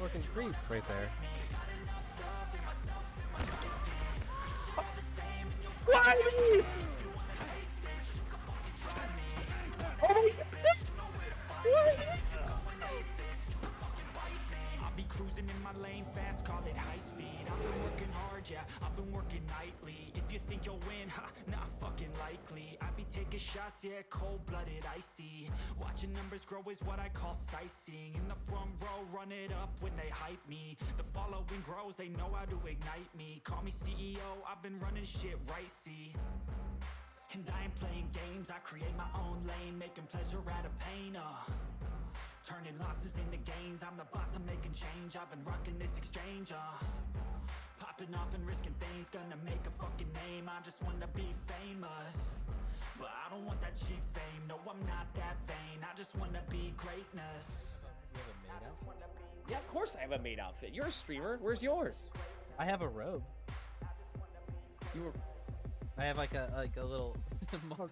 looking creep right there. Why me? Oh my god! I'll be cruising in my lane fast, call it high speed. I've been working hard, yeah, I've been working nightly. If you think you'll win, ha, not fucking likely. I be taking shots, yeah, cold-blooded, icy. Watching numbers grow is what I call sightseeing. In the front row, run it up when they hype me. The following grows, they know how to ignite me. Call me CEO, I've been running shit right, see. And I ain't playing games, I create my own lane, making pleasure out of pain, turning losses into gains, I'm the boss, I'm making change. I've been rocking this exchange, popping off and risking things, gonna make a fucking name. I just wanna be famous, but I don't want that cheap fame. No, I'm not that vain, I just wanna be greatness. Yeah, of course I have a maid outfit. You're a streamer. Where's yours? I have a robe. You were. I have like a little monk robe.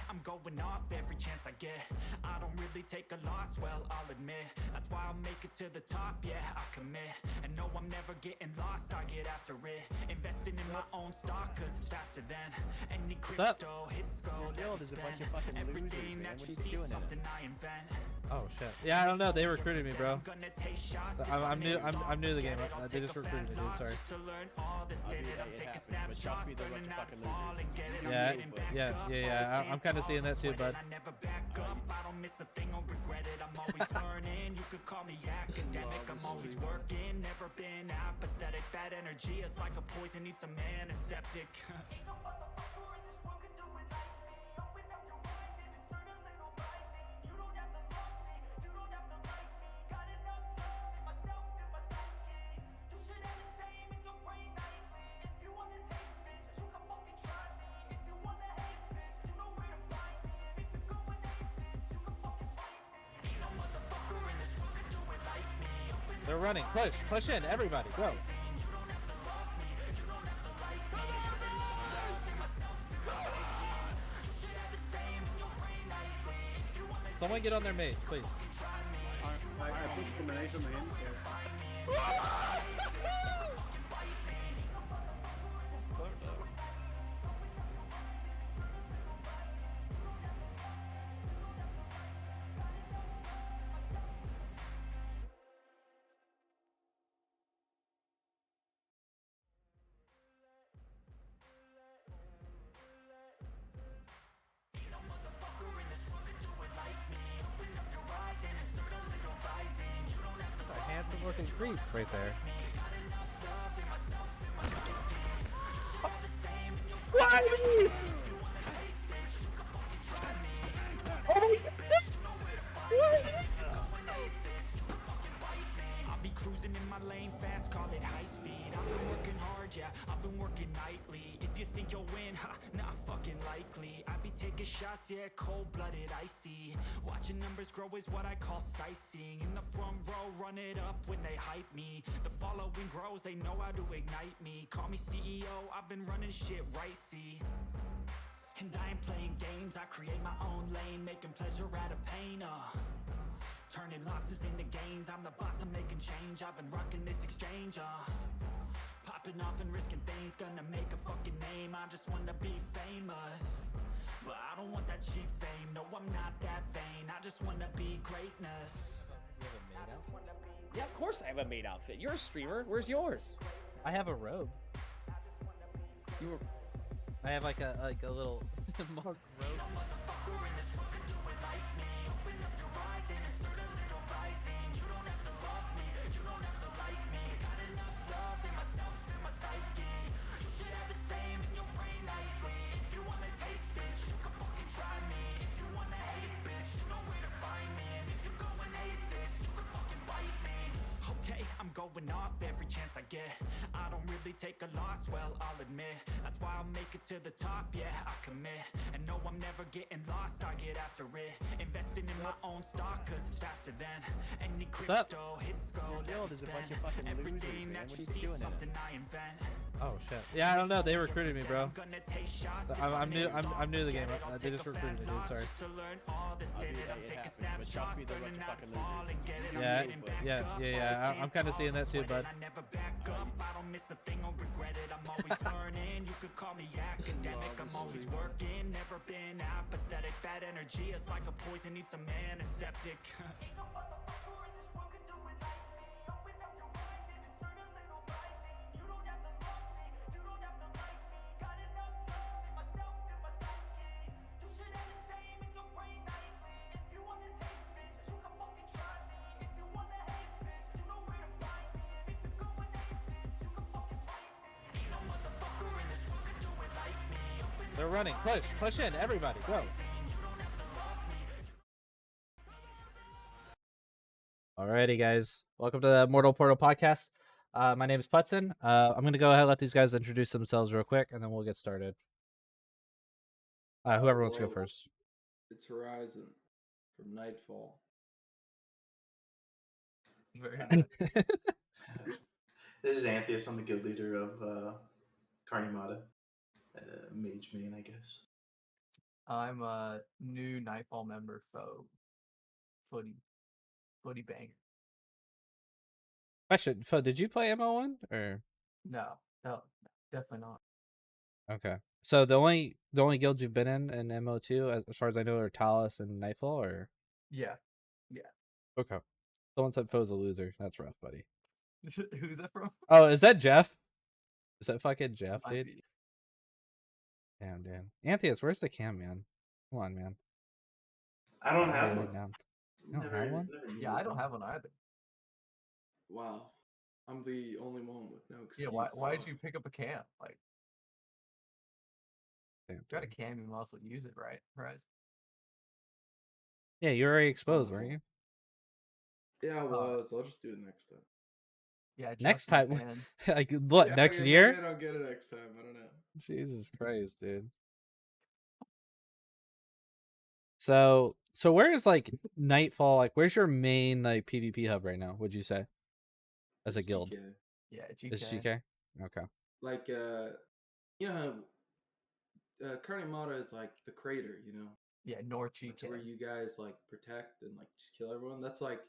I'm going off every chance I get. I don't really take a loss, well, I'll admit. That's why I'll make it to the top, yeah, I commit. And no, I'm never getting lost, I get after it. Investing in my own stock, cause it's faster than any crypto. Hits go, guild is a bunch of fucking losers, everything man. that What you are you see, doing in it? something I invent. Oh shit. Yeah, I don't know. They recruited me, bro. I'm new. I'm new to the game. They just recruited me, dude. Sorry. But trust me, they're a bunch of fucking losers. Yeah. I'm kind of seeing that too, bud. I never back up, I don't miss a thing or regret it. I'm always learning, you could call me academic. I'm always working, never been apathetic. That energy is like a poison, needs some antiseptic. They're running. Push in, everybody, go. Someone get on their mate, please. I pushed the grenade from the end. A handsome looking creep right there. Why me? Oh my god! I'll be cruising in my lane fast, call it high speed. I've been working hard, yeah, I've been working nightly. If you think you'll win, ha, not fucking likely. I be taking shots, yeah, cold-blooded, icy. Watching numbers grow is what I call sightseeing. In the front row, run it up when they hype me. The following grows, they know how to ignite me. Call me CEO, I've been running shit right, see. And I ain't playing games, I create my own lane, making pleasure out of pain, turning losses into gains, I'm the boss, I'm making change. I've been rocking this exchange, popping off and risking things, gonna make a fucking name. I just wanna be famous, but I don't want that cheap fame. No, I'm not that vain, I just wanna be greatness. Yeah, of course I have a maid outfit. You're a streamer. Where's yours? I have a robe. You were. I have like a little monk robe. I'm going off every chance I get. I don't really take a loss, well, I'll admit. That's why I'll make it to the top, yeah, I commit. And no, I'm never getting lost, I get after it. Investing in my own stock, cause it's faster than any up? crypto hits go. Your guild is a bunch of fucking losers, Everything man. that What you are you see, doing in something it? I invent. Oh shit. Yeah, I don't know. They recruited me, bro. Gonna take shots. I'm new. I'm new to the game. They just recruited me, dude. Sorry. To learn all the I'll sit do it, that, I'm it taking happens, but trust snapshots, me, they're a bunch learning of how to fucking fall losers. and get it. I'm Yeah, getting back yeah, up. yeah, yeah. I'm kind of seeing that too, bud. I never back up. I don't miss a thing or regret it. I'm always learning. You could call me academic. I'm always working. Never been apathetic. Bad energy is like a poison. Need some antiseptic. They're running. Push in, everybody, go. Alrighty, guys. Welcome to the Mortal Portal podcast. My name is Putson. I'm gonna go ahead and let these guys introduce themselves real quick, and then we'll get started. Whoever wants to go first. It's Horizon from Nightfall. This is Anthius. I'm the guild leader of Carnimata. Mage main, I guess. I'm a new Nightfall member, Footy Banger. Question: Fo, did you play MO1 or? No, definitely not. Okay. So the only guilds you've been in MO2, as far as I know, are Talus and Nightfall, or? Yeah. Okay. Someone said Fo's a loser. That's rough, buddy. Who's that from? Oh, is that Jeff? Is that fucking Jeff, Might dude? be. Damn. Anthius, where's the cam, man? Come on, man. I don't Lay have it one. down. You don't have one? Never Yeah, I don't have one either. Wow. I'm the only one with no excuse. Yeah, why did you pick up a cam? Like, Damn, you got a dude. cam, you might as well use it, right? Right. Yeah, you were already exposed, weren't you? Yeah, I was. I'll just do it next time. Yeah. Next Justin, time, man. like what? Yeah, Next maybe year? I don't get it next time. I don't know. Jesus Christ, dude. So where is like Nightfall? Like, where's your main like PvP hub right now? Would you say, as a It's guild? GK. Yeah, GK. Is GK? Okay. Like, you know how Carnimata is like the crater, you know? Yeah, North That's GK. where you guys like protect and like just kill everyone. That's like,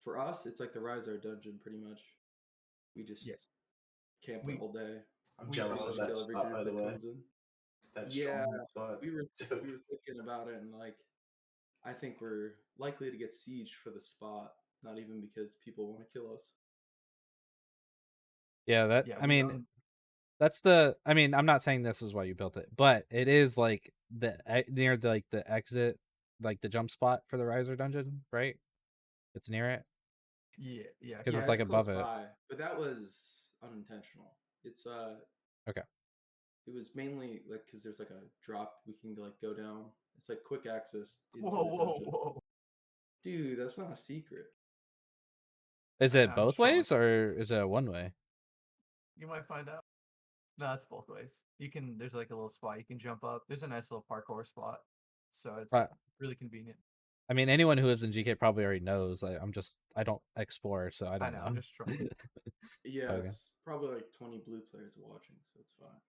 for us, it's like the Rise Our dungeon, pretty much. We just Yeah. camp We- all day. I'm We jealous are of Kill that every spot, group by the that way. comes in. That Yeah, strong spot. we were thinking about it, and like, I think we're likely to get sieged for the spot. Not even because people want to kill us. Yeah, that. Yeah, I we mean, own- that's the. I mean, I'm not saying this is why you built it, but it is like near the like the exit, like the jump spot for the Riser dungeon, right? It's near it. yeah. 'Cause Yeah, it's, like, close above it. by, but that was unintentional. It's Okay. It was mainly like because there's like a drop we can like go down. It's like quick access into Whoa, the whoa, dungeon. whoa. Dude, that's not a secret. Is I it know, I'm both just trolling. ways or is it a one way? You might find out. No, it's both ways. There's like a little spot you can jump up. There's a nice little parkour spot. So it's Right. really convenient. I mean, anyone who lives in GK probably already knows. Like, I don't explore, so I don't know, know. I'm just trolling. Yeah, Okay. it's probably like 20 blue players watching, so it's fine.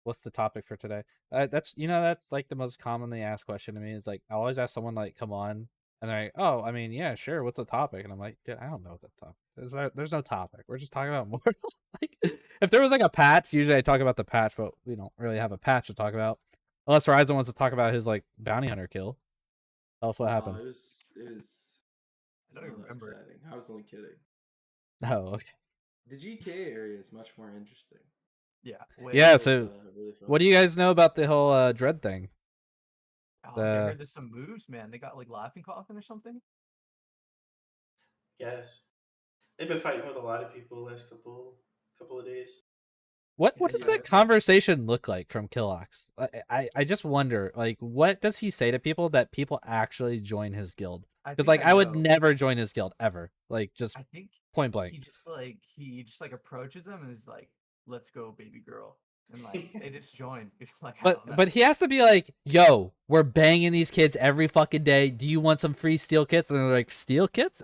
What's the topic for today? That's like the most commonly asked question to me. It's like I always ask someone like, "Come on," and they're like, "Oh, I mean, yeah, sure. What's the topic?" And I'm like, "Dude, I don't know what the topic is. There's no topic. We're just talking about Mortal." Like, if there was like a patch, usually I talk about the patch, but we don't really have a patch to talk about, unless Horizon wants to talk about his like bounty hunter kill. Tell us what No, happened. It was I don't not even that remember. exciting. I was only kidding. Oh, okay. The GK area is much more interesting. Yeah. Yeah. It So, was, really fun. what do you guys know about the whole Dread thing? I heard there's some moves, man. They got like laughing coffin or something. Yes. They've been fighting with a lot of people the last couple of days. What Yeah, does yeah, that conversation look like from Killox? I just wonder, like, what does he say to people that people actually join his guild? Because like I would know. never join his guild ever, like just I think point blank. he just like approaches them and is like, "Let's go, baby girl." and like they just joined. It's like I But don't know. but he has to be like, yo, we're banging these kids every fucking day. Do you want some free steel kits? And they're like, steel kits?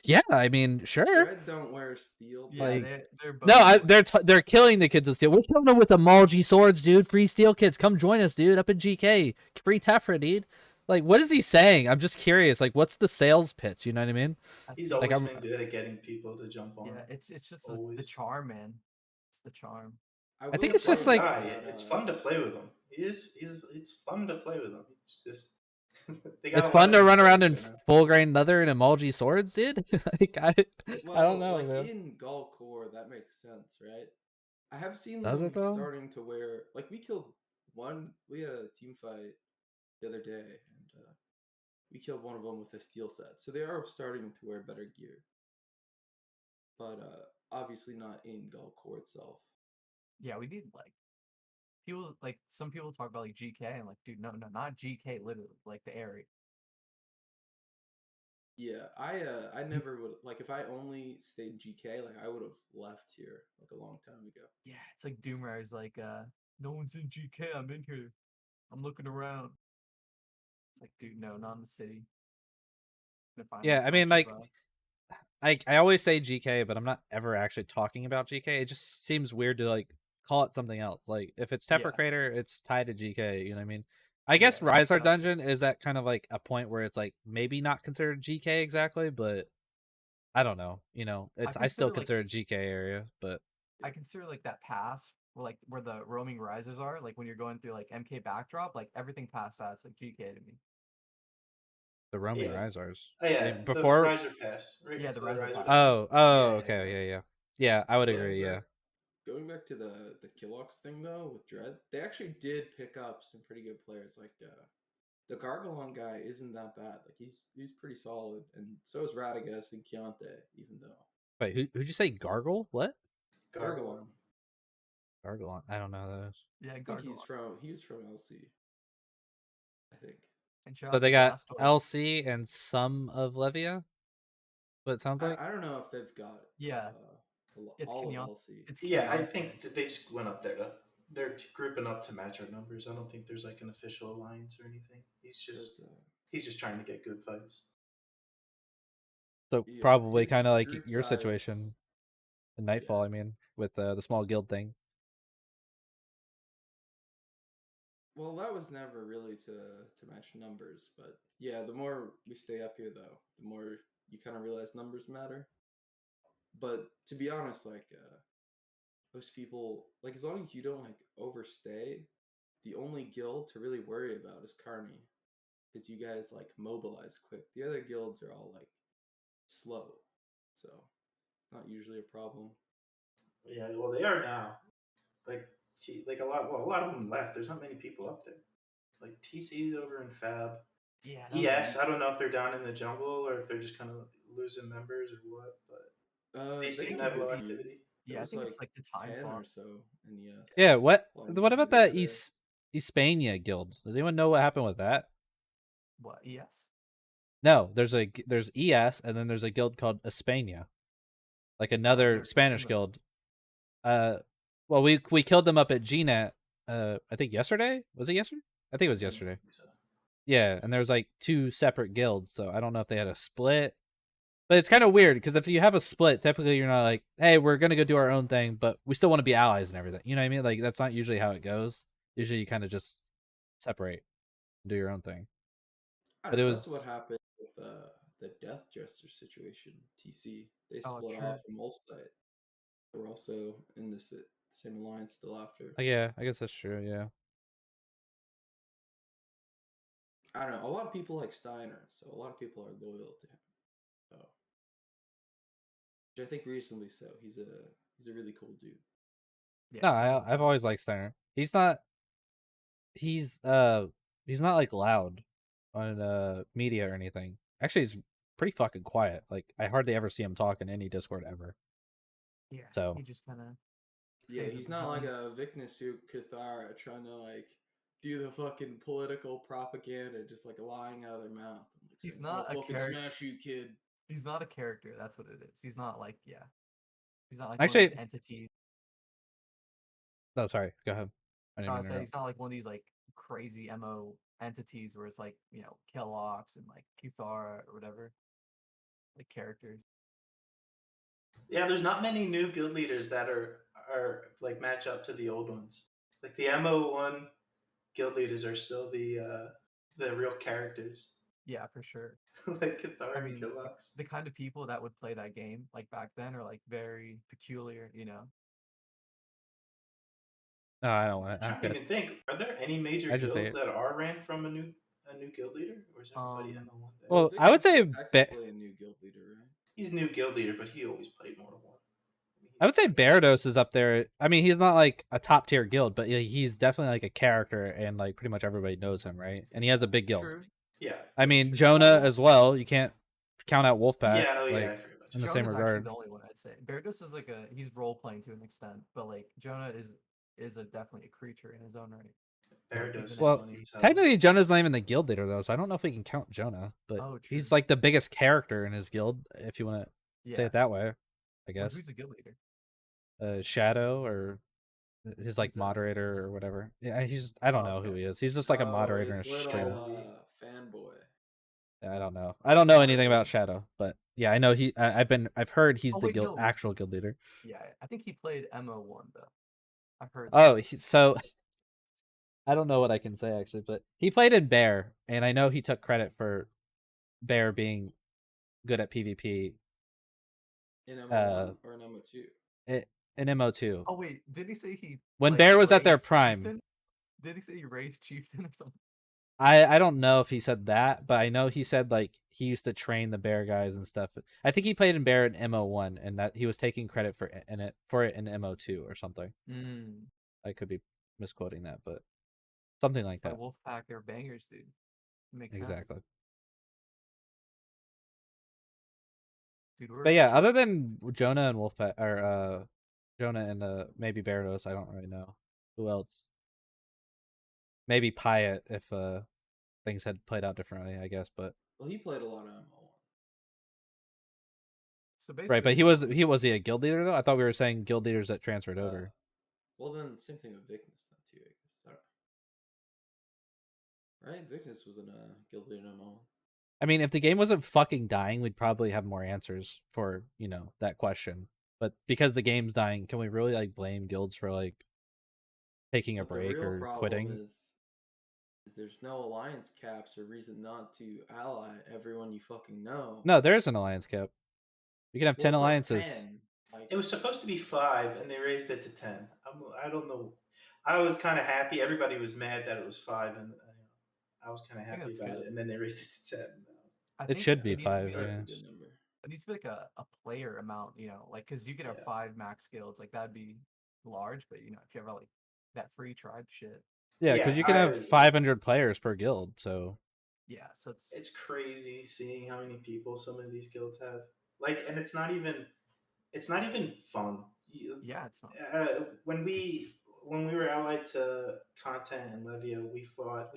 Yeah, I mean, sure. Red don't wear steel. Yeah, Like, they're no, both. they're killing the kids with steel. We're killing them with the Malgi swords, dude. Free steel kits. Come join us, dude. Up in GK. Free Tefra, dude. Like, what is he saying? I'm just curious. Like, what's the sales pitch? You know what I mean? He's Like, always been good at getting people to jump on. Yeah, it's just the always. charm, man. It's the charm. I think will it's just say like guy. that, It's fun to play with him. It's fun to play with him. It's just they got it's a lot fun of to new run around in players right now. full grain leather and Emulgi swords, dude. Like, I don't well, know, like man. in Gall Core, that makes sense, right? I have seen Does them it though? starting to wear like we killed one. We had a team fight the other day, and we killed one of them with a steel set. So they are starting to wear better gear, but obviously not in Gall Core itself. Yeah, we need like people like some people talk about like GK and like, dude, no, not GK, literally like the area. Yeah, I never would like if I only stayed GK, like I would have left here like a long time ago. Yeah, it's like Doomray's like, no one's in GK. I'm in here. I'm looking around. It's like, dude, no, not in the city. I'm gonna find Yeah, like I a mean, bunch of like, I always say GK, but I'm not ever actually talking about GK. It just seems weird to like call it something else. Like, if it's Yeah. Tefra Crater, it's tied to GK. You know what I mean? I guess Yeah, Rise Our so- Dungeon is at kind of like a point where it's like maybe not considered GK exactly, but I don't know. You know, I still consider, like- consider it GK area, but I consider like that pass where the roaming risers are, like when you're going through like MK backdrop, like everything past that's like GK to me. the roaming Yeah. Risers. Oh yeah, the Before. riser pass. Right Yeah, next the to the riser riser pass. pass. Oh, Yeah, okay, exactly. yeah. I would Going agree. Yeah. back- Going back to the Killox thing though with Dread, they actually did pick up some pretty good players. Like the Gargalon guy isn't that bad. Like he's pretty solid, and so is Radagast and Chiante. Even though Wait, who'd you say? Gargle? What? Gargalon, Gargalon. I don't know who that is. Yeah, I think Gargoyle. he was from LC. I think. And shout So out they to got Blastoise. LC and some of Levia. What it sounds like. I don't know if they've got Yeah, it's all of Kenyon. LC. It's Yeah, I Kenyon. think that they just went up there to. They're grouping up to match our numbers. I don't think there's like an official alliance or anything. He's just trying to get good fights. So Yeah, probably his kind of like group your size- situation in Nightfall. Yeah. I mean, with the small guild thing. Well, that was never really to match numbers, but yeah, the more we stay up here though, the more you kind of realize numbers matter. But to be honest, like most people, like as long as you don't like overstay, the only guild to really worry about is Carney, because you guys like mobilize quick. The other guilds are all like slow, so it's not usually a problem. Yeah, well, they are now. Like, like a lot. Well, a lot of them left. There's not many people up there. Like TC's over in Fab. Yeah. Yes, I don't know if they're down in the jungle or if they're just kind of losing members or what, but they seem to have low activity. Yeah, I think it's like the time 10 slot. or so in the S. Yeah. What about that there. Hispania guild? Does anyone know what happened with that? What? Yes. No, there's ES, and then there's a guild called Hispania, like another never Spanish seen that. guild. Well, we killed them up at GNet. I think yesterday. Was it yesterday? I think it was yesterday. So, Yeah, and there's like two separate guilds, so I don't know if they had a split. But it's kind of weird because if you have a split, typically you're not like, hey, we're gonna go do our own thing, but we still want to be allies and everything. You know what I mean? Like that's not usually how it goes. Usually you kind of just separate, do your own thing. But it That's was what happened with the Death Jester situation. TC they Oh, split true. off from Ulstite. We're also in this same alliance still after. yeah, I guess that's true. Yeah. I don't know. A lot of people like Steiner, so a lot of people are loyal to him. So, which I think reasonably so. He's a really cool dude. Yeah, No, Steiner's a I've good- always liked Steiner. He's not like loud on media or anything. Actually, he's pretty fucking quiet. Like I hardly ever see him talk in any Discord ever. Yeah. So- he just kind of. Yeah, he's not like a Vicnasuk Cathara trying to like do the fucking political propaganda, just like lying out of their mouth. And, like, He's saying, not "I'll a fucking character. smash you, kid." He's not a character. That's what it is. He's not like He's not like Actually- one of those entities. No, sorry. Go ahead. I didn't I mean to say interrupt. he's not like one of these like crazy MO entities where it's like Killox and like Kuthara or whatever, like characters. Yeah, there's not many new guild leaders that are like match up to the old ones. Like the MO1 guild leaders are still the real characters, Yeah, for sure. like Cathar I and mean, Killox. the kind of people that would play that game like back then are like very peculiar, you know. No, I don't want it. I'm I'm trying to good. even think. Are there any major I just ate guilds it. that are ran from a new guild leader, or is everybody MO1 there? Well, Well, I would Victus say is technically a new guild leader, right? He's a new guild leader, but he always played more than one. I would say Barados is up there. I mean, he's not like a top tier guild, but he's definitely like a character, and like pretty much everybody knows him, right? And he has a big guild. True. Yeah. I mean, true. Jonah as well. You can't count out Wolfpack. Yeah. Oh yeah. Like I forgot about in the you. same Jonah's actually regard. the only one I'd say. Barados is like he's role playing to an extent, but like Jonah is a definitely a creature in his own right. Parados He's is an Well, funny entity. as hell. technically, Jonah's not even the guild leader though, so I don't know if we can count Jonah. But Oh, true. he's like the biggest character in his guild, if you want to say Yeah. it that way. I Well, guess who's a guild leader? Shadow or his like Who's that? moderator or whatever. Yeah, he's I don't Oh, know who okay. he is. He's just like a Oh, moderator and his a little streamer. fanboy. Yeah, I don't know. I don't know anything Martyr. about Shadow, but yeah, I know I've heard he's Oh, the wait, no. actual guild leader. Yeah, I think he played MO1 though. I've heard that. Oh, so I don't know what I can say actually, but he played in Bear, and I know he took credit for Bear being good at PvP. In MO1 or in MO2? In MO2. Oh wait, did he say he When like, Bear was at their raised prime. Chieftain? Did he say he raised Chieftain or something? I don't know if he said that, but I know he said like he used to train the Bear guys and stuff. I think he played in Bear in MO1, and that he was taking credit for it in MO2 or something. Mm. I could be misquoting that, but something like By that. Wolfpack, they're bangers, dude. Makes Exactly. sense. Dude, we're But yeah, other than Jonah and Wolfpack, or Jonah and maybe Barados, I don't really know who else. Maybe Pyatt if things had played out differently, I guess. But Well, he played a lot of MO1. so basically, right, but was he a guild leader though? I thought we were saying guild leaders that transferred over. Well, then same thing with Victus then too, I guess. I don't know. Right? Victus wasn't a guild leader in MO1. I mean, if the game wasn't fucking dying, we'd probably have more answers for that question. But because the game's dying, can we really like blame guilds for like taking a But the break real or problem quitting? is there's no alliance caps or reason not to ally everyone you fucking know. No, there is an alliance cap. You can have 10 it's alliances. Like 10. It was supposed to be 5, and they raised it to 10. I don't know. I was kind of happy. Everybody was mad that it was 5, and I was kind of happy that's about good. it. And then they raised it to 10. I It think should be needs to 5, be, yeah. That's a good number. It needs to be like a player amount, like because you could have 5 max guilds, like that'd be large. But if you have like that free tribe shit, Yeah, because you can have 500 players per guild. So yeah, so it's crazy seeing how many people some of these guilds have. Like, and it's not even fun. Yeah, it's not. When we were allied to Content and Levia, we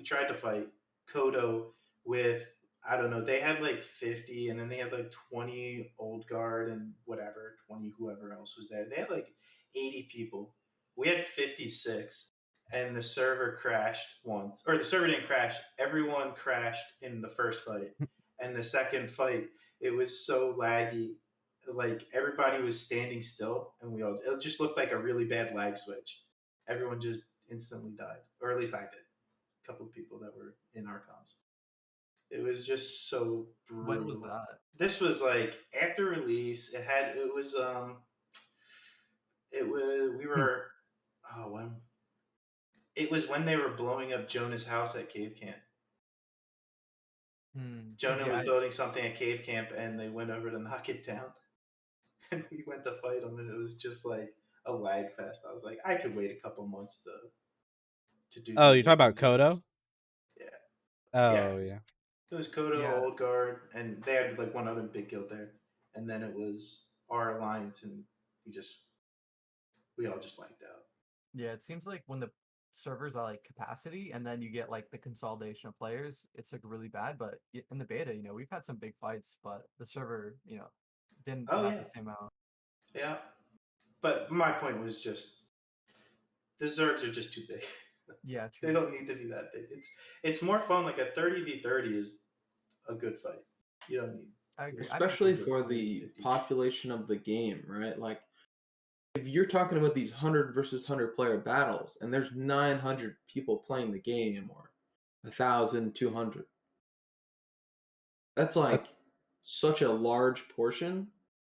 tried to fight Kodo with, I don't know, they had like 50, and then they had like 20 old guard and whatever, 20 whoever else was there. They had like 80 people. We had 56, and the server crashed once, or the server didn't crash. Everyone crashed in the first fight, and the second fight, it was so laggy. Like everybody was standing still, and it just looked like a really bad lag switch. Everyone just instantly died, or at least I did. A couple of people that were in our comms. It was just so brutal. When was that? This was like after release. We were when it was when they were blowing up Jonah's house at Cave Camp. Jonah was building something at Cave Camp, and they went over to knock it down. And we went to fight them, and it was just like a lag fest. I was like, I could wait a couple months to do. Oh, you're talking about Kodo? Yeah. Oh yeah. It was Kodo, Old Guard, and they had like one other big guild there, and then it was our alliance, and we all just lagged out. Yeah, it seems like when the servers are like capacity, and then you get like the consolidation of players, it's like really bad. But in the beta, we've had some big fights, but the server, didn't have the same amount. Yeah, but my point was just the Zergs are just too big. Yeah, They true. don't need to be that big. It's more fun. Like a 30v30 is a good fight. You don't need I agree. I especially prefer. for the population of the game, right? Like if you're talking about these 100 versus 100 player battles and there's 900 people playing the game or 1,200, that's like That's such a large portion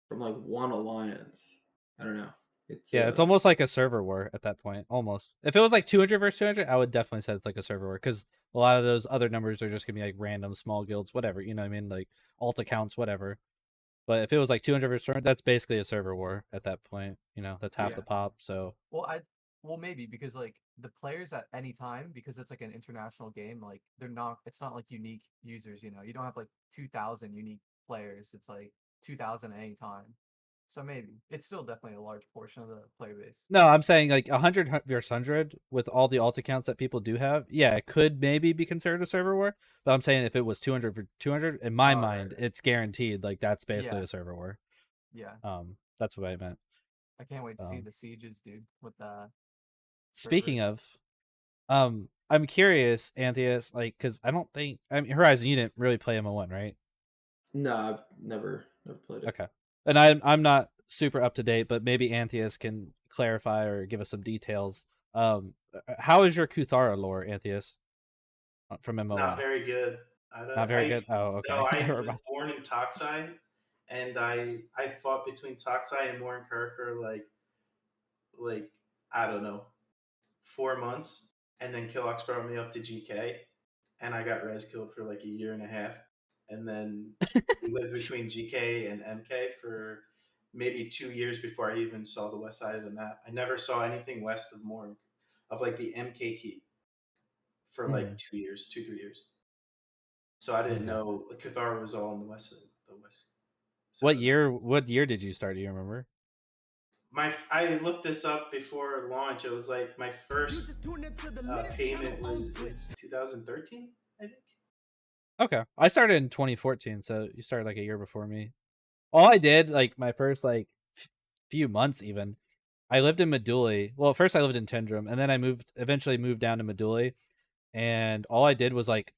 from like one alliance. I don't know. It's Yeah, it's almost like a server war at that point. Almost. If it was like 200 versus 200, I would definitely say it's like a server war because a lot of those other numbers are just gonna be like random small guilds, whatever. You know what I mean? Like alt accounts, whatever. But if it was like 200 versus 200, that's basically a server war at that point. You know, that's half Yeah. the pop. So Well, well maybe because like the players at any time, because it's like an international game, like they're not. It's not like unique users. You know, you don't have like 2,000 unique players. It's like 2,000 at any time. So maybe it's still definitely a large portion of the player base. no, I'm saying like 100 versus 100 with all the alt accounts that people do have. Yeah, it could maybe be considered a server war. But I'm saying if it was 200 for 200, in my Oh, right, mind, right. it's guaranteed. Like that's basically Yeah, a server war. yeah. That's what I meant. I can't wait to see Um, the sieges, dude, with the Speaking servers. of, I'm curious, Anthius, like, because I don't think I mean Horizon, you didn't really play MO1, right? no, I've never played it. Okay, and I'm not super up to date, but maybe Anthius can clarify or give us some details. How is your Kuthara lore, Anthius, from not MO1? very good. Not very good. Oh, No, okay. I Never was mind. born in Toxai, and I fought between Toxai and Warren for like I don't know 4 months, and then Killox brought me up to GK, and I got res killed for like a year and a half, and then we lived between GK and MK for maybe 2 years before I even saw the west side of the map. I never saw anything west of Morn, of like the MK key for like Hmm, 2 years, 2 3 years. So I didn't okay. know Cathar was all on the west side of What the map. year? What year did you start? Do you remember? I looked this up before launch. It was like my first payment was in 2013, I think. Okay, I started in 2014, so you started like a year before me. All I did, like my first like few months, even I lived in Medullii. Well, first I lived in Tendrum, and then eventually moved down to Medullii, and all I did was like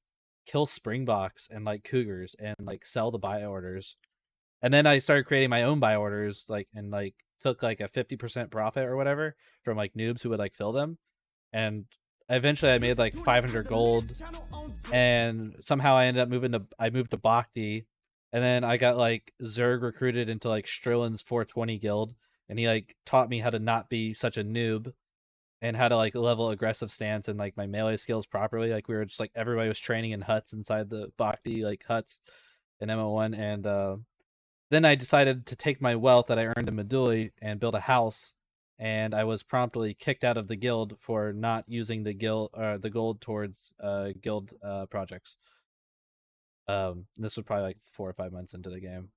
kill Springboks and like cougars and like sell the buy orders, and then I started creating my own buy orders, like and like took like a 50% profit or whatever from like noobs who would like fill them, and eventually I made like 500 gold, and somehow I moved to Bhakti, and then I got like Zerg recruited into like Strillin's 420 guild, and he like taught me how to not be such a noob and how to like level aggressive stance and like my melee skills properly. Like we were just like everybody was training in huts inside the Bhakti like huts in MO1, and then I decided to take my wealth that I earned in Medullii and build a house, and I was promptly kicked out of the guild for not using the gold towards guild projects. This was probably like 4 or 5 months into the game.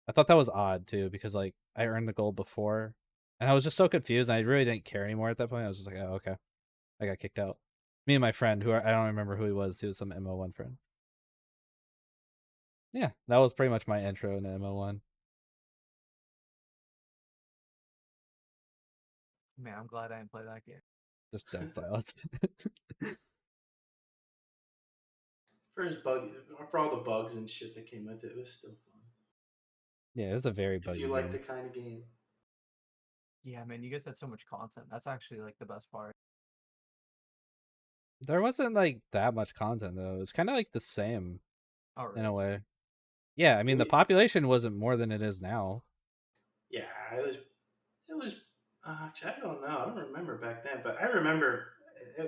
I thought that was odd too because like I earned the gold before, and I was just so confused. And I really didn't care anymore at that point. I was just like, oh okay, I got kicked out. Me and my friend, who I don't remember who he was. He was some MO1 friend. Yeah, that was pretty much my intro into MO1. Man, I'm glad I didn't play that game. Just dead silence. Bug for all the bugs and shit that came with it, it was still fun. Yeah, it was a very If buggy you like the game. kind of game. Yeah, man, you guys had so much content. That's actually like the best part. There wasn't like that much content though. It's kind of like the same Oh, in a really? way. Yeah, I mean the We population wasn't more than it is now. yeah, it was actually I don't know. I don't remember back then, but I remember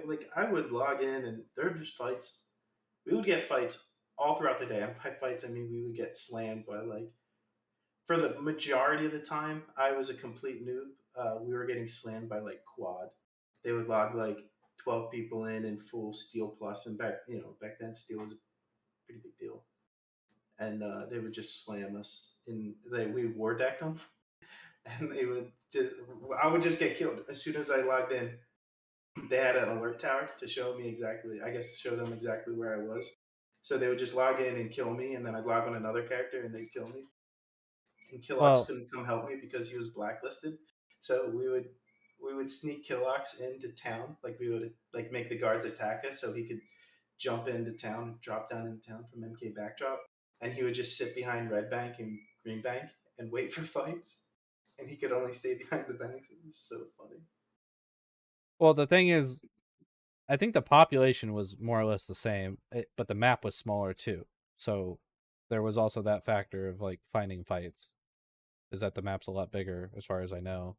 like I would log in and there were just fights. We would get fights all throughout the day. And by fights, I mean we would get slammed by like for the majority of the time I was a complete noob. We were getting slammed by like quad. They would log like 12 people in full steel plus, and back then steel was a pretty big deal. And they would just slam us. We war decked them, and they would just I would just get killed as soon as I logged in. They had an alert tower to show me exactly, I guess, show them exactly where I was. So they would just log in and kill me, and then I'd log on another character and they'd kill me. And Killox Well, couldn't come help me because he was blacklisted. So we would we would sneak Killocks into town. Like we would like make the guards attack us so he could jump into town, drop down into town from MK backdrop, and he would just sit behind Red Bank and Green Bank and wait for fights. And he could only stay behind the banks. It was so funny. Well, the thing is, I think the population was more or less the same, but the map was smaller too. So there was also that factor of like finding fights. Is that the map's a lot bigger, as far as I know.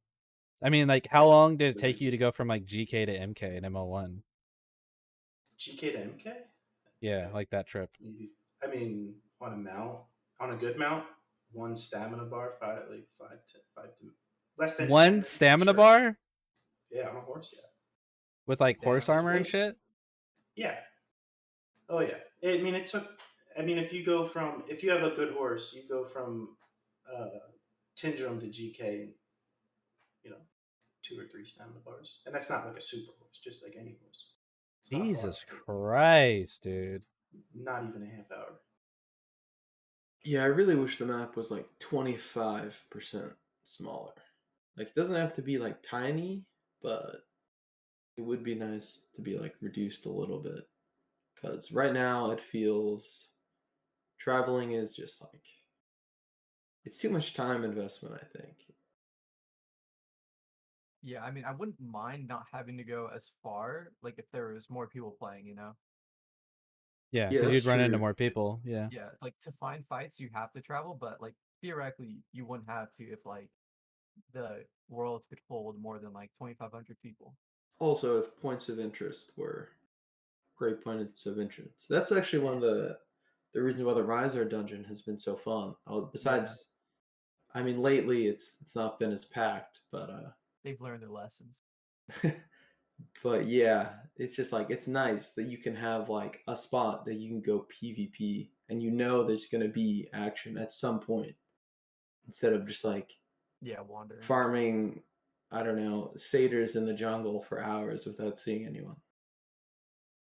I mean, like, how long did it take you to go from like GK to MK in ML1? GK to MK? Yeah, like that trip. Maybe. I mean, on a mount, on a good mount, one stamina bar, five to less than 10. One stamina bar Yeah, on a horse, yeah. with like Damn, horse armor and waste. shit. Yeah. Oh yeah. I mean, it took. I mean, if you have a good horse, you go from Tindrum to GK in, you know, 2 or 3 stamina bars, and that's not like a super horse, just like any horse. It's not far Jesus to take. Christ, dude. Not even a half hour. Yeah, I really wish the map was like 25% smaller. Like, it doesn't have to be like tiny, but it would be nice to be like reduced a little bit. Because right now it feels traveling is just like, it's too much time investment, I think. Yeah, I mean, I wouldn't mind not having to go as far, like if there was more people playing, you know? Yeah, Yeah, because that's you'd run into true. more people. Yeah. Yeah, like to find fights, you have to travel, but like theoretically, you wouldn't have to if like the world could hold more than like 2,500 people. Also, if points of interest were great points of interest. That's actually one of the reasons why the Riser dungeon has been so fun. Besides, I mean, lately it's not been as packed, but They've learned their lessons. but yeah, it's just like it's nice that you can have like a spot that you can go PvP and you know there's gonna be action at some point instead of just like Yeah, wandering. farming, I don't know, satyrs in the jungle for hours without seeing anyone.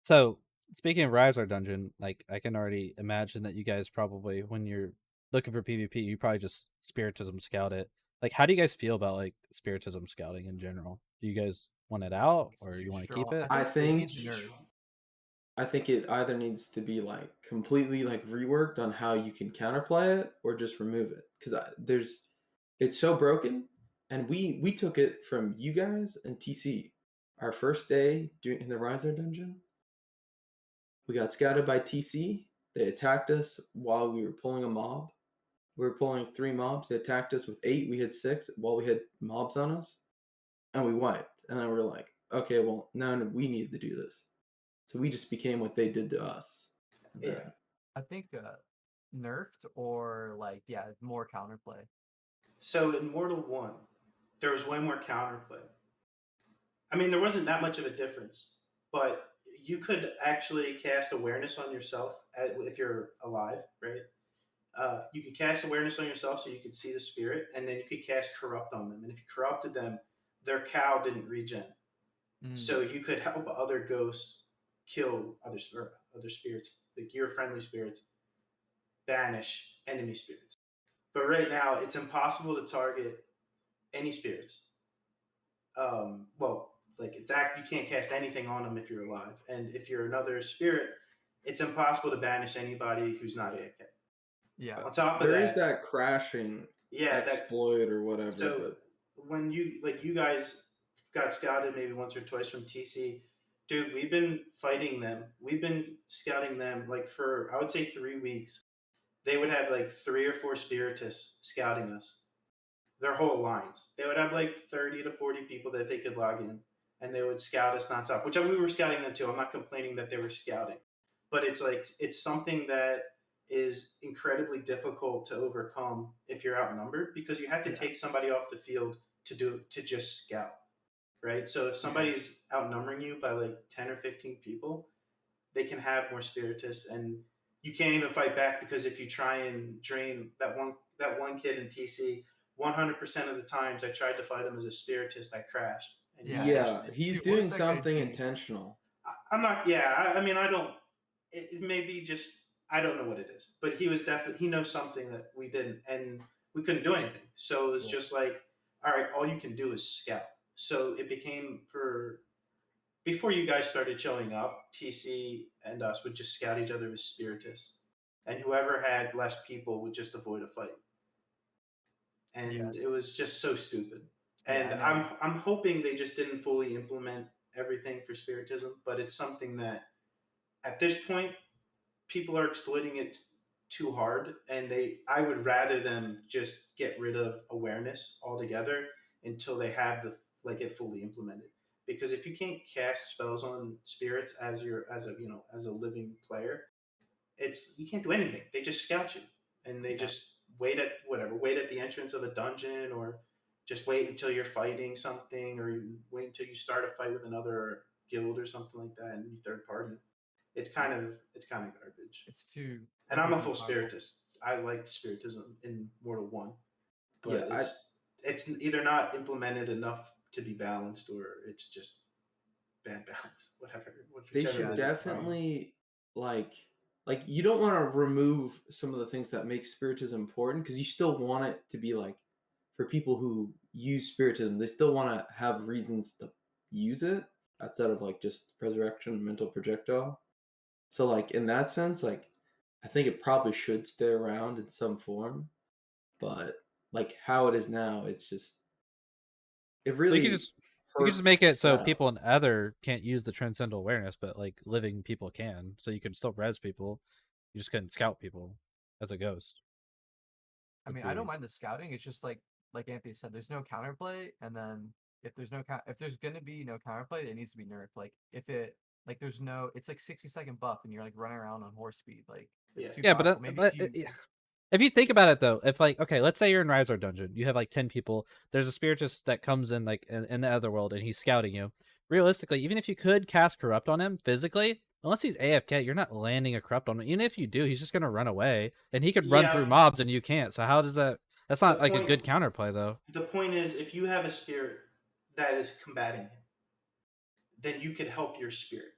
So speaking of Riser Dungeon, like I can already imagine that you guys probably, when you're looking for PvP, you probably just Spiritism scout it. Like, how do you guys feel about like Spiritism scouting in general? Do you guys want it out It's or too you want to keep strong. it? I It think needs nerf. I think it either needs to be like completely like reworked on how you can counterplay it or just remove it because there's it's so broken and we took it from you guys and TC our first day doing in the Riser dungeon. We got scouted by TC. They attacked us while we were pulling a mob. We were pulling 3 mobs. They attacked us with 8. We had 6 while we had mobs on us, and we wiped. And then we were like, okay, well now we need to do this. So we just became what they did to us. And then, Yeah. I think nerfed or like more counterplay. So in Mortal 1, there was way more counterplay. I mean, there wasn't that much of a difference, but you could actually cast awareness on yourself if you're alive, right? You could cast awareness on yourself so you could see the spirit, and then you could cast corrupt on them. And if you corrupted them, their cow didn't regen, so you could help other ghosts kill other spirits, like your friendly spirits, banish enemy spirits. But right now, it's impossible to target any spirits. Well, like you can't cast anything on them if you're alive, and if you're another spirit, it's impossible to banish anybody who's not AFK. Yeah. On top of there is that, that crashing yeah, exploit or whatever, so but when you guys got scouted maybe once or twice from TC, dude, we've been fighting them. We've been scouting them like for I would say 3 weeks. They would have like 3 or 4 spiritists scouting us, their whole lines. They would have like 30 to 40 people that they could log in, and they would scout us nonstop. Which we were scouting them too. I'm not complaining that they were scouting, but it's something that is incredibly difficult to overcome if you're outnumbered because you have to take somebody off the field to just scout, right? So if somebody's outnumbering you by like 10 or 15 people, they can have more spiritists, and you can't even fight back because if you try and drain that one kid in TC, 100% of the times I tried to fight him as a spiritist, I crashed and he finished yeah, me. he's Dude, what is doing that guy something doing? intentional. I'm not. Yeah, I mean, I don't. It may be just I don't know what it is, but he was definitely he knows something that we didn't, and we couldn't do anything. So it was just like, all right, all you can do is scout. So it became for before you guys started showing up, TC and us would just scout each other as spiritists, and whoever had less people would just avoid a fight. Yeah, And it was just so stupid. yeah, And I know. I'm hoping they just didn't fully implement everything for spiritism, but it's something that at this point people are exploiting it too hard, and I would rather them just get rid of awareness altogether until they have the like it fully implemented. Because if you can't cast spells on spirits as your as a living player, it's you can't do anything. They just scout you, and they Yeah. just wait at the entrance of a dungeon, or just wait until you're fighting something, or you wait until you start a fight with another guild or something like that, and you third party. It's kind of garbage. It's too And I'm a definitely too full powerful. spiritist. I like spiritism in Mortal One, Yeah, but it's either not implemented enough to be balanced, or it's just bad balance. they Whichever should it Yeah, is, it's bad. definitely like you don't want to remove some of the things that make spiritism important because you still want it to be like for people who use spiritism, they still want to have reasons to use it outside of like just resurrection mental projectile. So like in that sense, like I think it probably should stay around in some form, but like how it is now, it's just it Well, really you could just hurts make the it so setup. people in Ether can't use the transcendental awareness, but like living people can. So you can still res people. You just couldn't scout people as a ghost. I Would mean, I don't be mind the scouting. It's just like Anthony said, there's no counterplay, and then if there's gonna be no counterplay, it needs to be nerfed. Like if it like there's no, it's like 60-second buff, and you're like running around on horse speed. Like Yeah, it's too yeah, powerful. Maybe if you if you think about it though, if like okay, let's say you're in Rizar Dungeon, you have like 10 people. There's a spiritist that comes in like in the other world, and he's scouting you. Realistically, even if you could cast corrupt on him physically, unless he's AFK, you're not landing a corrupt on him. Even if you do, he's just gonna run away, and he could run yeah. through mobs, and you can't. So how does that? That's The not like a point good counterplay though. the point is, if you have a spirit that is combating him, then you could help your spirit.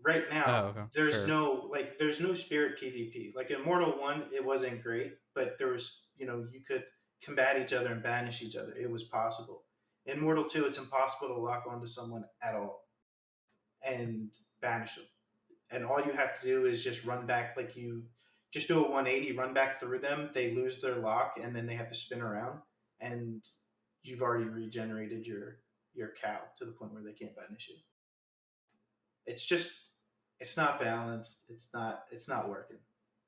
Right Oh, now okay, there's sure. no spirit PvP. Like in Mortal 1 it wasn't great, but there was, you could combat each other and banish each other. It was possible. In Mortal 2 it's impossible to lock onto someone at all and banish them. And all you have to do is just run back, like you just do a 180, run back through them, they lose their lock, and then they have to spin around, and you've already regenerated your cow to the point where they can't banish you. It's just it's not balanced. It's not working.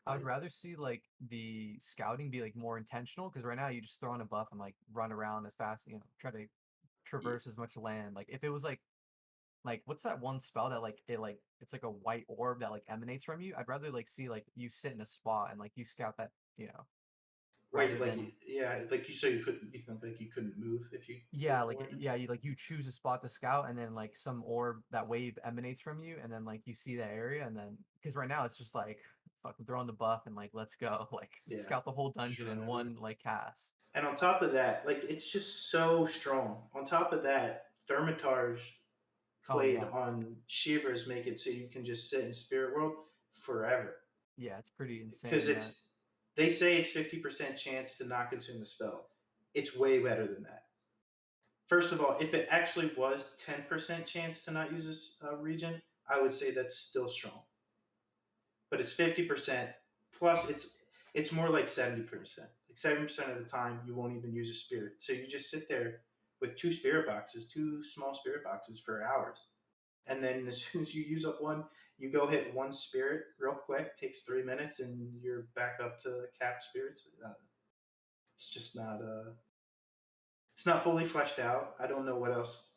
I would Like rather see like the scouting be like more intentional because right now you just throw on a buff and like run around as fast, try to traverse as much land. Like if it was like what's that one spell that it's like a white orb that like emanates from you? I'd rather like see like you sit in a spot and like you scout that, wait, rather than yeah, like you think like you couldn't move if you yeah, didn't like awareness. yeah, you choose a spot to scout and then like some orb that wave emanates from you and then like you see that area and then because right now it's just like fucking throw on the buff and like let's go like Yeah, scout the whole dungeon in whatever. one like cast. And on top of that, like it's just so strong. On top of that, Thermitage Oh played yeah. on Shivers make it so you can just sit in Spirit World forever. Yeah, it's pretty Because insane that. it's they say it's 50% chance to not consume a spell. It's way better than that. First of all, if it actually was 10% chance to not use this region, I would say that's still strong. But it's 50%, plus it's more like 70%. Like 70% of the time you won't even use a spirit. So you just sit there with two small spirit boxes for hours. And then as soon as you use up one, you go hit one spirit real quick, takes 3 minutes, and you're back up to cap spirits. It's just not it's not fully fleshed out. I don't know what else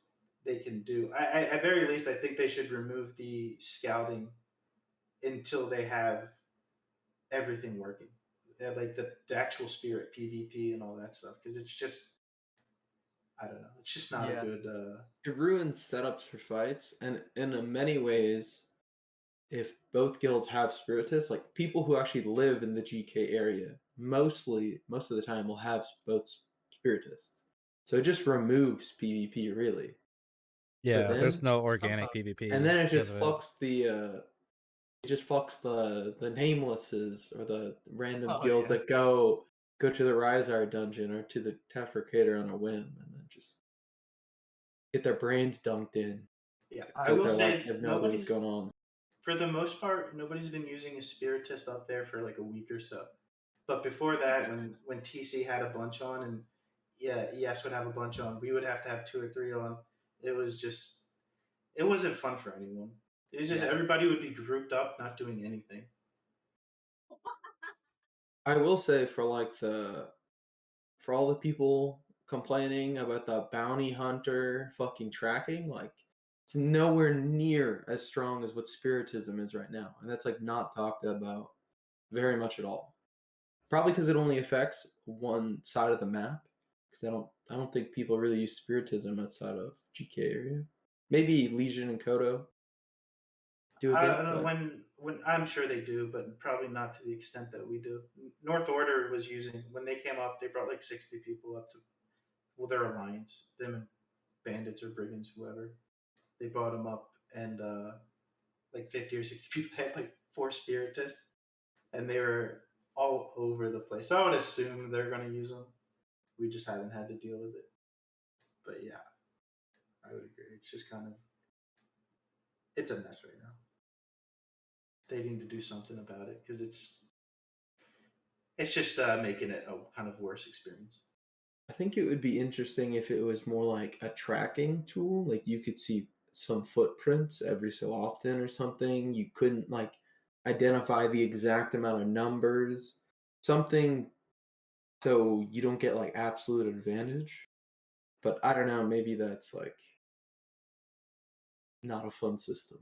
they can do. At very least, I think they should remove the scouting until they have everything working. They have like the actual spirit PvP and all that stuff, because it's just I don't know. It's just not a Yeah. good. It ruins setups for fights, and in many ways, if both guilds have spiritists, like people who actually live in the GK area, most of the time will have both spiritists. So it just removes PvP really for Yeah, there's them, no organic Sometimes. and PvP then because of it. it just fucks the namelesses or the random Oh guilds yeah. that go to the Rizar dungeon or to the Tefra Crater on a whim, and then just get their brains dunked in Yeah, I because will they're like say they have no idea what's nobody's going on. for the most part nobody's been using a spiritist up there for like a week or so. But before that, when TC had a bunch on and yeah, ES would have a bunch on, we would have to have 2 or 3 on. It was just it wasn't fun for anyone. It was just Yeah. everybody would be grouped up, not doing anything. I will say for all the people complaining about the bounty hunter fucking tracking, like it's nowhere near as strong as what spiritism is right now, and that's like not talked about very much at all. Probably because it only affects one side of the map. Because I don't think people really use spiritism outside of GK area. Maybe Legion and Kodo do a I don't bit, know but when I'm sure they do, but probably not to the extent that we do. North Order was using when they came up, they brought like 60 people up to well their alliance, them and bandits or brigands, whoever. They brought them up and like 50 or 60 people had like 4 spiritists and they were all over the place. So I would assume they're going to use them. We just haven't had to deal with it. But yeah, I would agree. It's just kind of it's a mess right now. They need to do something about it because it's just making it a kind of worse experience. I think it would be interesting if it was more like a tracking tool. Like you could see some footprints every so often or something. You couldn't like identify the exact amount of numbers. Something so you don't get like absolute advantage. But I don't know, maybe that's like not a fun system.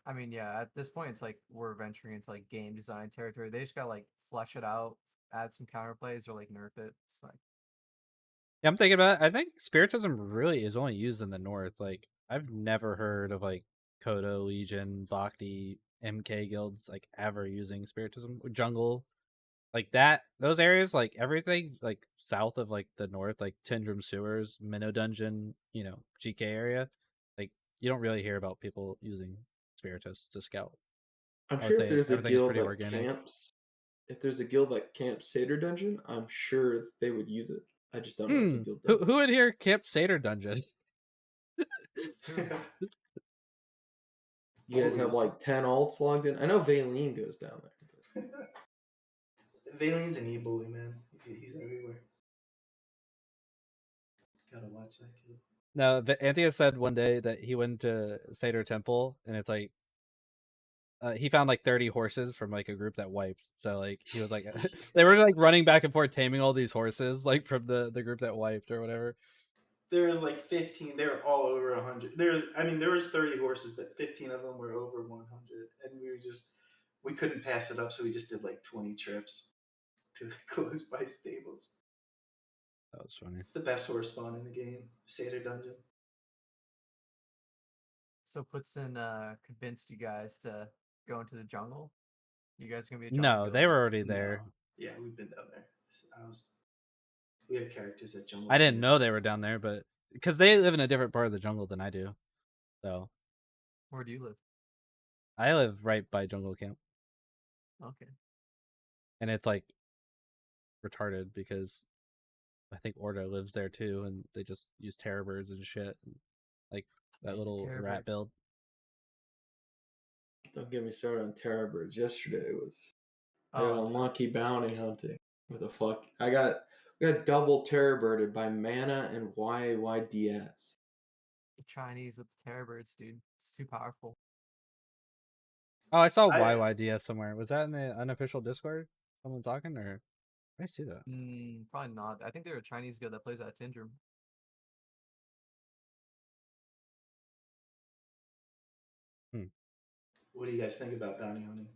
I mean, yeah, at this point, it's like we're venturing into like game design territory. They just gotta like flesh it out, add some counterplays, or like nerf it. It's like Yeah, I'm thinking about it. I think spiritism really is only used in the north. Like I've never heard of like Kodo, Legion, Bhakti, MK guilds like ever using spiritism. Jungle, like that. Those areas, like everything, like south of like the north, like Tindrum Sewers, Minnow Dungeon, GK area. Like you don't really hear about people using spiritists to scout. I'm I would sure say everything is pretty organic. if there's a guild that camps Seder Dungeon, I'm sure they would use it. I just don't know if the guild does. Who would hear Camp Satyr Dungeon? You guys have Always. like 10 alts logged in. I know Valine goes down there. Valine's an e-bully, man. He's everywhere. Gotta watch that kid. No, Anthius said one day that he went to Satyr Temple, and it's like he found like 30 horses from like a group that wiped. So like he was like they were like running back and forth taming all these horses like from the group that wiped or whatever. There was like 15. They were all over 100. There was 30 horses, but 15 of them were over 100, and we couldn't pass it up, so we just did like 20 trips to the close by stables. That was funny. It's the best horse spawn in the game, Seder Dungeon. so Putzin convinced you guys to go into the jungle. You guys gonna be a jungle No, guild they were now? already there. No. Yeah, we've been down there. We have characters at Jungle. I didn't Command. know they were down there, but because they live in a different part of the jungle than I do. So Where do you live? I live right by jungle camp, Okay. and it's like retarded because I think Ordo lives there too, and they just use terror birds and shit, and, like that little Terror rat birds. build. Don't get me started on terror birds. Yesterday I got Oh, unlucky bounty hunting with a fuck. We got double terror birded by Mana and YYDS. the Chinese with the terror birds, dude. It's too powerful. Oh, I saw I YYDS somewhere. Was that in the unofficial Discord? Someone talking, or did I see that? Probably not. I think they're a Chinese guild that plays at Tindrum. What do you guys think about bounty hunting?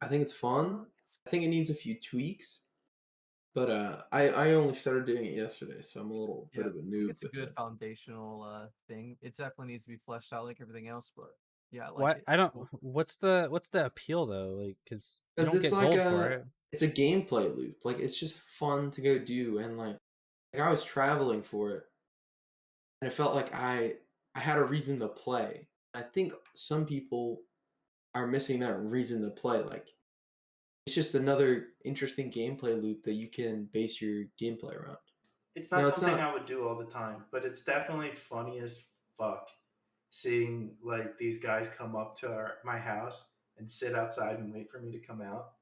I think it's fun. I think it needs a few tweaks. But I only started doing it yesterday, so I'm a little bit of a I think noob it's a with good it. foundational thing. It definitely needs to be fleshed out like everything else, but yeah, I like What it. I It's don't. cool. What's the appeal though? Like, because you Because don't it's get like gold for it. it's a gameplay loop. Like it's just fun to go do, and like I was traveling for it, and it felt like I had a reason to play. I think some people are missing that reason to play. Like it's just another interesting gameplay loop that you can base your gameplay around. it's No, not it's something not. I would do all the time, but it's definitely funny as fuck seeing like these guys come up to my house and sit outside and wait for me to come out.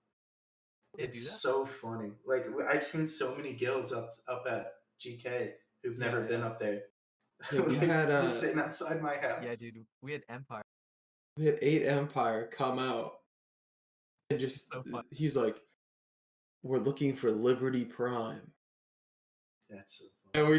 They It's do that? so funny. Like I've seen so many guilds up at GK who've never Yeah, been yeah. up there, Yeah, we like had just sitting outside my Yeah, house. dude. We had Empire. 8 Empire come out and It's just so fun. he's like, "We're looking for Liberty Prime," That's so and funny.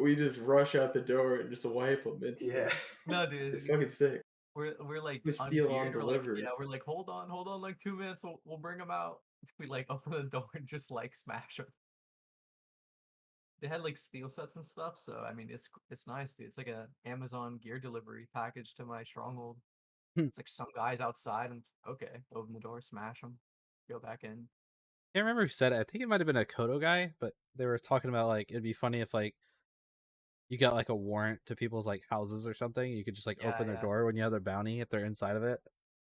we just rush out the door and just wipe them Yeah. instantly. No, dude, It's fucking sick. we're like We steal on ungeared. We're like, delivery. yeah, we're like, hold on, like 2 minutes, we'll bring them out. We like open the door and just like smash them. They had like steel sets and stuff, so I mean, it's nice, dude. It's like a Amazon gear delivery package to my stronghold. Hmm. It's like some guys outside, and okay, open the door, smash them, go back in. Can't remember who said it. I think it might have been a Kodo guy, but they were talking about like it'd be funny if like you got like a warrant to people's like houses or something. You could just like Yeah, open their yeah. door when you have their bounty if they're inside of it.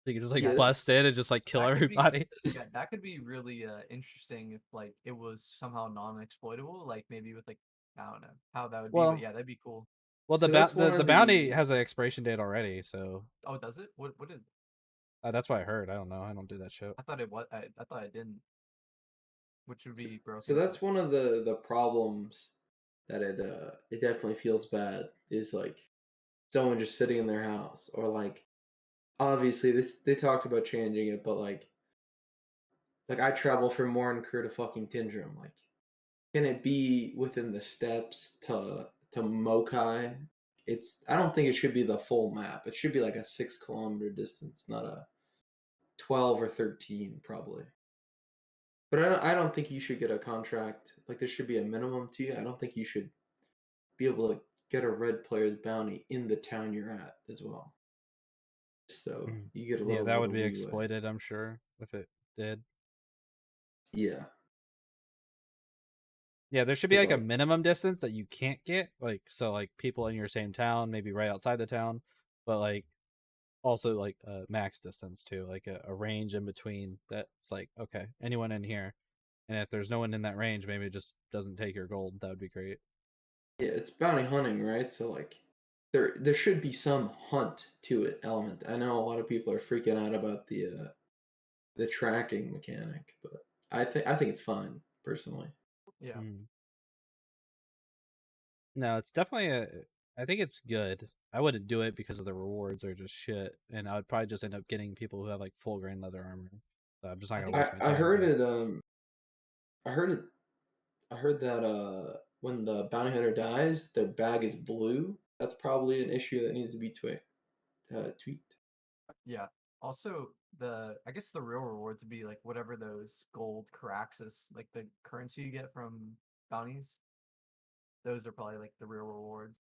So you could just like Yeah, bust in and just like kill That could be everybody. yeah, that could be really interesting if like it was somehow non-exploitable, like maybe with like I don't know how that would be, but well, yeah, that'd be cool. well, so that's one the of bounty the has an expiration date already, so Oh, does it? What is? that's what I heard. I don't know. I don't do that shit. I thought it was. I thought it didn't, which would be so broken. that's one of the problems that it definitely feels bad is like someone just sitting in their house or like obviously this they talked about changing it, but like I travel from Morinker to fucking Tindrum. Like, can it be within the steps to Mokai? I don't think it should be the full map. It should be like a 6 kilometer distance, not a 12 or 13 probably. But I don't think you should get a contract. Like there should be a minimum to you. I don't think you should be able to get a red player's bounty in the town you're at as well. So Mhm. you get a Yeah, little that bit would of be leeway. exploited, I'm sure, if it did. Yeah, Yeah, there should be because like a like minimum distance that you can't get, like so like people in your same town, maybe right outside the town, but like also like a max distance too, like a range in between that's like okay, anyone in here, and if there's no one in that range, maybe it just doesn't take your gold. That would be great. yeah, it's bounty hunting, right? So like there should be some hunt to it element. I know a lot of people are freaking out about the tracking mechanic, but I think it's fine personally. Yeah, Mm. No, it's definitely a. I think it's good. I wouldn't do it because of the rewards are just shit, and I would probably just end up getting people who have like full grain leather armor. So I'm just not I gonna think waste my I time heard doing. it I heard it I heard that when the bounty hunter dies, their bag is blue. That's probably an issue that needs to be tweaked. yeah. Also, I guess the real rewards would be like whatever those gold Caraxes, like the currency you get from bounties. Those are probably like the real rewards.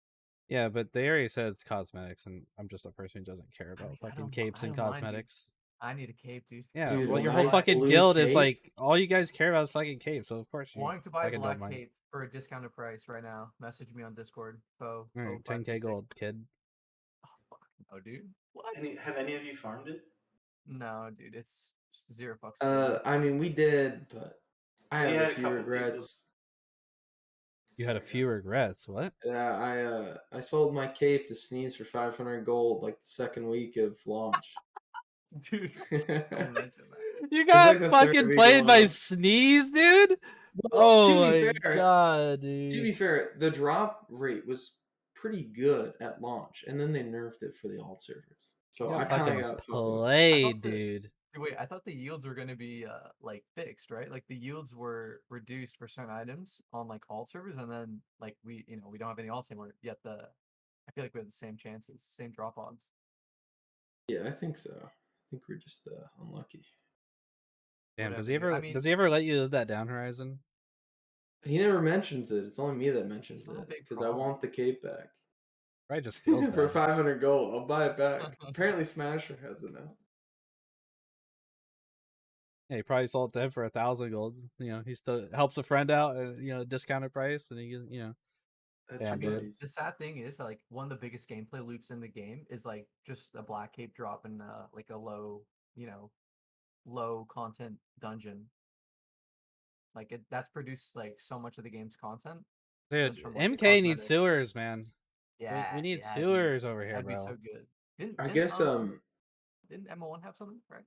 Yeah, but they already said it's cosmetics, and I'm just a person who doesn't care I mean, about fucking capes I and don't mind, dude. cosmetics. I need a cape, dude. Yeah, Dude, well, a your whole nice Black, fucking blue guild is cape. like all you guys care about is fucking capes, so of course you wanting to buy a fucking don't black mind. cape for a discounted price right now. Message me on Discord. All right, 10k 526. gold, kid. Oh, fuck no, dude. What? Have any of you farmed it? No, dude. It's 0 fucks given. I mean we did, but I We have a had a few couple people. regrets. You had a Sorry, go few ahead. regrets. What? Yeah, I sold my cape to Sneeze for 500 gold like the second week of launch. Dude, don't It's mention that. You like got the third fucking week of played by launch. Sneeze, dude. Well, Oh my god, dude. the drop rate was pretty good at launch, and then they nerfed it for the alt servers. You So I got kind of fucking got fucked over. I played, thought the dude. wait, I thought the yields were gonna be like fixed, right? Like the yields were reduced for certain items on like alt servers, and then like we don't have any alts anymore. Yet I feel like we have the same chances, same drop odds. Yeah, I think so. I think we're just unlucky. Damn, Whatever, dude. I mean, does he ever let you live that down horizon? He never mentions it. It's only me that it's mentions not a it big because I problem. want the cape back Probably just feels for bad. 500 gold. I'll buy it back. Apparently, Smasher has it now. Yeah, he probably sold it to him for 1,000 gold. You know, he still helps a friend out at discounted price, and That's damn, your dude. buddies. The sad thing is, like, one of the biggest gameplay loops in the game is like just a black cape drop in like a low content dungeon. Like that's produced like so much of the game's content. Dude, just from like the MK needs cosmetic. sewers, man. Yeah, We need yeah, dude. sewers over here, That'd be bro. so good. Didn't I didn't guess didn't MO1 have something, right?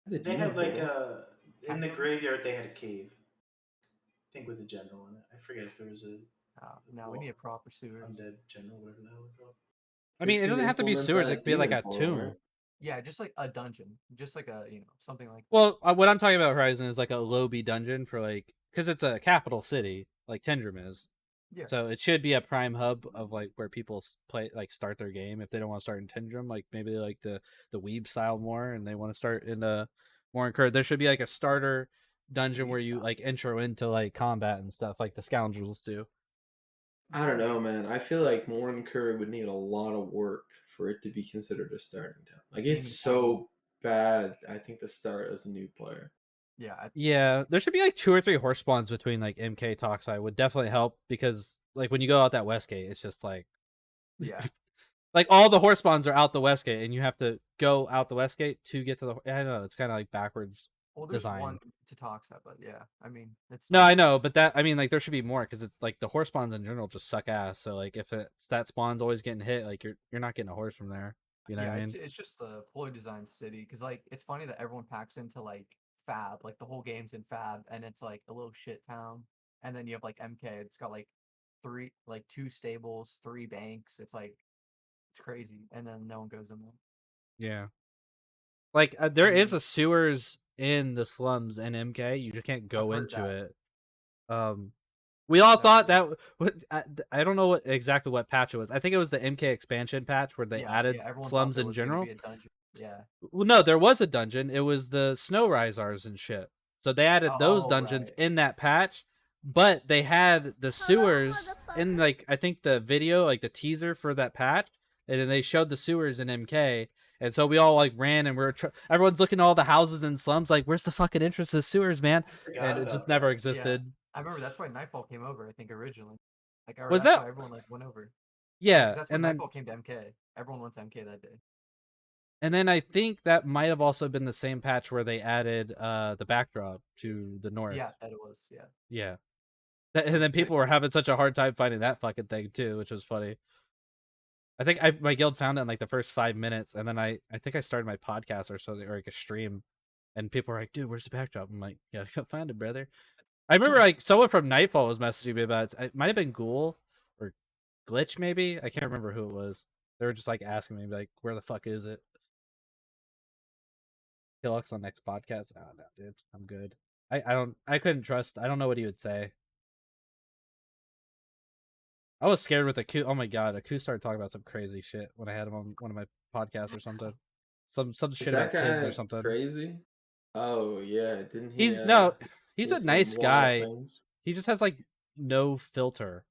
the They demon had like portal. in the Catacombs? graveyard they had a cave. I think with a general in it. I forget if there was a No, we need a proper sewers. undead general, whatever the hell it's called. I They mean, it should doesn't have to be implement sewers. It that could be like demon a portal, tomb. right? Yeah, just like a dungeon, just like a something like. Well, what I'm talking about Horizon is like a lobby dungeon for like because it's a capital city, like Tendrum is. Yeah. So it should be a prime hub of like where people play, like start their game if they don't want to start in Tendrum. Like maybe they like the weeb style more, and they want to start in the more encouraged. There should be like a starter dungeon where you like intro into like combat and stuff, like the scoundrels do. I don't know, man. I feel like Morn Curry would need a lot of work for it to be considered a starting town. Like Demon it's Town. so bad. I think to start as a new player. Yeah, there should be like 2 or 3 horse spawns between like MK Toxai would definitely help because like when you go out that west gate, it's just like Yeah. like all the horse spawns are out the west gate, and you have to go out the west gate to get to the. I don't know, it's kind of like backwards. Well, there's design. one to Toxa, but yeah, I mean, it's No, I know, but that I mean, like there should be more because it's like the horse spawns in general just suck ass. So like if it's that spawn's always getting hit, like you're not getting a horse from there. You know yeah, what I mean? it's just a poorly designed city because like it's funny that everyone packs into like Fab, like the whole game's in Fab, and it's like a little shit town. And then you have like MK, it's got like 2 stables, 3 banks. It's like it's crazy, and then no one goes in there. Yeah. Like there is a sewers in the slums in MK. You just can't go into it. We all thought that I don't know exactly what patch it was. I think it was the MK expansion patch where they added slums in general. Yeah. Well, no, there was a dungeon. It was the snow risers and shit. So they added those dungeons in that patch, but they had the sewers in like I think the video, like the teaser for that patch, and then they showed the sewers in MK. And so we all like ran and everyone's looking at all the houses and slums like, where's the fucking entrance to the sewers, man? And it just never existed. Yeah. I remember that's why Nightfall came over. I think originally, like was that's that why everyone like went over. Yeah, that's when Nightfall came to MK. Everyone went to MK that day. And then I think that might have also been the same patch where they added the backdrop to the north. Yeah, that it was. Yeah. Yeah. And then people were having such a hard time finding that fucking thing too, which was funny. I think my guild found it in like the first 5 minutes, and then I think I started my podcast or something, or like a stream, and people were like, "Dude, where's the backdrop?" I'm like, "Yeah, I gotta find it, brother." I remember like someone from Nightfall was messaging me about it. It might have been Ghoul or Glitch, maybe. I can't remember who it was. They were just like asking me like, "Where the fuck is it?" Killux on next podcast. Oh no, dude, I'm good. I couldn't trust. I don't know what he would say. I was scared with Aku. Oh my god, Aku started talking about some crazy shit when I had him on one of my podcasts or something. Some shit about kids or something. Crazy? Oh yeah, didn't he? He's a nice guy. He just has like no filter.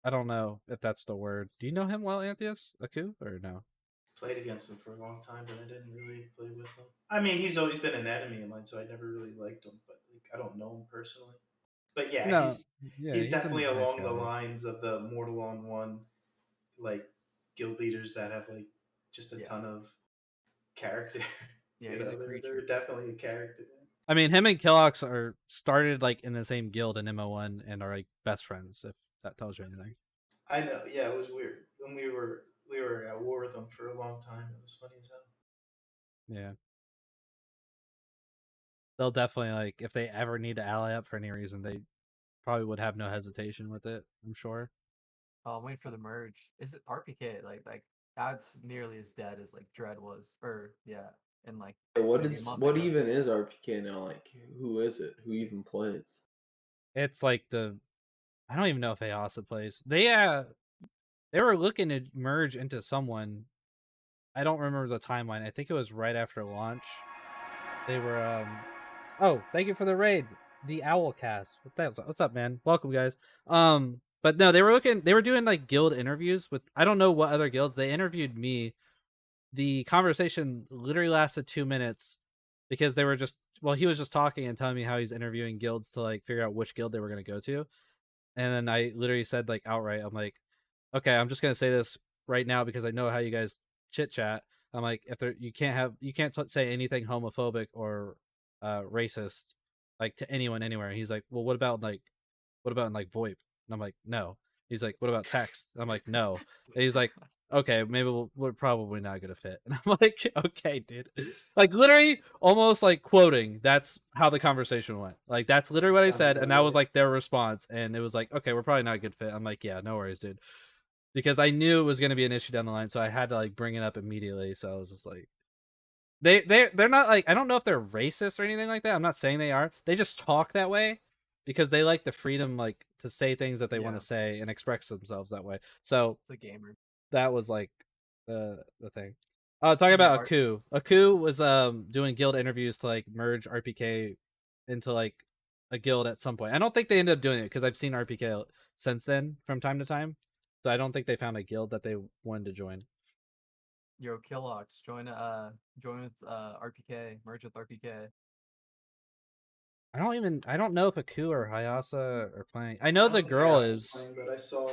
I don't know if that's the word. Do you know him well, Anthius? Aku, or no? Played against him for a long time, but I didn't really play with him. I mean, he's always been an enemy of mine, so I never really liked him. But like, I don't know him personally. But yeah, no, he's definitely along the lines of the Mortal on One, like guild leaders that have like just a ton of character. Yeah, he's a creature. They're definitely a character. I mean, him and Killox are started like in the same guild in MO1 and are like best friends. If that tells you anything. I know. Yeah, it was weird when we were at war with them for a long time. It was funny as hell. Yeah. They'll definitely like if they ever need to ally up for any reason, they probably would have no hesitation with it. I'm sure. Oh, I'm waiting for the merge. Is it RPK? Like that's nearly as dead as like Dread was, or yeah, and like what even is RPK now? Like, who is it? Who even plays? It's like I don't even know if Ayasa plays. They were looking to merge into someone. I don't remember the timeline. I think it was right after launch. They were oh, thank you for the raid. The Owlcast. What's up, man? Welcome, guys. But no, they were doing like guild interviews with I don't know what other guilds. They interviewed me. The conversation literally lasted 2 minutes because they were he was just talking and telling me how he's interviewing guilds to like figure out which guild they were going to go to. And then I literally said like outright, I'm like, okay, I'm just going to say this right now because I know how you guys chit chat. I'm like, you can't say anything homophobic or racist like to anyone anywhere. And he's like, well, what about like what about in like VoIP? And I'm like, no. He's like, what about text? And I'm like, no. And he's like, okay, maybe we're probably not gonna fit. And I'm like, okay, dude. Like literally almost like quoting, that's how the conversation went. Like that's literally what I Sounds said, about and that was right. like their response. And it was like, okay, we're probably not a good fit. I'm like, yeah, no worries, dude. Because I knew it was gonna be an issue down the line, so I had to like bring it up immediately. So I was just like, they're not like, I don't know if they're racist or anything like that. I'm not saying they are. They just talk that way because they like the freedom like to say things that they want Yeah. to say and express themselves that way. So It's a gamer. that was like the thing. Talking Yeah, about Aku. Aku was doing guild interviews to like merge RPK into like a guild at some point. I don't think they ended up doing it because I've seen RPK since then from time to time. So I don't think they found a guild that they wanted to join. Yo, Killox, join with RPK, merge with RPK. I don't know if Aku or Hayasa are playing. I know I the don't think girl House is is. playing, but I saw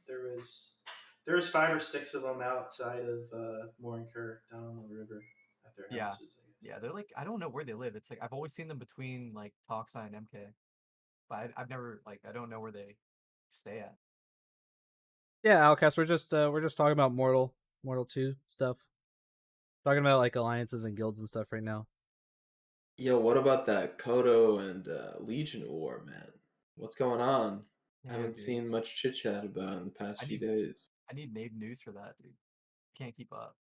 there was 5 or 6 of them outside of Mooring down on the river at their Yeah. houses. I guess. Yeah, they're like, I don't know where they live. It's like I've always seen them between like Toxai and MK, but I've never like I don't know where they stay at. Yeah, Outcast. We're just talking about Mortal 2 stuff. Talking about like alliances and guilds and stuff right now. Yo, what about that Kodo and Legion war, man? What's going on? I Yeah, haven't dude. seen much chit chat about it in the past I few need days. I need Nave news for that, dude. Can't keep up.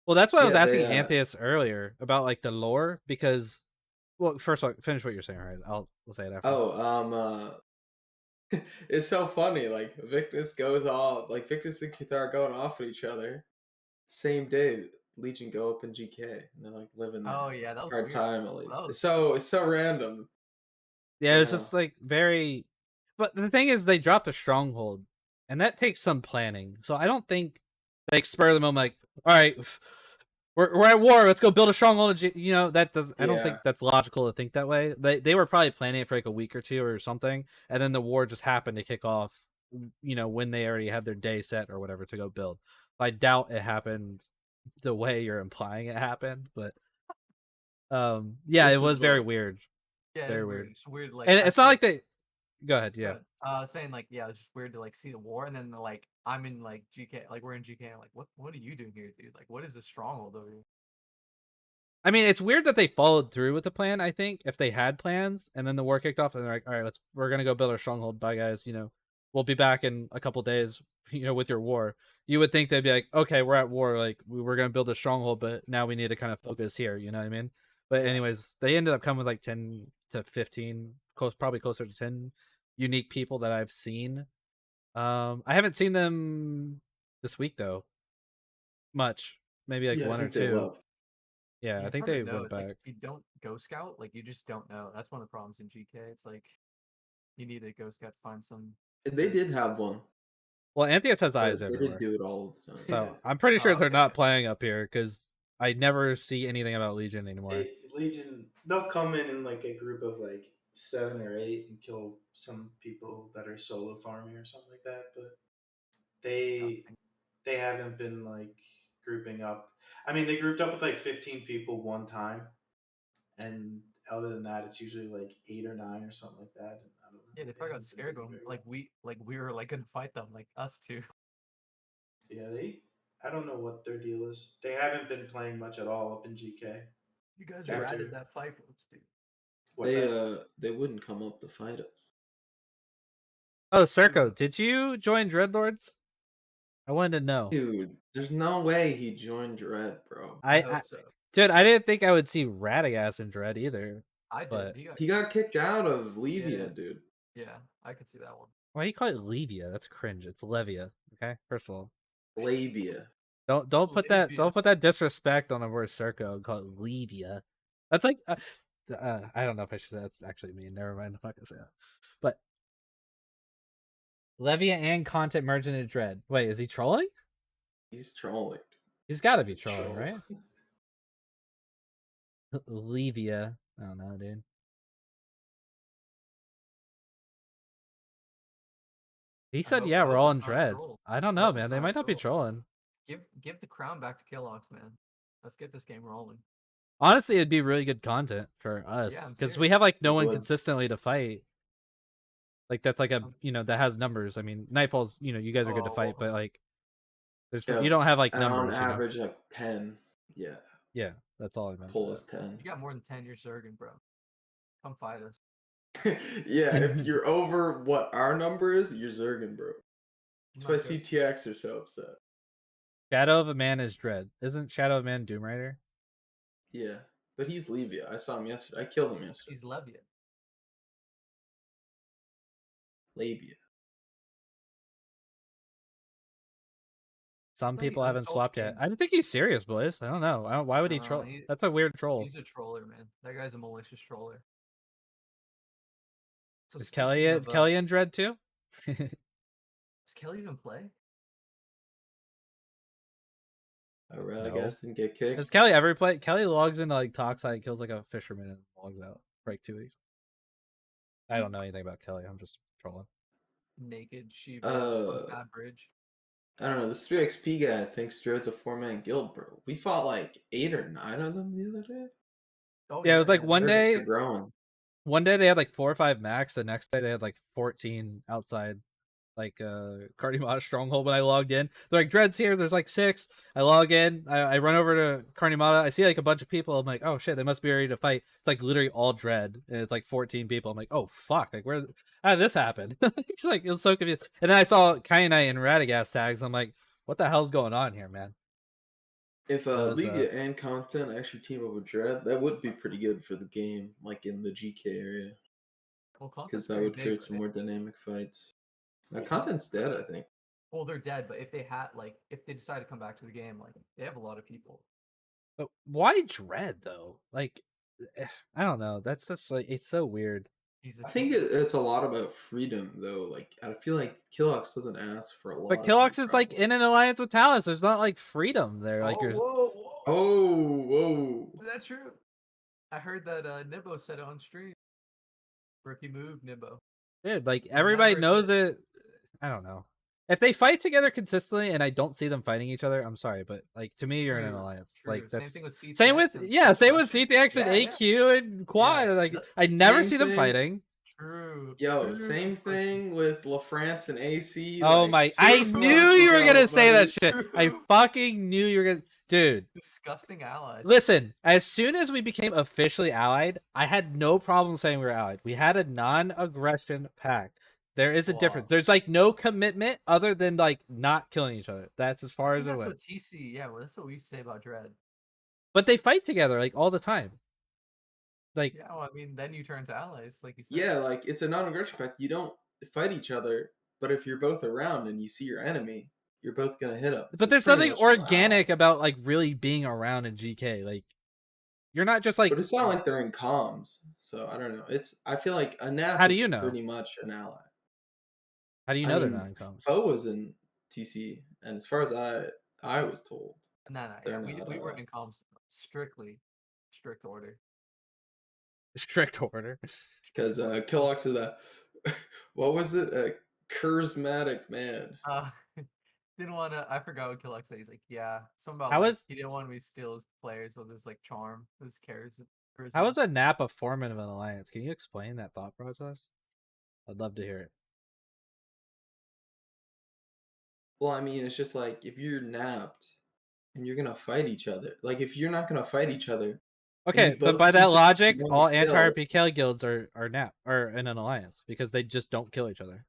Well, that's why I was Yeah, asking they Anthius earlier about like the lore because, well, first finish what you're saying. Right, I'll say it after. it's so funny. Like Victus goes off, like Victus and Kuthar going off at each other. Same day, Legion go up in GK, and they're like living Oh their yeah, that was hard weird. time at That least. was It's so random, Yeah, you it was know. just like very. But the thing is, they dropped a stronghold, and that takes some planning. So I don't think they spur of the moment like, all right, we're at war. Let's go build a stronghold. You know, that does. I don't Yeah, think that's logical to think that way. They were probably planning it for like a week or two or something, and then the war just happened to kick off. You know, when they already had their day set or whatever to go build. I doubt it happened the way you're implying it happened, but yeah, it which was is very like, weird. yeah, it's Very weird. weird. It's weird. Like And I it's not feel like like they go ahead, go yeah. ahead. Saying like yeah, it's just weird to like see the war and then like I'm in like GK, like we're in GK. I'm like, what are you doing here, dude? Like, what is this stronghold over here? I mean, it's weird that they followed through with the plan, I think, if they had plans and then the war kicked off and they're like, all right, we're gonna go build our stronghold. Bye guys, you know, we'll be back in a couple days, you know, with your war. You would think they'd be like, okay, we're at war, like we're gonna build a stronghold, but now we need to kind of focus here, you know what I mean? But Yeah. anyways, they ended up coming with like 10 to 15, probably closer to 10 unique people that I've seen. I haven't seen them this week though, much. Maybe like yeah, I one or think they two. left. Yeah, Yeah, I it's think hard to they know. went It's like back. if you don't go scout, like you just don't know. That's one of the problems in GK. It's like you need to go scout to find some And they good. did have one, Well, Anthius has eyes but they did everywhere, do it all the time. so I'm pretty sure Oh, they're okay. not playing up here because I never see anything about Legion anymore. Legion, they'll come in like a group of like 7 or 8 and kill some people that are solo farming or something like that. But they Disgusting. they haven't been like grouping up. I mean, they grouped up with like 15 people one time, and other than that, it's usually like 8 or 9 or something like that. And I don't know. Yeah, they They probably got haven't been scared doing when very well. we were like gonna fight them, like us two. Yeah, I don't know what their deal is. They haven't been playing much at all up in GK. You guys ratted After that fight for us, dude. what's that? They wouldn't come up to fight us. Oh, Circo, did you join Dreadlords? I wanted to know. Dude, there's no way he joined Dread, bro. I I hope so. dude, I didn't think I would see Radagast in Dread either. I did. But He got kicked out of Yeah, Levia, dude. yeah, I could see that one. why do you call it Levia? That's cringe. It's Levia. Okay, first of all, Labia. don't put that Labia. don't put that disrespect on the word Circo and call it Levia. That's like I don't know if I should say that's actually mean. Never mind. I'm not gonna say that. But Levia and content merged into Dread. Wait, is he trolling? He's trolling. He's got to He's be a trolling, troll. right? Levia. I don't know, dude. He said, "Yeah, I we're hope all it's in not a Dread." troll. I don't I know, hope it's man. They not a might not be troll. trolling. Give the crown back to Killox, man. Let's get this game rolling. Honestly, it'd be really good content for Yeah, us I'm because we serious. have like no It one would. consistently to fight. Like that's like a that has numbers. I mean, Nightfall's you guys are good to fight, Oh. but like there's Yeah, you don't have like and numbers. on average, like 10. Yeah, Yeah, that's all I meant. pull is 10. You got more than 10, you're Zergan, bro. Come fight us. Yeah, if you're over what our number is, you're Zergan, bro. That's why Not good. CTX are so upset. Shadow of a Man is Dread. Isn't Shadow of a Man Doom Rider? Yeah, but he's Levia. I saw him yesterday. I killed him yesterday. He's Levia. Labia. Some Like, people I haven't sold the swapped yet. game. I don't think he's serious, boys. I don't know. Why would he troll? That's a weird troll. He's a troller, man. That guy's a malicious troller. So Is speaking Kelly of, Kelly in Dread too? does Kelly even play? Alright, No. I guess didn't get kicked. Does Kelly ever play? Kelly logs into like Toxite, kills like a fisherman, and logs out for like 2 weeks. I don't know anything about Kelly. I'm just trolling. Naked Shiva on Uh, that bridge. I don't know. This 3XP guy thinks Dread's a 4-man guild, bro. We fought like 8 or 9 of them the other day. Oh Yeah, it was like one They're day. growing. One day they had like 4 or 5 max. The next day they had like 14 outside, like Carnimata Stronghold. When I logged in, they're like Dread's here. There's like 6. I log in. I run over to Carnimata. I see like a bunch of people. I'm like, oh shit, they must be ready to fight. It's like literally all Dread, and it's like 14 people. I'm like, oh fuck, like how did this happen? It's like it was so confused. And then I saw Kyanite and Radagast tags. I'm like, what the hell's going on here, man? If was, Levia and Content actually team up with Dread, that would be pretty good for the game, like in the GK area. Well, Because Content's that pretty would big, create some right? more dynamic fights. Content's dead, I think. Well, they're dead, but if they had if they decide to come back to the game, like they have a lot of people. But why Dread though? Like, I don't know. That's just like it's so weird. He's the I think champion. it's a lot about freedom, though. Like, I feel like Killox doesn't ask for a lot. But of Killox you, is like in an alliance with Talus. There's not like freedom there. Like you're whoa! Oh, Is that true? I heard that Nibbo said it on stream. Rookie move, Nibbo. dude, like everybody knows it. I don't know. If they fight together consistently and I don't see them fighting each other, I'm sorry, but like to me, you're in an True, alliance. true. Like Same that's thing with CTX. same with and same with Russian. CTX and Yeah, AQ and Quad. Yeah. Like I never Same see them thing. fighting. True. yo, true. same thing with LaFrance and AC. Oh like, my! I 6 knew months you were ago, gonna say that buddy. shit. I fucking knew you were gonna, dude. Disgusting allies. Listen, as soon as we became officially allied, I had no problem saying we were allied. We had a non-aggression pact. There is a difference. Wow. There's like no commitment other than like not killing each other. That's as far I as think it that's went. what TC. Yeah, well, that's what we used to say about Dread. But they fight together like all the time. Like Yeah, well, I mean, then you turn to allies, like you said. Yeah, like it's a non-aggression pact. You don't fight each other, but if you're both around and you see your enemy, you're both gonna hit up. but there's nothing organic about like really being around in GK. Like you're not just like. But it's not like they're in comms, so I don't know. I feel like a nap How do is you know? pretty much an ally. How do you know they're not in comms? Foe was in TC, and as far as I was told, No, yeah, they're we not, weren't in comms. Strictly, strict order. Strict order. because Killox is a what was it? A charismatic man. Didn't want to. I forgot what Killex said. He's like, yeah, something about How like, was- he didn't want me to steal his players with his like charm, his charisma. How is a nap a foreman of an alliance? Can you explain that thought process? I'd love to hear it. Well, I mean, it's just like if you're napped and you're gonna fight each other. Like if you're not gonna fight each other. Okay, you but both by see that something logic, you wanna all kill. anti-RPK guilds are nap or in an alliance because they just don't kill each other.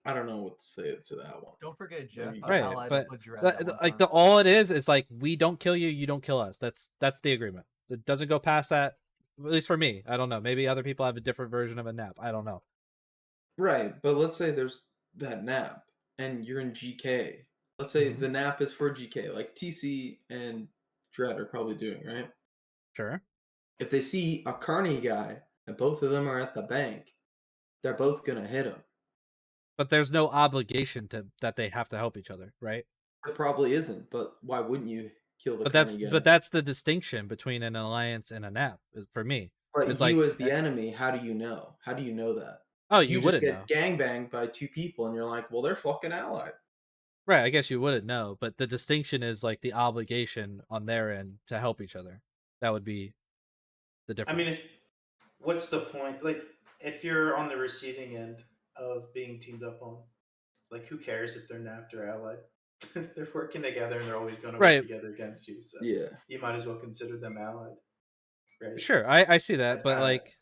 I don't know what to say to that one. Don't forget Jeff. Maybe- I Right, allied but with Dread that one like time. all it is like we don't kill you, you don't kill us. That's the agreement. It doesn't go past that. At least for me, I don't know. Maybe other people have a different version of a nap. I don't know. Right, but let's say there's that nap and you're in GK. Let's say Mhm. the nap is for GK, like TC and Dread are probably doing, right? Sure. If they see a Carney guy and both of them are at the bank, they're both gonna hit him. But there's no obligation that they have to help each other, right? There probably isn't, but why wouldn't you kill the But Carney guy? that's the distinction between an alliance and a nap for me. But It's you like as the enemy, how do you know? How do you know that? oh, You you just wouldn't get know. gangbanged by 2 people and you're like, well, they're fucking allied. Right, I guess you wouldn't know, but the distinction is like the obligation on their end to help each other. That would be the I difference. mean, what's the point? Like, if you're on the receiving end of being teamed up on, like, who cares if they're napped or allied? They're working together and they're always going to work Right. together against you. So Yeah. you might as well consider them allied, right? Sure, I see that, That's but kind of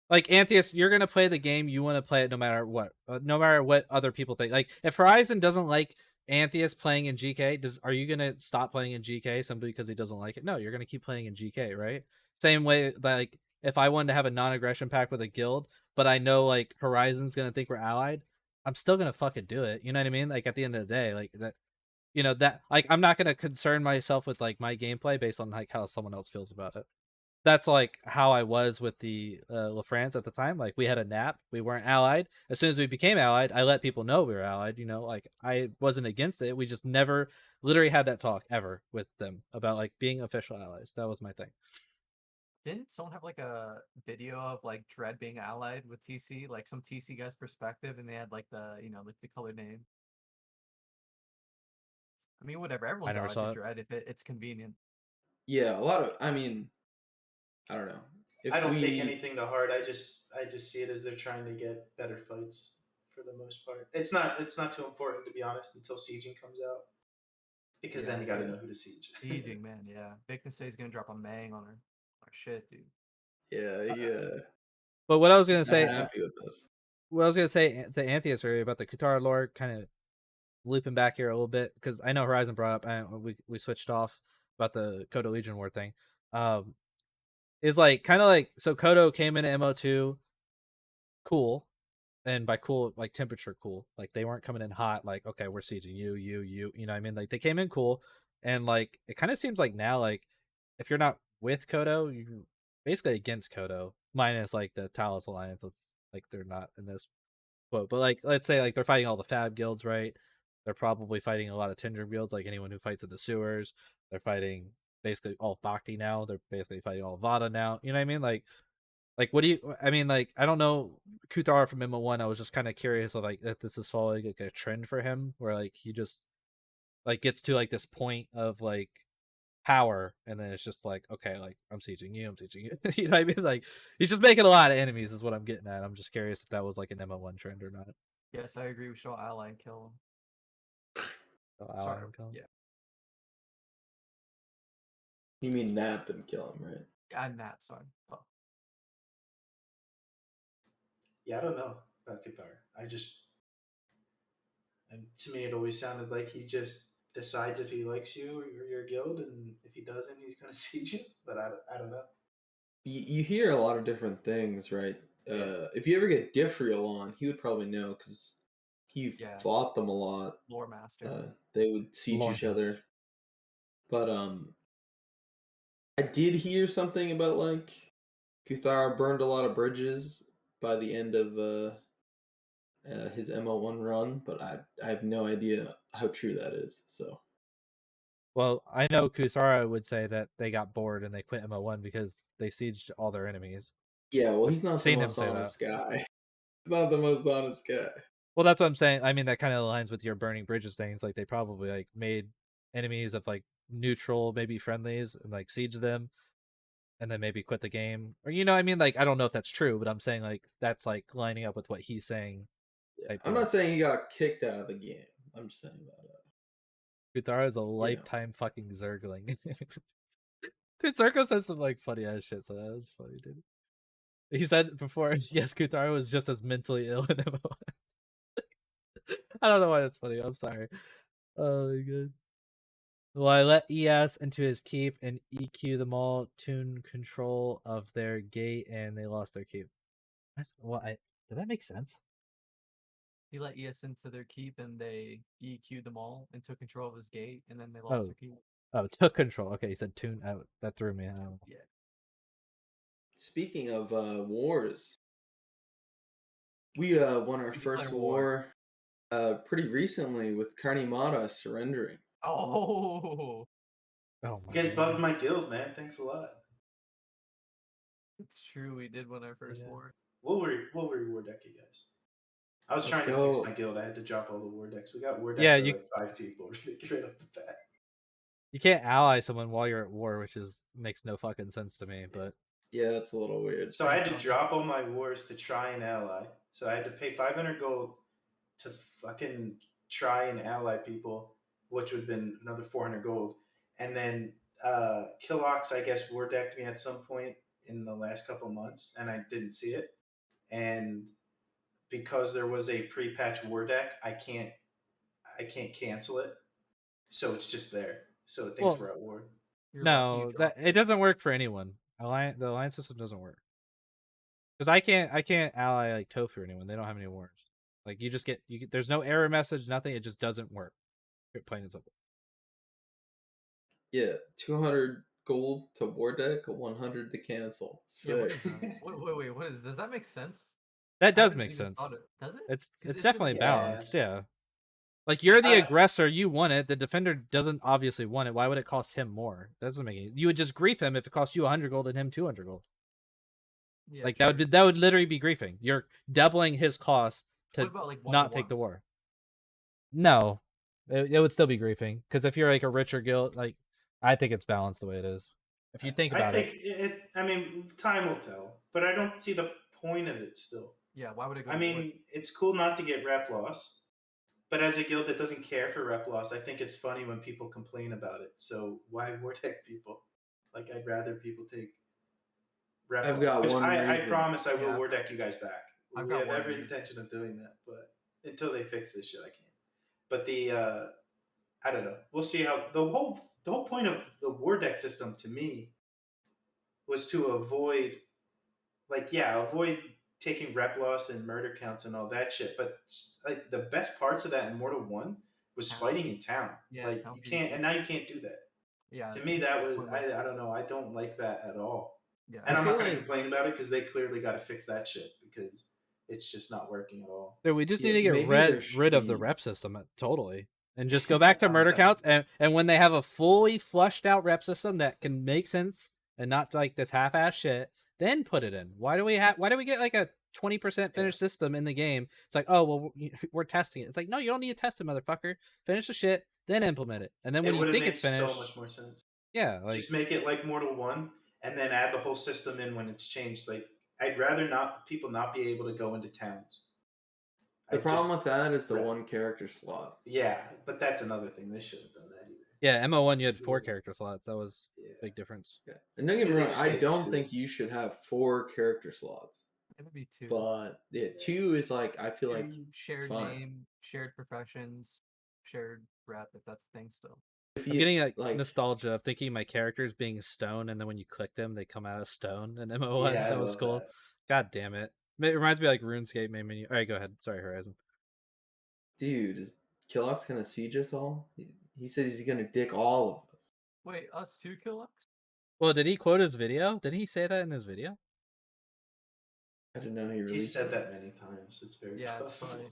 like Anthius, you're gonna play the game. You want to play it no matter what, no matter what other people think. Like if Horizon doesn't like Anthius playing in GK, are you gonna stop playing in GK simply because he doesn't like it? No, you're gonna keep playing in GK, right? Same way, like if I wanted to have a non-aggression pack with a guild, but I know like Horizon's gonna think we're allied, I'm still gonna fucking do it. You know what I mean? Like at the end of the day, like that. That like I'm not gonna concern myself with like my gameplay based on like how someone else feels about it. That's like how I was with the LaFrance at the time. Like we had a nap, we weren't allied. As soon as we became allied, I let people know we were allied. Like I wasn't against it. We just never literally had that talk ever with them about like being official allies. That was my thing. Didn't someone have like a video of like Dread being allied with TC, like some TC guy's perspective, and they had like the like the color name. I mean, whatever. I Everyone's never allied to saw it. Dread if it's convenient. Yeah, a lot of. I mean, I don't know. I If don't take we, anything to heart. I just see it as they're trying to get better fights for the most part. It's not too important, to be honest, until sieging comes out, because then Yeah, you got to yeah, know who to siege. sieging, man. Yeah, Big is gonna drop a Mang on our shit, dude. yeah, yeah, But what I was gonna he's not say, happy with us. what I was gonna say to Anthius earlier about the Katara lore, kind of looping back here a little bit because I know Horizon brought up and we switched off about the Kodo Legion War thing. Is like kind of like so Kodo came into MO2 cool, and by cool like temperature cool, like they weren't coming in hot like okay we're sieging you know what I mean, like they came in cool, and like it kind of seems like now like if you're not with Kodo you're basically against Kodo minus like the Talos Alliance. Like they're not in this quote, but like let's say like they're fighting all the Fab guilds, right? They're probably fighting a lot of Tinder guilds, like anyone who fights in the sewers. They're fighting basically all of Bhakti now. They're basically fighting all of Vada now. You know what I mean? Like what do you? I mean, like I don't know Kuthar from MO1. I was just kind of curious of like if this is following like a trend for him, where like he just like gets to like this point of like power, and then it's just like okay, like I'm sieging you, I'm sieging you. You know what I mean? Like he's just making a lot of enemies, is what I'm getting at. I'm just curious if that was like an MO1 trend or not. Yes, I agree. We should all ally and kill him. So Sorry. ally him, kill him. Yeah, You mean nap and kill him, right? I'm Nap. Sorry. Oh. Yeah, I don't know about Qatar. And to me, it always sounded like he just decides if he likes you or your guild, and if he doesn't, he's going to siege you. But I don't know. You hear a lot of different things, right? Yeah. If you ever get Diffreal on, he would probably know because he Yeah. fought them a lot. Lore master. They would siege Lord each knows. other. But I did hear something about like Kuthar burned a lot of bridges by the end of his MO1 run, but I have no idea how true that is. So Well, I know Kusara would say that they got bored and they quit MO1 because they sieged all their enemies. yeah, well, he's not the Seen him most say that. honest guy. He's not the most honest guy. Well, that's what I'm saying. I mean, that kind of aligns with your burning bridges things. Like they probably like made enemies of like neutral, maybe friendlies, and like siege them, and then maybe quit the game. Or I mean, like I don't know if that's true, but I'm saying like that's like lining up with what he's saying. Yeah, I'm not saying he got kicked out of the game. I'm just saying that. Kuthara is a lifetime fucking Zergling. Dude, Zergo says some like funny ass shit, so that was funny, dude. He said before, yes, Kuthara was just as mentally ill in MO1. I don't know why that's funny. I'm sorry. Oh my god. Well, I let ES into his keep and EQ them all, tune control of their gate, and they lost their keep. What? Did that make sense? He let ES into their keep and they EQ'd them all and took control of his gate, and then they lost their keep. Oh, took control. Okay, he said tune out. That threw me out. Yeah. Speaking of wars, we won our first war pretty recently with Carnimata surrendering. Oh, Oh You my guys bugged my guild, man. Thanks a lot. it's true. We did win our first war. We'll reward deck you guys. I was trying to fix my guild. I had to drop all the war decks. We got war deck for like 5 people right off the bat. You can't ally someone while you're at war, which makes no fucking sense to me. But Yeah, it's a little weird. So I had to drop all my wars to try an ally. So I had to pay 500 gold to fucking try and ally people, which would have been another 400 gold. And then Killox, I guess, war decked me at some point in the last couple of months, and I didn't see it. And because there was a pre-patch war deck, I can't cancel it. So it's just there. So it thinks Well, we're at war. You're lucky you no, that dropped it doesn't work for anyone. The alliance system doesn't work because I can't ally like Tofu or anyone. They don't have any wars. Like you just get there's no error message, nothing. It just doesn't work. Plain and simple. Yeah, 200 gold to war deck, 100 to cancel. Yeah, what Sick. is that? Wait, what is? Does that make sense? That I does haven't make even thought sense. it. Does it? It's 'Cause it's it's in definitely the balanced. Yeah. Like you're the Uh, aggressor, you won it. The defender doesn't obviously want it. Why would it cost him more? That doesn't make any. You would just grief him if it cost you 100 gold and him 200 gold. Yeah, Like true. that would literally be griefing. You're doubling his cost to What about like not take 1-to-1? the war. No, it would still be griefing because if you're like a richer guild, like I think it's balanced the way it is. If you think I about think it, it. I mean, time will tell, but I don't see the point of it still. Yeah, why would it go I to war? mean, it's cool not to get rep loss, but as a guild that doesn't care for rep loss, I think it's funny when people complain about it. So why war deck people? Like I'd rather people take rep I've loss, got which one I reason. promise I will Yeah, war deck you guys back. I've We got have one every reason. intention of doing that, but until they fix this shit, I can't. But the I don't know. We'll see how the whole point of the war deck system to me was to avoid avoid taking rep loss and murder counts and all that shit. But like the best parts of that in Mortal One was Town. fighting in town. Yeah, Like town you can't, PvP. and now you can't do that. Yeah, To it's me, that like was pointless. I don't know. I don't like that at all. Yeah, And I I'm feel not going to like complain about it because they clearly got to fix that shit because it's just not working at all. dude, we just need yeah, to get maybe there should rid of the be. rep system totally, and just go back to I'm murder done. counts. And when they have a fully flushed out rep system that can make sense and not like this half ass shit, then put it in. Why do we get like a 20% Yeah. finished system in the game? It's like, oh well, we're testing it. It's like, no, you don't need to test it, motherfucker. Finish the shit, then implement it. And then when It you would have think made it's so finished, much more sense. yeah, like Just make it like Mortal One, and then add the whole system in when it's changed. Like I'd rather not people not be able to go into towns. The I just problem with that is the Right. one character slot. Yeah, but that's another thing. They shouldn't have done that either. yeah, MO1 you had Screw 4 it. character slots. That was Yeah. big difference. Yeah, and don't get me They wrong, just I made don't two. think you should have 4 character slots, it would be 2. but yeah, 2 is like I feel like 2 shared fine. name, shared professions, shared rep, if that's the thing still. If I'm you getting like nostalgia of thinking my characters being stone, and then when you click them, they come out of stone. And MO1, Yeah, I that was love cool. that. God damn it! It reminds me of, like RuneScape main menu. All right, go ahead. Sorry, Horizon. dude, is Killox gonna siege us all? He said he's gonna dick all of us. Wait, us 2 Killux? Well, did he quote his video? Did he say that in his video? I didn't know he He released said it. that many times. It's very Yeah, it's possible. funny.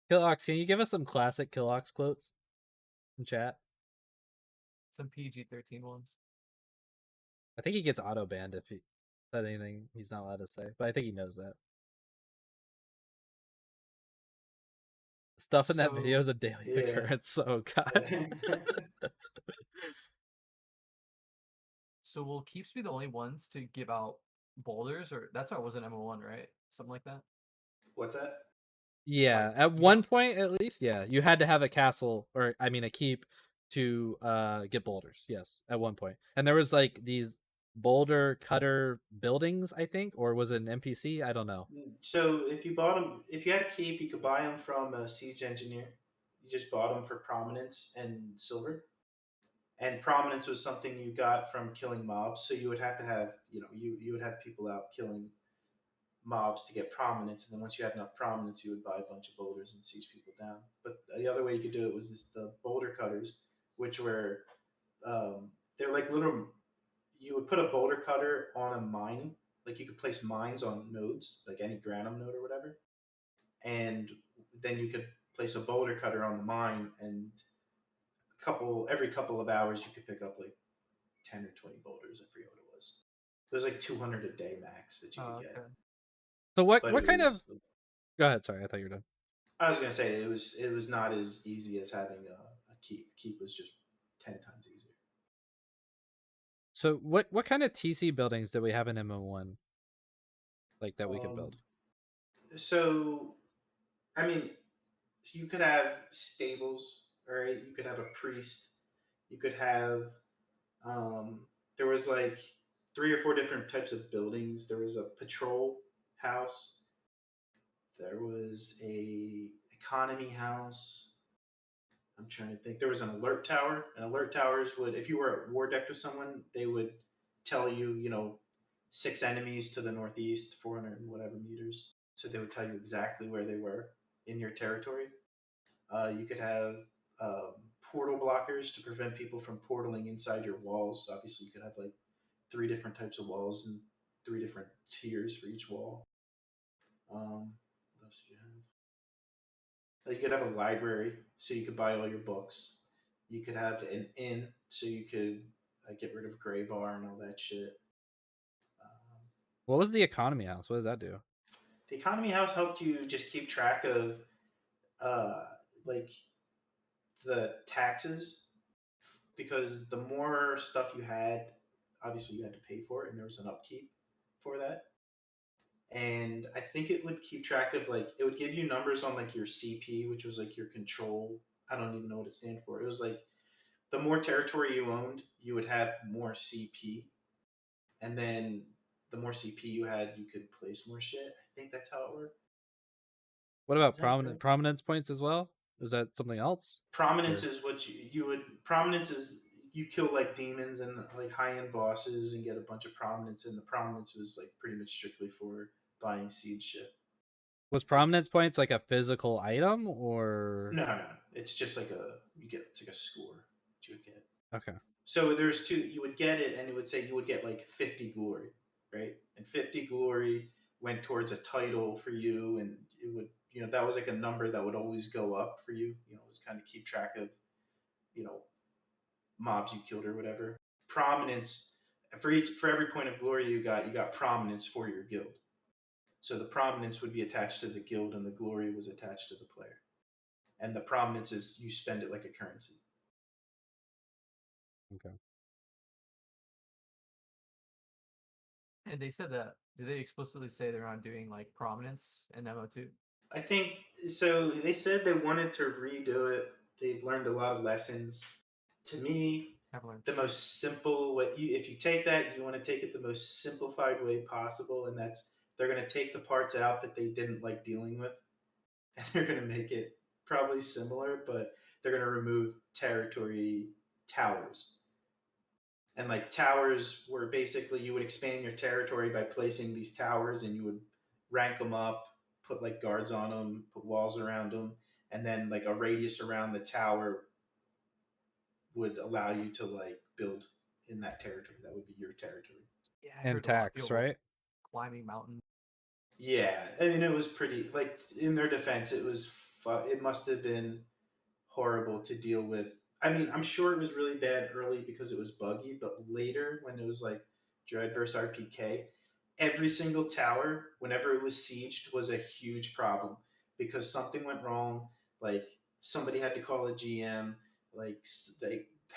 Killox, can you give us some classic Killox quotes in chat? Some PG-13 ones. I think he gets auto banned if he said anything he's not allowed to say, but I think he knows that. Stuff in that video is a daily yeah. occurrence. So God. So will Keeps be the only ones to give out boulders, or that's how it was in MO1, right? Something like that. What's that? Yeah, Like, at you one know- point at least, yeah, you had to have a castle, or I mean a keep, to get boulders. Yes, at one point, and there was like these boulder cutter buildings, I think, or was it an NPC? I don't know. So if you bought them, if you had a keep, you could buy them from a siege engineer. You just bought them for prominence and silver. And prominence was something you got from killing mobs. So you would have to have, you would have people out killing mobs to get prominence, and then once you had enough prominence, you would buy a bunch of boulders and siege people down. But the other way you could do it was the boulder cutters, which were they're like little. You would put a boulder cutter on a mine, like you could place mines on nodes, like any granum node or whatever, and then you could place a boulder cutter on the mine, and every couple of hours you could pick up like 10 or 20 boulders. I forget what it was. It was like 200 a day max that you could get. okay. So what But what it kind of? was Go ahead. Sorry, I thought you were done. I was gonna say it was not as easy as having a keep. Keep was just 10 times easier. So what kind of TC buildings do we have in MO1 like that we could Um, build? so I mean, you could have stables, all right? You could have a priest. You could have um, there was like 3 or 4 different types of buildings. There was a patrol house. There was a economy house. I'm trying to think. There was an alert tower. And alert towers would, if you were at war deck with someone, they would tell you, 6 enemies to the northeast, 400 and whatever meters. So they would tell you exactly where they were in your territory. You could have um, portal blockers to prevent people from portaling inside your walls. Obviously, you could have like 3 different types of walls and 3 different tiers for each wall. What else do you have? You could have a library, so you could buy all your books. You could have an inn, so you could get rid of Gray Bar and all that shit. Um, What was the economy house? What does that do? the economy house helped you just keep track of uh, like the taxes, because the more stuff you had, obviously you had to pay for it, and there was an upkeep for that. And I think it would keep track of like it would give you numbers on like your CP, which was like your control. I don't even know what it stands for. It was like the more territory you owned, you would have more CP, and then the more CP you had, you could place more shit. I think that's how it worked. What about Is that right? prominence points as well? Is that something else? Prominence Or is what you would prominence is you kill like demons and like high end bosses and get a bunch of prominence, and the prominence was like pretty much strictly for buying seed shit. was It's prominence points like a physical item or no, it's just like it's like a score that you would get. okay. So there's two. You would get it, and it would say you would get like 50 glory, right? And 50 glory went towards a title for you, and it would that was like a number that would always go up for you. It was kind of keep track of you know mobs you killed or whatever. Prominence for every point of glory you got prominence for your guild. So the prominence would be attached to the guild, and the glory was attached to the player. And the prominence is you spend it like a currency. Okay. And they said that. Did they explicitly say they're not doing like prominence in MO2? I think so. They said they wanted to redo it. They've learned a lot of lessons. To me, Haven't learned the shit. most simple way if you take that, you want to take it the most simplified way possible, and that's they're going to take the parts out that they didn't like dealing with, and they're going to make it probably similar, but they're going to remove territory towers. And like towers were basically you would expand your territory by placing these towers, and you would rank them up, put like guards on them, put walls around them, and then like a radius around the tower would allow you to like build in that territory. That would be your territory. Yeah, I And heard a lot of tax, people were right? climbing mountains. Yeah, I mean it was pretty like in their defense, it must have been horrible to deal with. I mean, I'm sure it was really bad early because it was buggy, but later when it was like Dread versus RPK, every single tower, whenever it was sieged, was a huge problem because something went wrong. Like somebody had to call a GM. Like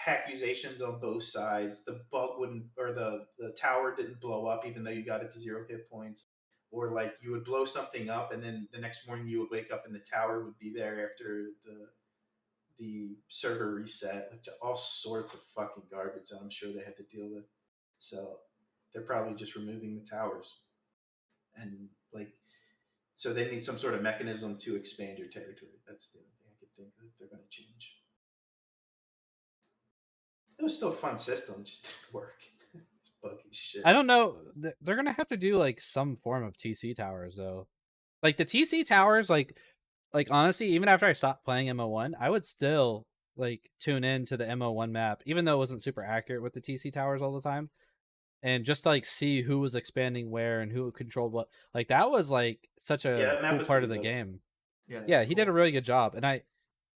accusations on both sides. The bug wouldn't, or the tower didn't blow up even though you got it to 0 hit points. Or like you would blow something up and then the next morning you would wake up and the tower would be there after the server reset, like all sorts of fucking garbage that I'm sure they had to deal with. So they're probably just removing the towers, and like, so they need some sort of mechanism to expand your territory. That's the only thing I could think of they're going to change. It was still a fun system, it just didn't work. It's buggy shit. I don't know. They're gonna have to do like some form of TC towers though. Like the TC towers, like honestly, even after I stopped playing MO1, I would still like tune in to the MO1 map, even though it wasn't super accurate with the TC towers all the time, and just to, like see who was expanding where and who controlled what. Like that was like such Yeah, a that map cool was part pretty of the good. game. Yes, Yeah, it's he cool. did a really good job, and I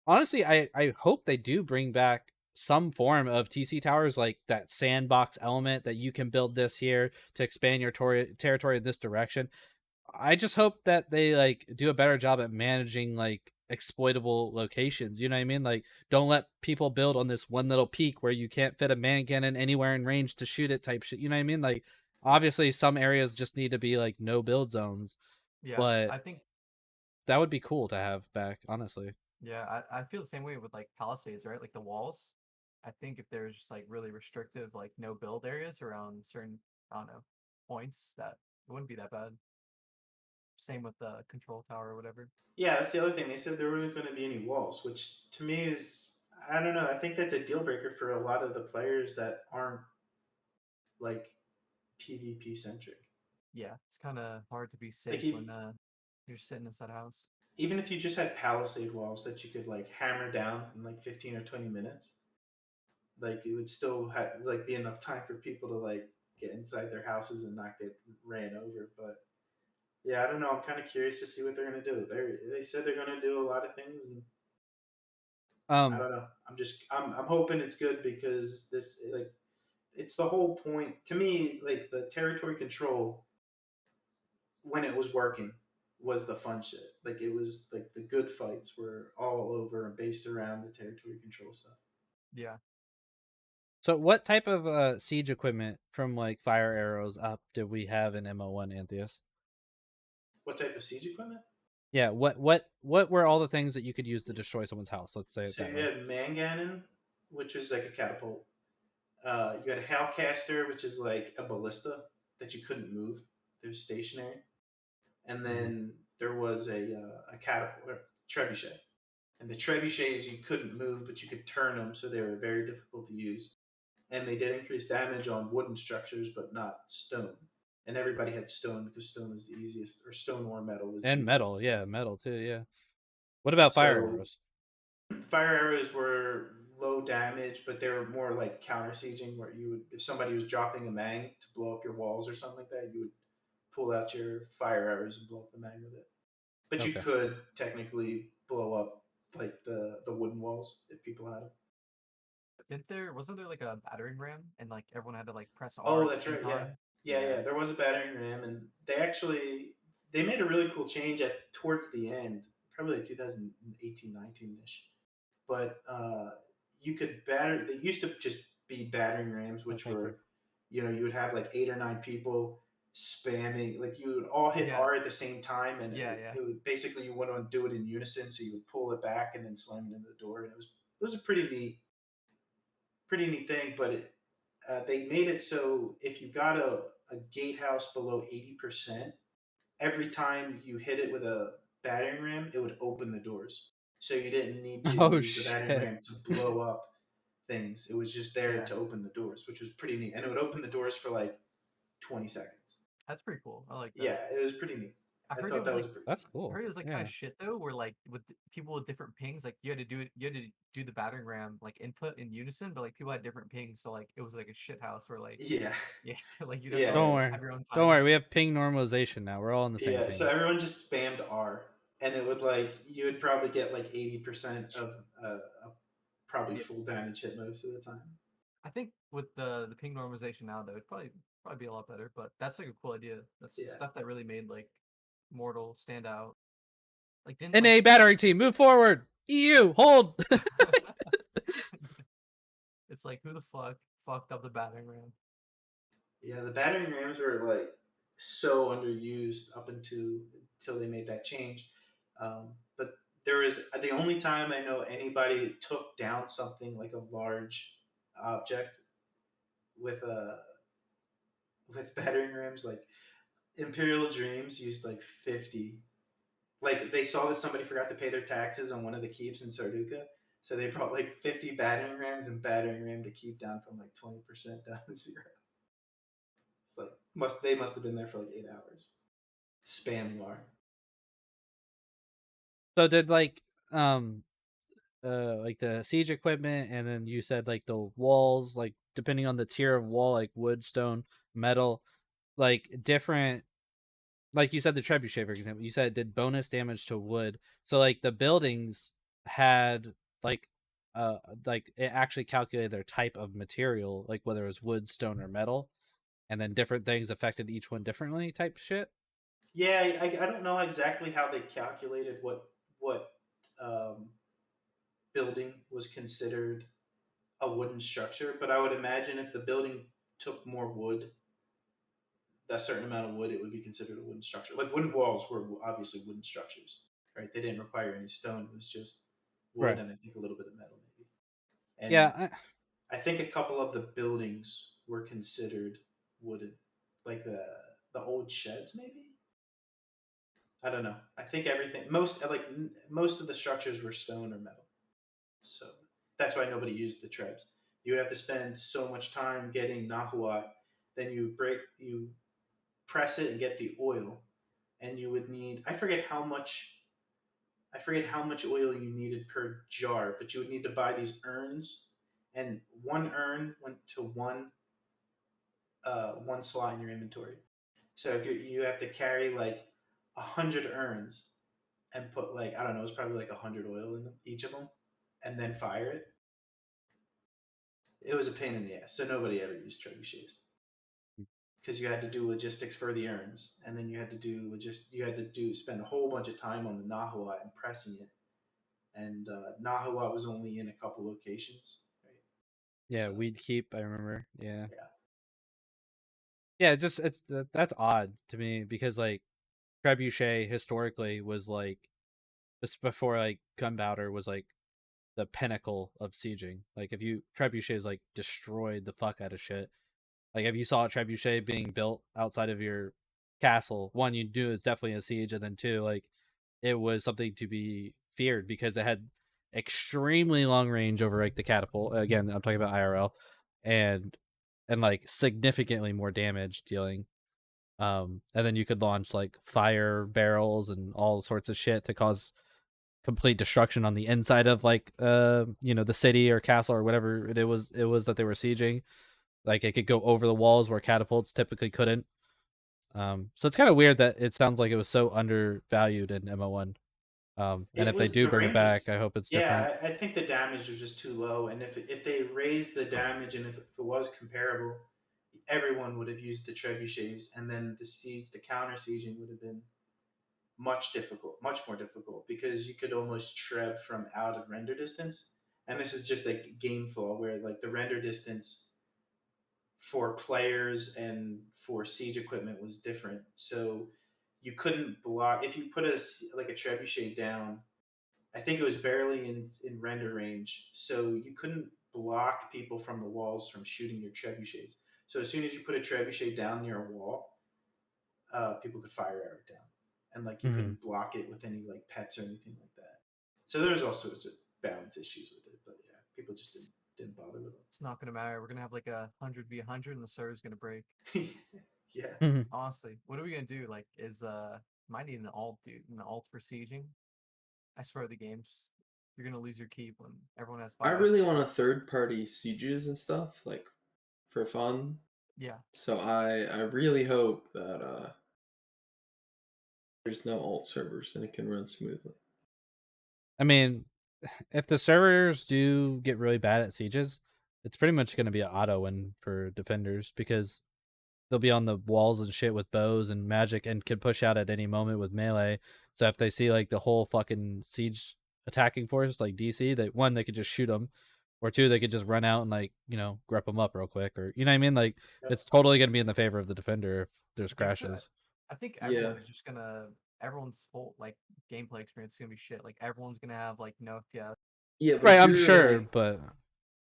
honestly I hope they do bring back some form of TC towers, like that sandbox element that you can build this here to expand your territory in this direction. I just hope that they like do a better job at managing like exploitable locations. You know what I mean? Like, don't let people build on this one little peak where you can't fit a man cannon anywhere in range to shoot it type shit. You know what I mean? Like, obviously, some areas just need to be like no build zones, Yeah, but I think that would be cool to have back, honestly. yeah, I feel the same way with like palisades, right? Like the walls. I think if there's just like really restrictive, like no build areas around certain, I don't know, points, that it wouldn't be that bad. Same with the control tower or whatever. Yeah, that's the other thing. They said there wasn't going to be any walls, which to me is, I don't know. I think that's a deal breaker for a lot of the players that aren't like PvP centric. Yeah, it's kind of hard to be Like safe if, when you're sitting inside a house. even if you just had palisade walls that you could like hammer down in like 15 or 20 minutes, like it would still like be enough time for people to like get inside their houses and not get ran over. But yeah, I don't know. I'm kind of curious to see what they're gonna do. They said they're gonna do a lot of things, and I Um, don't know. I'm hoping it's good because this like it's the whole point to me. Like the territory control when it was working was the fun shit. Like it was like the good fights were all over and based around the territory control stuff. Yeah, so what type of siege equipment from like fire arrows up did we have in MO1 Anthius? What type of siege equipment? Yeah, what were all the things that you could use to destroy someone's house? Let's say it So that you way. had Mangannon, which was like a catapult. You had a Hellcaster, which is like a ballista that you couldn't move; it was stationary. And Mhm. then there was a catapult, or trebuchet. And the trebuchets you couldn't move, but you could turn them, so they were very difficult to use. And they did increase damage on wooden structures, but not stone. And everybody had stone because stone was the easiest, or stone or metal was the And easiest metal, to yeah, fight. metal too, yeah. What about fire So arrows? fire arrows were low damage, but they were more like counter sieging, where you would, if somebody was dropping a mang to blow up your walls or something like that, you would pull out your fire arrows and blow up the mang with it. But you Okay. could technically blow up like the wooden walls if people had them. didn't there? Wasn't there like a battering ram and like everyone had to like press R Oh, at the that's same right. Yeah, time? yeah, Yeah, yeah. There was a battering ram, and they made a really cool change at towards the end, probably like 2018, 19 ish. But you could batter. They used to just be battering rams, Oh, which thank you. were, you would have like 8 or 9 people spamming. Like you would all hit yeah, R at the same time, and yeah, yeah. it would basically you want to do it in unison. So you would pull it back and then slam it into the door, and it was a pretty neat thing. But they made it so if you got a gatehouse below 80%, every time you hit it with a battering ram, it would open the doors. So you didn't need to Oh use the battering shit. ram to blow up things. It was just there Yeah, to open the doors, which was pretty neat. And it would open the doors for like 20 seconds. that's pretty cool. I like Yeah, that. it was pretty neat. I I heard it thought was that like was pretty That's I cool. heard it was like kind Yeah. of shit though, where like with people with different pings, like you had to do it, you had to do the battering ram like input in unison, but like people had different pings, so like it was like a shit house where like Yeah, yeah, like you'd have to yeah, like Don't yeah. worry. have your own Don't worry. timer. We have ping normalization now. We're all on the same Yeah, so ping. everyone just spammed R, and it would like you would probably get like 80% of probably full damage hit most of the time. I think with the ping normalization now though, it'd probably be a lot better. But that's like a cool idea. That's Yeah, stuff that really made like Mortal stand out. Like didn't like NA battering team, move forward. EU, hold. it's like who the fuck fucked up the battering ram? yeah. The battering rams were like so underused up until they made that change. But there is the only time I know anybody took down something like a large object with a with battering rams. Like Imperial Dreams used like 50. Like they saw that somebody forgot to pay their taxes on one of the keeps in Sarduka, so they brought like 50 battering rams and battering ram to keep down from like 20% down to zero. It's like they must have been there for like 8 hours spamming R. So did like the siege equipment, and then you said like the walls, like depending on the tier of wall, like wood, stone, metal, like different, like you said the trebuchet for example, you said it did bonus damage to wood. So like the buildings had like like it actually calculated their type of material, like whether it was wood, stone, or metal, and then different things affected each one differently type shit. Yeah, I don't know exactly how they calculated what building was considered a wooden structure, but I would imagine if the building took more wood, that certain amount of wood, it would be considered a wooden structure. Like wooden walls were obviously wooden structures, right? They didn't require any stone. It was just wood Right. and I think a little bit of metal, maybe. And Yeah. I think a couple of the buildings were considered wooden, like the old sheds, maybe. I don't know. I think everything, most of the structures were stone or metal. So that's why nobody used the trebs. You would have to spend so much time getting nahuat, then you press it and get the oil, and you would need I forget how much oil you needed per jar, but you would need to buy these urns, and one urn went to one slot in your inventory. So if you have to carry like 100 urns and put like I don't know, it's probably like 100 oil in them, each of them, and then fire it. It was a pain in the ass, so nobody ever used trebuchets because you had to do logistics for the urns, and then you had to do spend a whole bunch of time on the nahuat and pressing it, and nahuat was only in a couple locations, right? Yeah. So Weed keep. I remember. Yeah. yeah, Yeah. That's odd to me because like trebuchet historically was like just before like gunpowder was like the pinnacle of sieging. Like if you trebuchets like destroyed the fuck out of shit. Like if you saw a trebuchet being built outside of your castle, one you knew it's definitely a siege, and then two, like it was something to be feared because it had extremely long range over like the catapult. Again, I'm talking about IRL, and like significantly more damage dealing. And then you could launch like fire barrels and all sorts of shit to cause complete destruction on the inside of like the city or castle or whatever it was that they were sieging. Like it could go over the walls where catapults typically couldn't. So it's kind of weird that it sounds like it was so undervalued in MO1. And it if they was do the bring it range was back, I hope it's different. yeah. I think the damage was just too low, and if they raised the damage and if it was comparable, everyone would have used the trebuchets, and then the counter sieging would have been much more difficult because you could almost treb from out of render distance. And this is just a game flaw where like the render distance for players and for siege equipment was different. So you couldn't block if you put a trebuchet down. I think it was barely in render range, so you couldn't block people from the walls from shooting your trebuchets. So as soon as you put a trebuchet down near a wall, people could fire it down, and like you Mm-hmm. couldn't block it with any like pets or anything like that. So there's all sorts of balance issues with it, but yeah, people just didn't bother with It's not gonna matter. We're gonna have like 100v100, and the server's gonna break. it. Yeah, Mm-hmm. Honestly, what are we gonna do? Like, might need an alt, dude. An alt for sieging. I swear the game's you're gonna lose your keep when everyone has I five. really want a third party sieges and stuff, like for fun. Yeah, So I really hope that there's no alt servers and it can run smoothly. I mean, if the servers do get really bad at sieges, it's pretty much going to be an auto win for defenders because they'll be on the walls and shit with bows and magic and can push out at any moment with melee. So if they see like the whole fucking siege attacking force like DC, they could just shoot them, or two they could just run out and like grep them up real quick, or you know what I mean. Like yep. it's totally gonna be in the favor of the defender if there's I think so. crashes. I think Yeah. everyone's whole like gameplay experience is gonna be shit. Like everyone's gonna have like no FPS. Yeah, but Right, if I'm you're sure, like but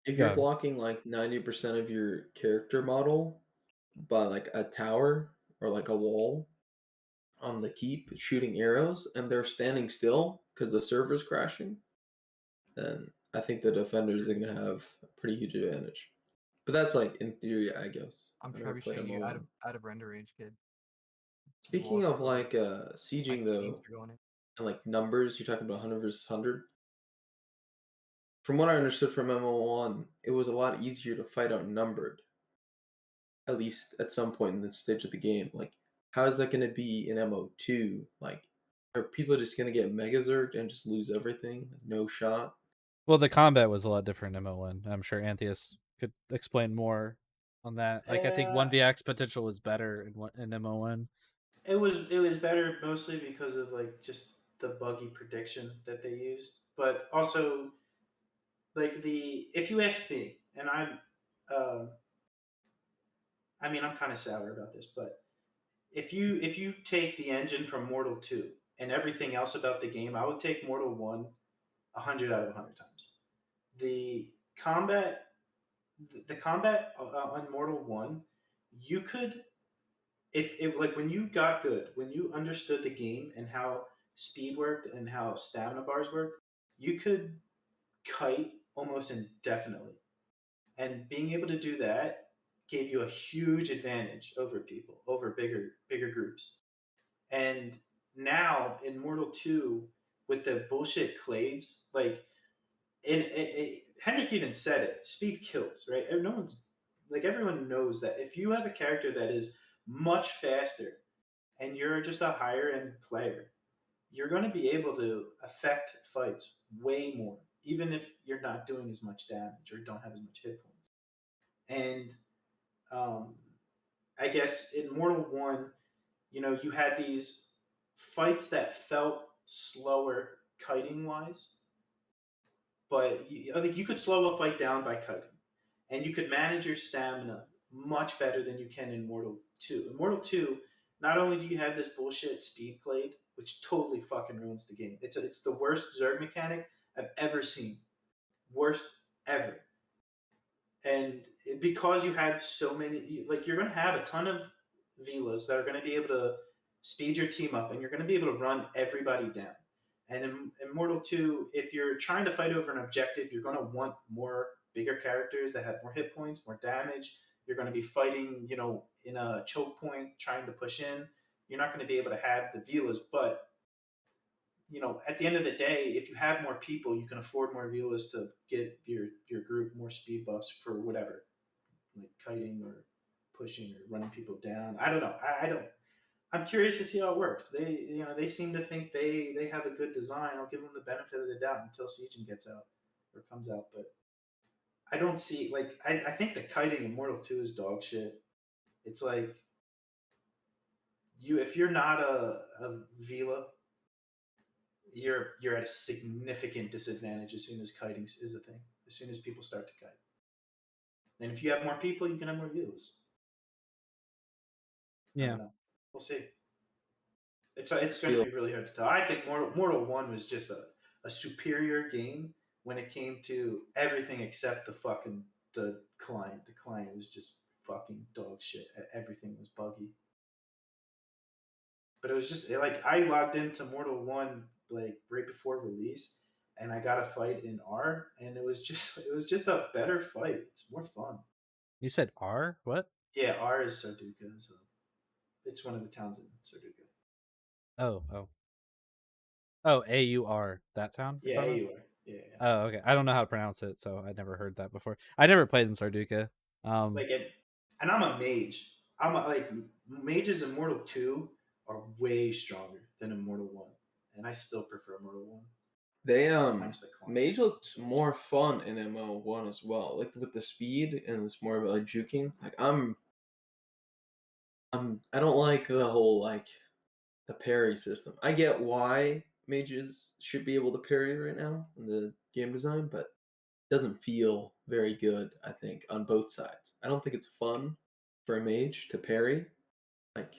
if you're yeah, blocking like 90% of your character model by like a tower or like a wall on the keep shooting arrows and they're standing still because the server's crashing, then I think the defenders are gonna have a pretty huge advantage. But that's like in theory, I guess. I'm I never played trebucheting you MO1. out of render range, kid. The Speaking walls of never work. like My sieging teams though, are going in. and like numbers, you're talking about 100 versus 100. From what I understood from MO1, it was a lot easier to fight outnumbered, at least at some point in this stage of the game. Like, how is that going to be in MO2? Like, are people just going to get Mega Zerged and just lose everything? Like, no shot? well, the combat was a lot different in MO1. I'm sure Anthius could explain more on that. Like, I think Uh, 1vx potential was better in MO1. it was better mostly because of like just the buggy prediction that they used. but also like if you ask me, and um, I mean, I'm kind of sour about this, but if you take the engine from Mortal 2 and everything else about the game, I would take Mortal 1 100 out of 100 times. The combat the combat on Mortal 1, you could if like when you got good, when you understood the game and how speed worked and how stamina bars worked, you could kite almost indefinitely. And being able to do that gave you a huge advantage over people, over bigger groups. And now in Mortal 2, with the bullshit clades, like Henrik even said it, speed kills, right? No one's like everyone knows that if you have a character that is much faster and you're just a higher end player, you're going to be able to affect fights way more, even if you're not doing as much damage or don't have as much hit points. And um, I guess in Mortal 1, you had these fights that felt slower kiting wise, but I think you could slow a fight down by kiting, and you could manage your stamina much better than you can in Mortal 2. In Mortal 2, not only do you have this bullshit speed clade, which totally fucking ruins the game. It's the worst Zerg mechanic I've ever seen. Worst ever. And because you have so many, like you're going to have a ton of Velas that are going to be able to speed your team up, and you're going to be able to run everybody down. And in Mortal 2, if you're trying to fight over an objective, you're going to want more bigger characters that have more hit points, more damage. You're going to be fighting, in a choke point, trying to push in. You're not going to be able to have the Velas, but at the end of the day, if you have more people, you can afford more Velas to get your group more speed buffs for whatever, like kiting or pushing or running people down. I don't know. I don't. I'm curious to see how it works. They seem to think they have a good design. I'll give them the benefit of the doubt until Siegen gets out or comes out. But I don't see I think the kiting in Mortal 2 is dog shit. It's like if you're not a Vila, you're at a significant disadvantage as soon as kiting is a thing. As soon as people start to kite, and if you have more people, you can have more Vilas. I Yeah. don't know. We'll see. It's going to Feel be really hard to tell. I think Mortal 1 was just a superior game when it came to everything except the client. The client was just fucking dog shit. Everything was buggy. But it was just like I logged into Mortal 1 like right before release, and I got a fight in R, and it was just a better fight. It's more fun. You said R? What? Yeah, R is Sarduka, so it's one of the towns in Sarduka. Oh, oh. Oh, AUR. That town you're Yeah, talking about? you are. Yeah. Oh, okay. I don't know how to pronounce it, so I never heard that before. I never played in Sarduka. Like it, and I'm a mage. Like mages in Mortal 2 are way stronger than in Mortal 1, and I still prefer Mortal 1. they Minus the client. Mage looked more fun in MO1 as well, like with the speed, and it's more about like juking. Like I don't like the whole like the parry system. I get why mages should be able to parry right now in the game design, but it doesn't feel very good, I think, on both sides. I don't think it's fun for a mage to parry, like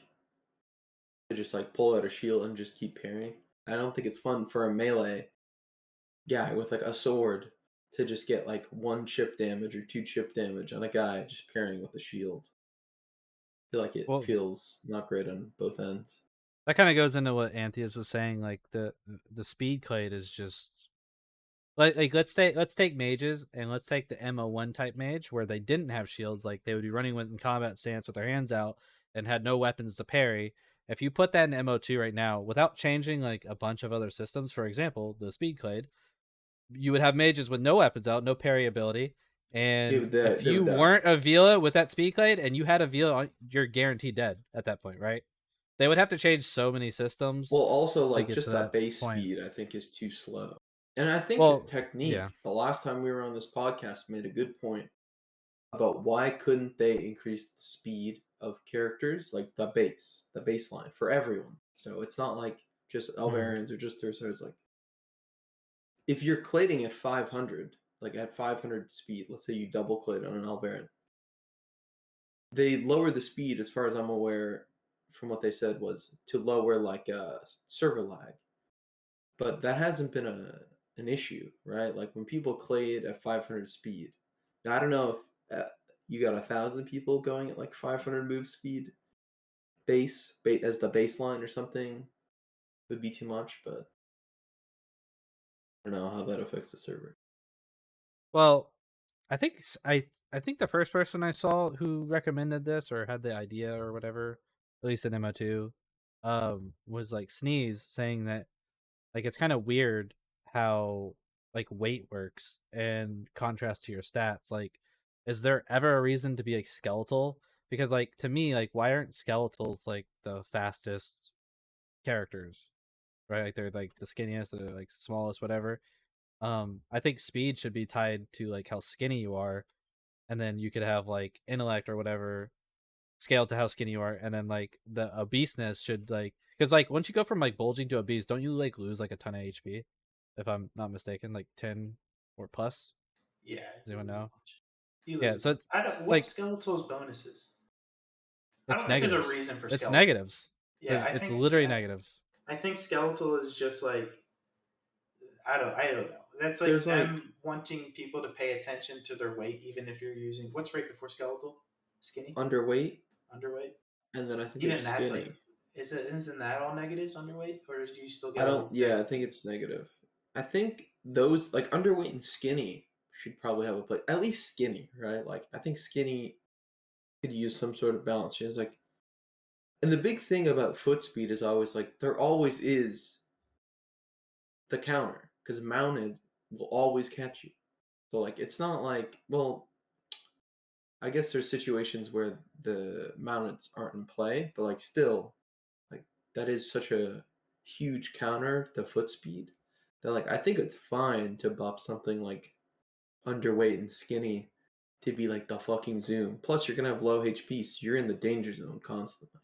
to just like pull out a shield and just keep parrying. I don't think it's fun for a melee guy with like a sword to just get like one chip damage or two chip damage on a guy just parrying with a shield. I feel like it well, feels not great on both ends. that kind of goes into what Anthius was saying. Like the speed clade is just like let's take mages and let's take the MO1 type mage where they didn't have shields. Like they would be running in combat stance with their hands out and had no weapons to parry. If you put that in MO2 right now without changing like a bunch of other systems, for example, the speed clade, you would have mages with no weapons out, no parry ability. And if They you would die. weren't a Vila with that speed clade and you had a Vila, you're guaranteed dead at that point, right? They would have to change so many systems Well, also to like get to just that that base point. speed, I think is too slow. And I think Well, yeah. technique. The last time we were on this podcast made a good point about why couldn't they increase the speed of characters, like the baseline for everyone. So it's not like just Hmm. Alvarians or just Thursdays. Like if you're clating at 500, like at 500 speed, let's say you double clat on an Alvarin, they lower the speed, as far as I'm aware, from what they said was to lower like server lag. But that hasn't been an issue, right? Like when people clayed at 500 speed. Now, I don't know if you got 1,000 people going at like 500 move speed as the baseline or something would be too much, but I don't know how that affects the server. Well, I think the first person I saw who recommended this or had the idea or whatever, at least in MO2, was like Sneeze saying that like it's kind of weird how like weight works in contrast to your stats. Like, is there ever a reason to be like skeletal? Because like to me, like why aren't skeletals like the fastest characters? Right? Like they're like the skinniest, they're like smallest, whatever. I think speed should be tied to like how skinny you are, and then you could have like intellect or whatever scale to how skinny you are, and then like the obeseness should like because like once you go from like bulging to obese, don't you like lose like a ton of HP? If I'm not mistaken, like 10 or plus. Yeah, Does you anyone lose a know? bunch. You Yeah, lose a so bunch. it's I don't. What like Skeletor's bonuses? I it's don't think there's a negatives. reason for It's Skeletor. negatives. Yeah, I It's think literally negatives. I think Skeletal is just like I don't know. That's like There's them wanting people to pay attention to their weight, even if you're using what's right before skeletal, skinny, underweight, underweight. and then I think Even there's that's like, skinny. isn't that all negatives underweight, or do you still I get don't. like Yeah, dex? I think it's negative. I think those like underweight and skinny should probably have a play. At least skinny, right? Like I think skinny could use some sort of balance. It's like, and the big thing about foot speed is always like there always is the counter because mounted will always catch you. So like it's not like well, I guess there's situations where the mounted aren't in play, but like still like that is such a huge counter to foot speed that like I think it's fine to buff something like underweight and skinny to be like the fucking zoom. Plus you're gonna have low HP, so you're in the danger zone constantly.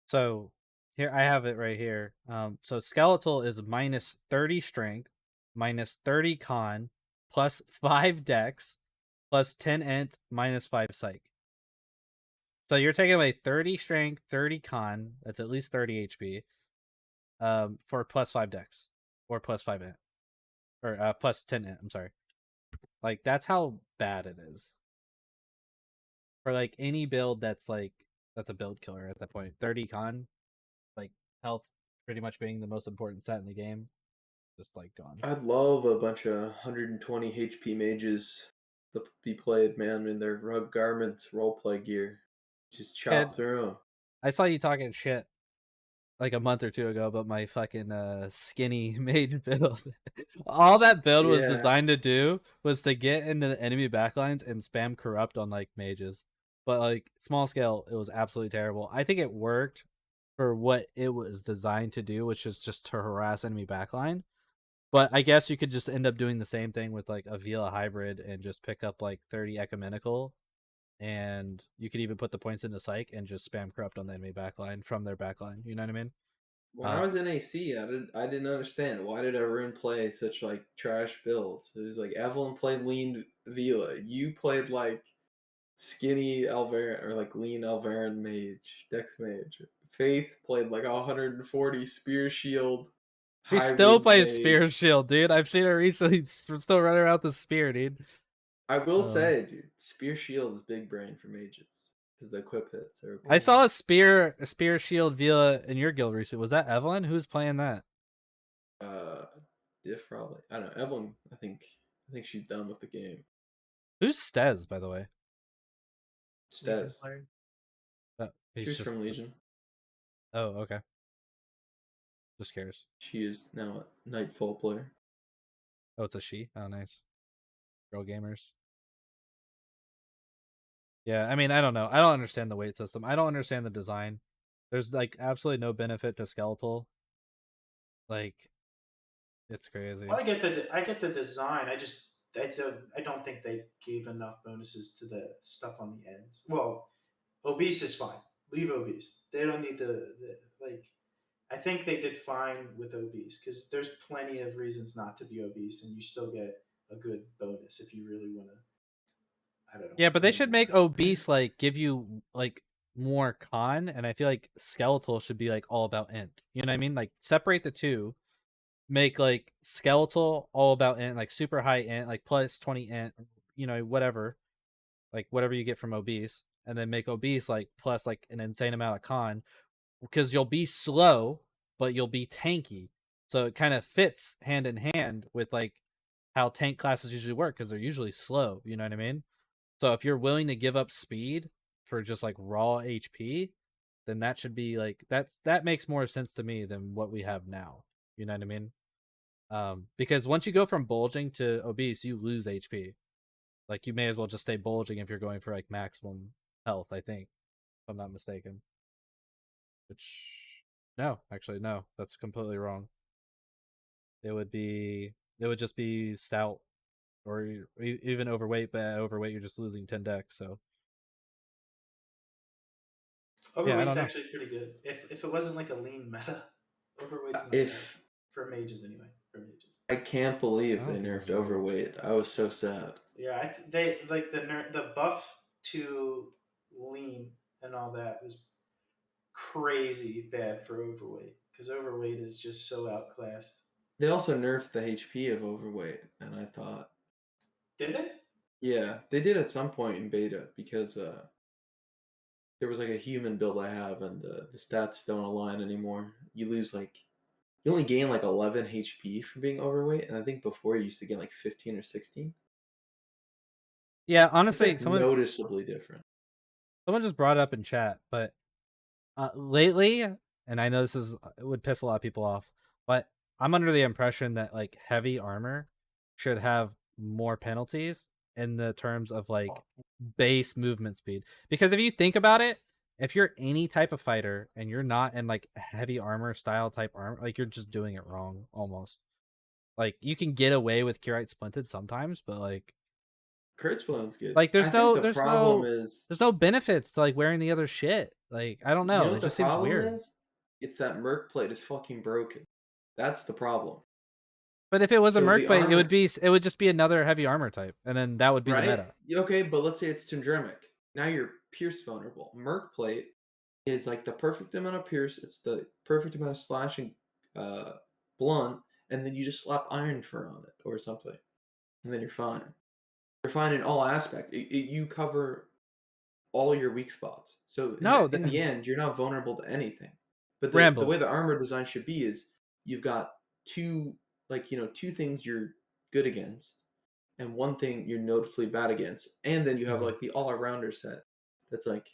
So here I have it right here. So skeletal is minus 30 strength, minus 30 con, plus 5 dex, plus 10 int, minus 5 psych. So you're taking away 30 strength, 30 con, that's at least 30 HP, for plus 5 dex. Or plus 5 int. Or plus 10 int, I'm sorry. Like that's how bad it is. For like any build that's a build killer at that point. 30 con, like health pretty much being the most important set in the game, just like gone. I'd love a bunch of 120 HP mages to be played, man, in their rug garments, roleplay gear. Just Kid, chop through them. I saw you talking shit like a month or two ago about my fucking skinny mage build. All that build was Yeah, designed to do was to get into the enemy backlines and spam corrupt on like mages. But like small scale, it was absolutely terrible. I think it worked for what it was designed to do, which is just to harass enemy backline. But I guess you could just end up doing the same thing with like a Vila hybrid and just pick up like 30 ecumenical, and you could even put the points into psych and just spam corrupt on the enemy backline from their backline. You know what I mean? when I Uh, was in AC, I didn't understand why did everyone play such like trash builds. It was like Evelyn played lean Vila, you played like skinny Alvaran or like lean Alvaran mage, Dex mage. Faith played like 140 spear shield he still hybrid plays spear mage. shield, dude. I've seen her recently still running around with the spear, dude. I will Um, say, dude, spear shield is big brain for mages because the equip hits are I cool. saw a spear shield Vila in your guild recently. Was that Evelyn? Who's playing that? Diff probably. I don't know. Evelyn, I think she's done with the game. Who's Stez, by the way? Legion Stez. player. She He's was just. from Legion. Oh, okay. Just curious. She is now a Nightfall player. Oh, it's a she. Oh, nice. Girl gamers. Yeah, I mean, I don't know. I don't understand the weight system. I don't understand the design. There's like absolutely no benefit to skeletal. Like, it's crazy. Well, I get the design. I don't think they gave enough bonuses to the stuff on the ends. Well, obese is fine. Leave obese. They don't need the like. I think they did fine with obese because there's plenty of reasons not to be obese, and you still get a good bonus if you really want to. I don't know. Yeah, but they Play should make more. obese like give you like more con, and I feel like skeletal should be like all about int. You know what I mean? Like separate the two, make like skeletal all about int, like super high int, like plus 20 int, you know, whatever, like whatever you get from obese, and then make obese like plus like an insane amount of con, because you'll be slow, but you'll be tanky. So it kind of fits hand in hand with like how tank classes usually work because they're usually slow. You know what I mean? So if you're willing to give up speed for just like raw HP, then that should be like that makes more sense to me than what we have now. You know what I mean? Because once you go from bulging to obese, you lose HP. Like you may as well just stay bulging if you're going for like maximum health. I think, if I'm not mistaken. Which no, actually no, that's completely wrong. It would just be stout or even overweight, but at overweight you're just losing 10 decks. So yeah, I Overweight's don't know. actually pretty good. If it wasn't like a lean meta, overweight's not bad If for mages anyway. For mages. I can't I believe they don't think nerfed it's overweight. overweight. I was so sad. Yeah, they like the buff to lean and all that was crazy bad for overweight because overweight is just so outclassed. They also nerfed the HP of overweight, and I thought, Did they? yeah, they did at some point in beta because there was like a human build I have, and the stats don't align anymore. You lose like you only gain like 11 HP from being overweight, and I think before you used to gain like 15 or 16. Yeah, It's honestly, like noticeably different. someone just brought it up in chat, but lately, and I know this is it would piss a lot of people off, but I'm under the impression that like heavy armor should have more penalties in the terms of like base movement speed. Because if you think about it, if you're any type of fighter and you're not in like heavy armor style type armor, like you're just doing it wrong almost. Like you can get away with Curite Splinted sometimes, but Curse Flown's good. like I think the problem is, there's no benefits to like wearing the other shit. Like I don't you know know, what it the just seems problem weird. is? It's that Merc plate is fucking broken. That's the problem. But if it was a So the merc plate, armor, it would just be another heavy armor type, and then that would be the right? meta. Okay, but let's say it's Tundremic. Now you're Pierce vulnerable. Merc plate is like the perfect amount of Pierce. It's the perfect amount of slashing, uh, blunt, and then you just slap Iron Fur on it or something, and then you're fine. You're fine in all aspects. You cover all your weak spots. So No, in the end, you're not vulnerable to anything. But the way Ramble. the armor design should be is you've got two, like, two things you're good against and one thing you're noticeably bad against, and then you have Mhm. like the all-arounder set that's like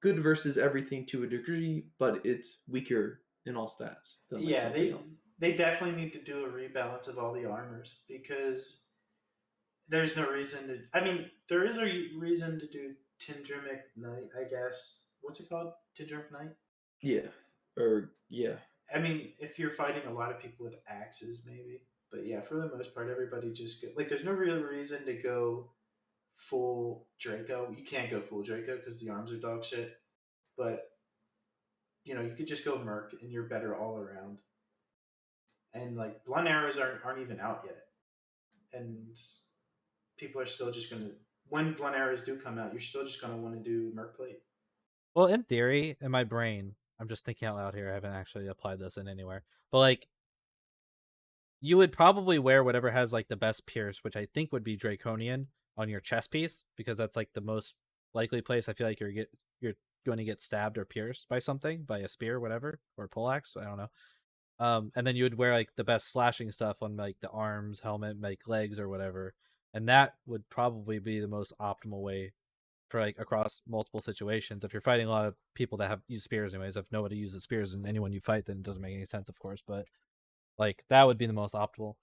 good versus everything to a degree, but it's weaker in all stats than like Yeah, something else. they definitely need to do a rebalance of all the armors because there's no reason to. I mean, there is a reason to do Tindrimic Knight, I guess. What's it called? Tindrimic Knight? Yeah. Or yeah. I mean, if you're fighting a lot of people with axes, maybe. But yeah, for the most part, everybody just like. There's no real reason to go full Draco. You can't go full Draco because the arms are dog shit. But you could just go Merc and you're better all around. And like blunt arrows aren't even out yet, and people are still just gonna. When blunt arrows do come out, you're still just gonna want to do Merc plate. Well, in theory, in my brain, I'm just thinking out loud here. I haven't actually applied this in anywhere, but like, you would probably wear whatever has like the best pierce, which I think would be Draconian on your chest piece, because that's like the most likely place I feel like you're going to get stabbed or pierced by something, by a spear, whatever, or a poleaxe. I don't know. And then you would wear like the best slashing stuff on like the arms, helmet, like legs or whatever, and that would probably be the most optimal way for like across multiple situations. If you're fighting a lot of people that have used spears, anyways, if nobody uses spears and anyone you fight, then it doesn't make any sense, of course. But like that would be the most optimal.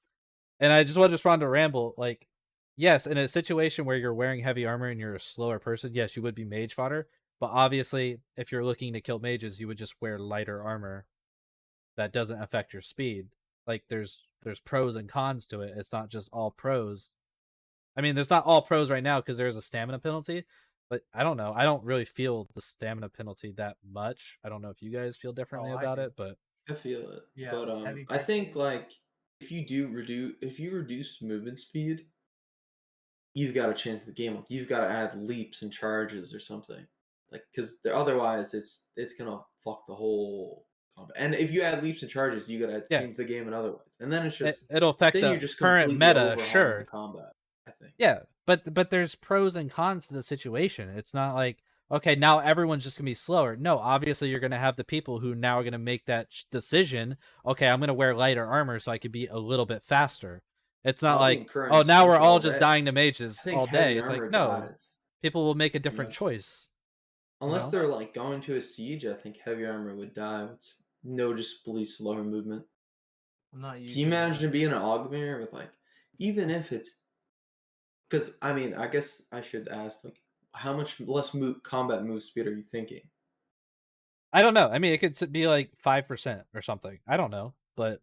And I just want to respond to Ramble. Like, yes, in a situation where you're wearing heavy armor and you're a slower person, yes, you would be mage fodder. But obviously, if you're looking to kill mages, you would just wear lighter armor that doesn't affect your speed. Like there's pros and cons to it. It's not just all pros. I mean, there's not all pros right now because there's a stamina penalty, but I don't know. I don't really feel the stamina penalty that much. I don't know if you guys feel differently Oh, I about do. it, but I feel it, Yeah, but heavy I crit think game. like if you reduce movement speed, you've got to change the game. Like you've got to add leaps and charges or something, like because otherwise it's gonna fuck the whole combat. And if you add leaps and charges, you gotta Yeah, change the game in other ways, and then it's just it'll affect then you're the just current completely meta, overhauling the sure. combat. I think. Yeah, but there's pros and cons to the situation. It's not like, okay, now everyone's just gonna be slower. No, obviously you're gonna have the people who now are gonna make that decision. Okay, I'm gonna wear lighter armor so I could be a little bit faster. It's not I'll be in like, current oh, now we're essential all all just day. dying to I mages think all day. heavy It's like, armor no, dies. people will make a You different know, choice. You unless know? they're like going to a siege, I think heavy armor would die with noticeably slower movement. I'm not Can you using imagine being an augmenter with like, even if it's because I mean, I guess I should ask like, how much less combat move speed are you thinking? I don't know. I mean, it could be like 5% or something. I don't know, but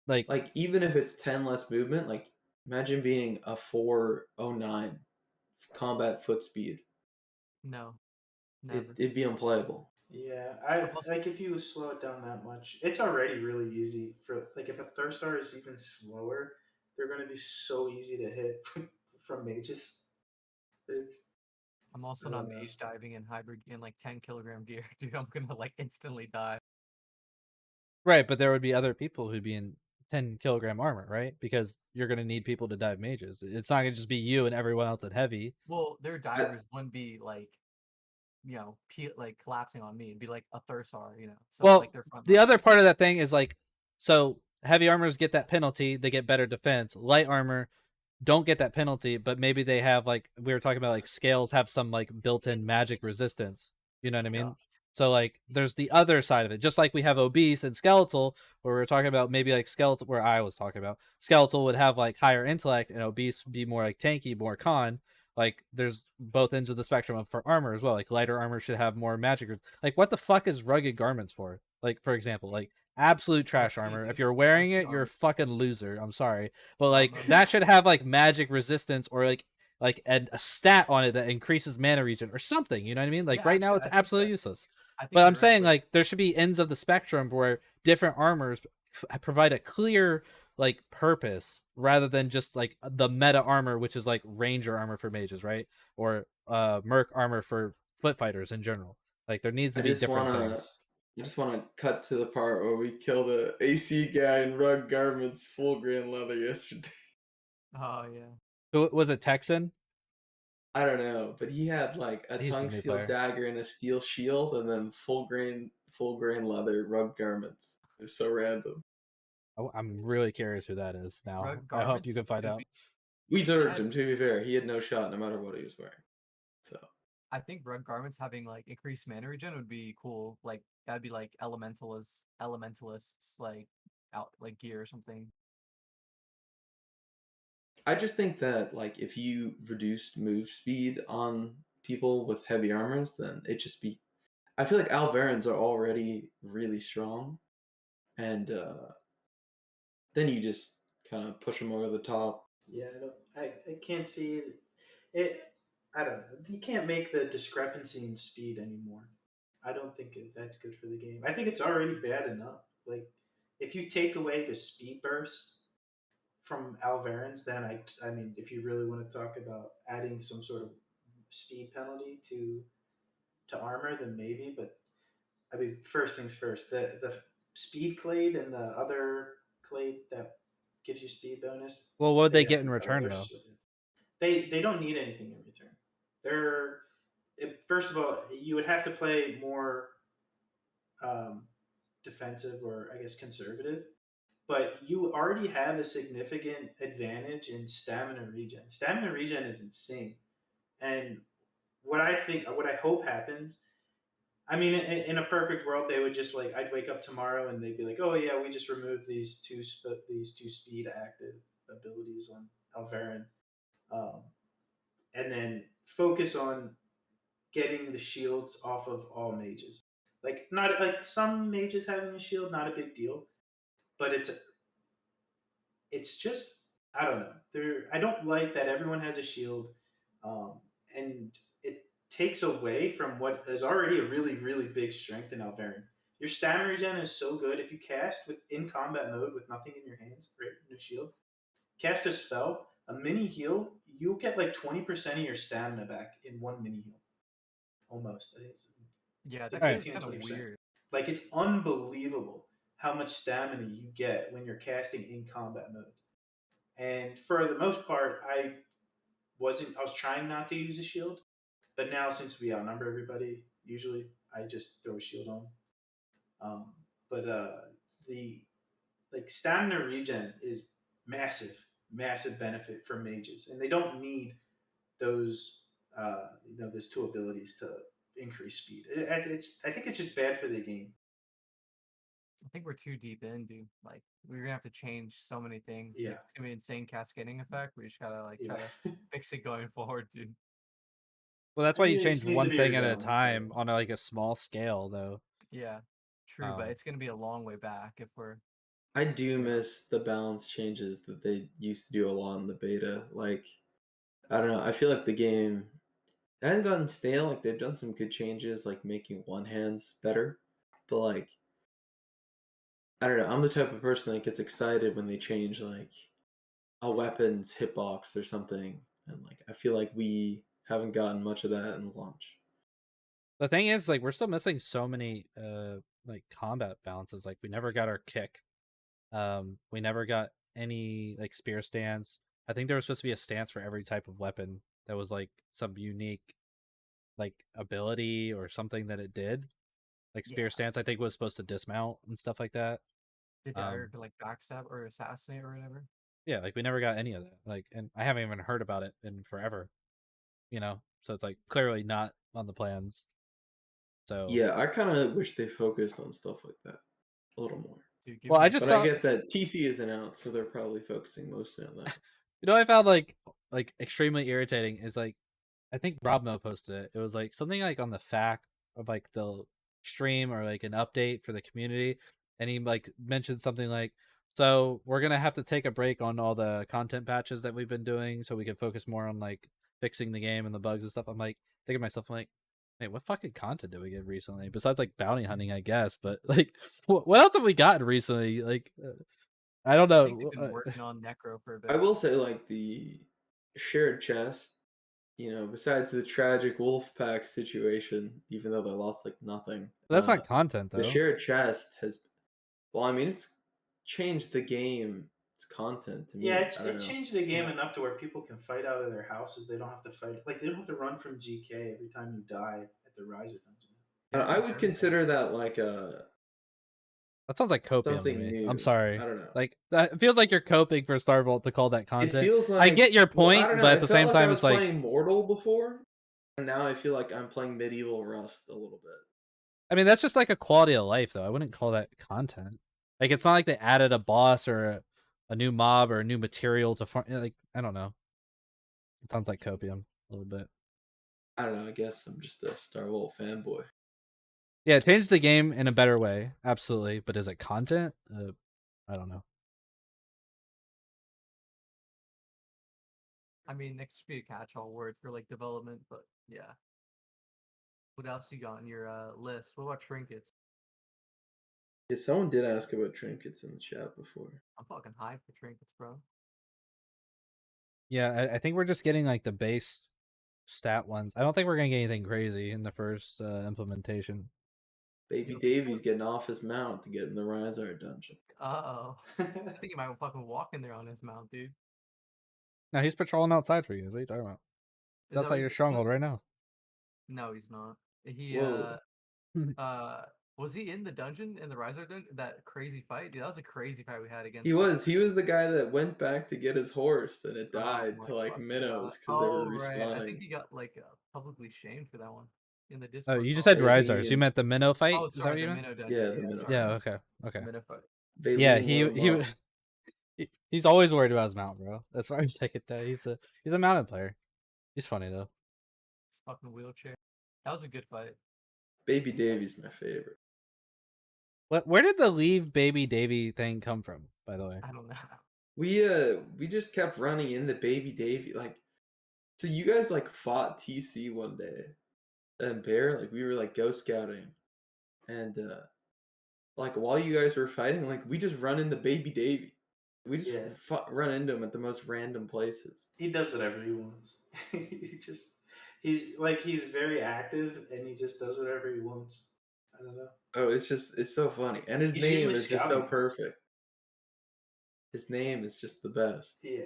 like, Like even if it's 10 less movement, like imagine being a 409 combat foot speed. no, never. It'd be unplayable. Yeah, I I'm also like if you slow it down that much. It's already really easy for like if a third star is even slower, they're going to be so easy to hit from mages. It's I'm also I not don't know. mage diving in hybrid in like 10 kilogram gear, dude. I'm gonna like instantly die. right, but there would be other people who'd be in 10 kilogram armor, right? Because you're gonna need people to dive mages. It's not gonna just be you and everyone else at heavy. Well, their I, divers wouldn't be like like collapsing on me. It'd be like a Thursar, so like Well, their front the line. other part of that thing is like, so heavy armors get that penalty, they get better defense. Light armor don't get that penalty, but maybe they have, like we were talking about, like scales have some like built-in magic resistance. You know what I Yeah, mean? So like there's the other side of it. Just like we have obese and skeletal, where we are talking about maybe like skeletal, where I was talking about skeletal would have like higher intellect and obese would be more like tanky, more con. Like there's both ends of the spectrum for armor as well. Like lighter armor should have more magic. Like what the fuck is rugged garments for? Like for example, like absolute trash armor. If you're wearing OP it, you're a armor. fucking loser. I'm sorry, but I'm like that should have like magic resistance or like a stat on it that increases mana regen or something. You know what I mean? Like Yeah, right now, actually, it's absolutely useless. I think But I'm you're right. saying like there should be ends of the spectrum where different armors provide a clear like purpose rather than just like the meta armor, which is like ranger armor for mages, right? Or merc armor for foot fighters in general. Like there needs I to be just different wanna things. I just wanna cut to the part where we killed a AC guy in rug garments, full grain leather yesterday. Oh yeah. Who was it? Texan? I don't know, but he had like a He's a tongue new steel player. dagger and a steel shield, and then full grain leather rug garments. It was so random. I'm really curious who that is now. Rug I hope you garments can find could out. be. We zerged Yeah, him. To be fair, he had no shot no matter what he was wearing. So I think rug garments having like increased mana regen would be cool. Like that'd be like elementalists like out like gear or something. I just think that like if you reduced move speed on people with heavy armors, then it just be. I feel like Alvarans are already really strong, and then you just kind of push them over the top. Yeah, I can't see it. I don't know. You can't make the discrepancy in speed anymore. I don't think that's good for the game. I think it's already bad enough. Like, if you take away the speed burst from Alvarans, then I mean, if you really want to talk about adding some sort of speed penalty to armor, then maybe. But I mean, first things first. The speed clade and the other clade that gives you speed bonus, Well, what would they they get in oh, return they're though? so good. They don't need anything in return. They're first of all, you would have to play more um, defensive or I guess conservative, but you already have a significant advantage in stamina regen. Stamina regen is insane, and what I hope happens. I mean, in a perfect world, they would just like I'd wake up tomorrow and they'd be like, "Oh yeah, we just removed these two speed active abilities on Alvarin, um, and then focus on getting the shields off of all mages. Like not like some mages having a shield, not a big deal, but it's just I don't know. I don't like that everyone has a shield, and it takes away from what is already a really big strength in Alvarin. Your stamina regen is so good. If you cast with in combat mode with nothing in your hands, right, no shield, cast a spell, a mini heal, you'll get like 20% of your stamina back in one mini heal. Almost. I think Yeah, it's like that game's 15 to kind of 20%. weird. Like it's unbelievable how much stamina you get when you're casting in combat mode. And for the most part, I was trying not to use a shield, but now since we outnumber everybody, usually I just throw a shield on. Um, but the like stamina regen is massive, massive benefit for mages, and they don't need those those two abilities to increase speed. I think it's just bad for the game. I think we're too deep in, dude. Like we're gonna have to change so many things. Yeah, Like, it's gonna be an insane cascading effect. We just gotta like try yeah. to fix it going forward, dude. Well, that's I why mean, you it change just needs to one be thing at a redone. time on like a small scale, though. Yeah, true, but Um, it's gonna be a long way back if we're I do you know miss the balance changes that they used to do a lot in the beta. Like, I don't know, I feel like the game hasn't gotten stale. Like, they've done some good changes, like making one hands better. But, like, I don't know, I'm the type of person that gets excited when they change, like, a weapon's hitbox or something. And, like, I feel like we haven't gotten much of that in launch. the thing is, like, we're still missing so many like combat balances. Like, we never got our kick. We never got any like spear stance. I think there was supposed to be a stance for every type of weapon that was like some unique like ability or something that it did. Like yeah. spear stance, I think was supposed to dismount and stuff like that. The dagger could like backstab or assassinate or whatever. Yeah, like we never got any of that. Like, and I haven't even heard about it in forever. So it's like clearly not on the plans. So, Yeah, I kind of wish they focused on stuff like that a little more. Dude, give well, I me just But I saw, get that TC isn't out, so they're probably focusing mostly on that. I found like extremely irritating is like I think Robmo posted it. It was like something like on the fact of like the stream or like an update for the community, and he like mentioned something like, "So we're gonna have to take a break on all the content patches that we've been doing, so we can focus more on like fixing the game and the bugs and stuff." I'm like thinking to myself, I'm like, "Wait, what fucking content did we get recently? Besides like bounty hunting, I guess, but like, what else have we gotten recently? Like, I don't I think they've know." been working on Necro for a I bit. will say, like, the shared chest, besides the tragic wolf pack situation, even though they lost like nothing, That's not content the though. shared chest has, well, I mean, it's changed the game. It's content to Yeah, me. I don't it know. changed the game enough to where people can fight out of their houses. They don't have to fight. Like they don't have to run from GK every time you die at the Riser dungeon. Dude, it I changed would everything. consider that like a That sounds like copium to something me. I'm new. sorry. I don't know. Like that feels like you're coping for Starvolt to call that It content. feels I get like, your well, I point, don't but know. at It the felt same like I time, was it's like playing Mortal before, and now I feel like I'm playing Medieval Rust a little bit. I mean that's just like a quality of life though. I wouldn't call that content. Like it's not like they added a boss or a new mob or a new material to farm. Like I don't know. It sounds like copium a little bit. I don't know. I guess I'm just a Starvolt fanboy. Yeah, it changed the game in a better way, absolutely. But is it content? I don't know. I mean, it should be a catch-all word for like development, but yeah. What else you got on your list? What about trinkets? Yeah, someone did ask about trinkets in the chat before. I'm fucking hyped for trinkets, bro. Yeah, I think we're just getting like the base stat ones. I don't think we're gonna get anything crazy in the first implementation. Baby Yo, Davy's getting off his mount to get in the Rizar dungeon. uh-oh. I think he might fucking walk in there on his mount, dude. Now he's patrolling outside for you. What are you talking about? Is That's that like what your stronghold right now. No, he's not. He Whoa. uh was he in the dungeon in the Riser dungeon? That crazy fight? Dude, that was a crazy fight we had He against was. He was the guy that went back to get his horse and it oh died my to like fucking god. minnows because they were Oh right. I think respawning. he got like publicly shamed for that one in the Oh, Discord you just call. said Hey, me Rizars. You and meant the minnow fight? Oh, Is that sorry, what you the meant? Minnow dungeon. yeah, the Yeah, minnow sorry. Yeah. fight. Okay. The Okay. Minnow fight. Yeah. Baleen lit him up. He's always worried about his mount, bro. That's why I'm taking that. He's a mounted player. He's funny though. His fucking wheelchair. That was a good fight. Baby Davy's my favorite. Where did the leave baby Davy thing come from? By the way, I don't know. We just kept running in the Baby Davy, like, so you guys like fought TC one day and Bear, like we were like ghost scouting and like while you guys were fighting, like we just run into Baby Davy. We just Yeah. run into him at the most random places. He does whatever he wants. He's very active and he just does whatever he wants. I don't know. Oh, it's so funny, and his He's name usually is just so scouting for us. perfect. His name is just the best. Yeah.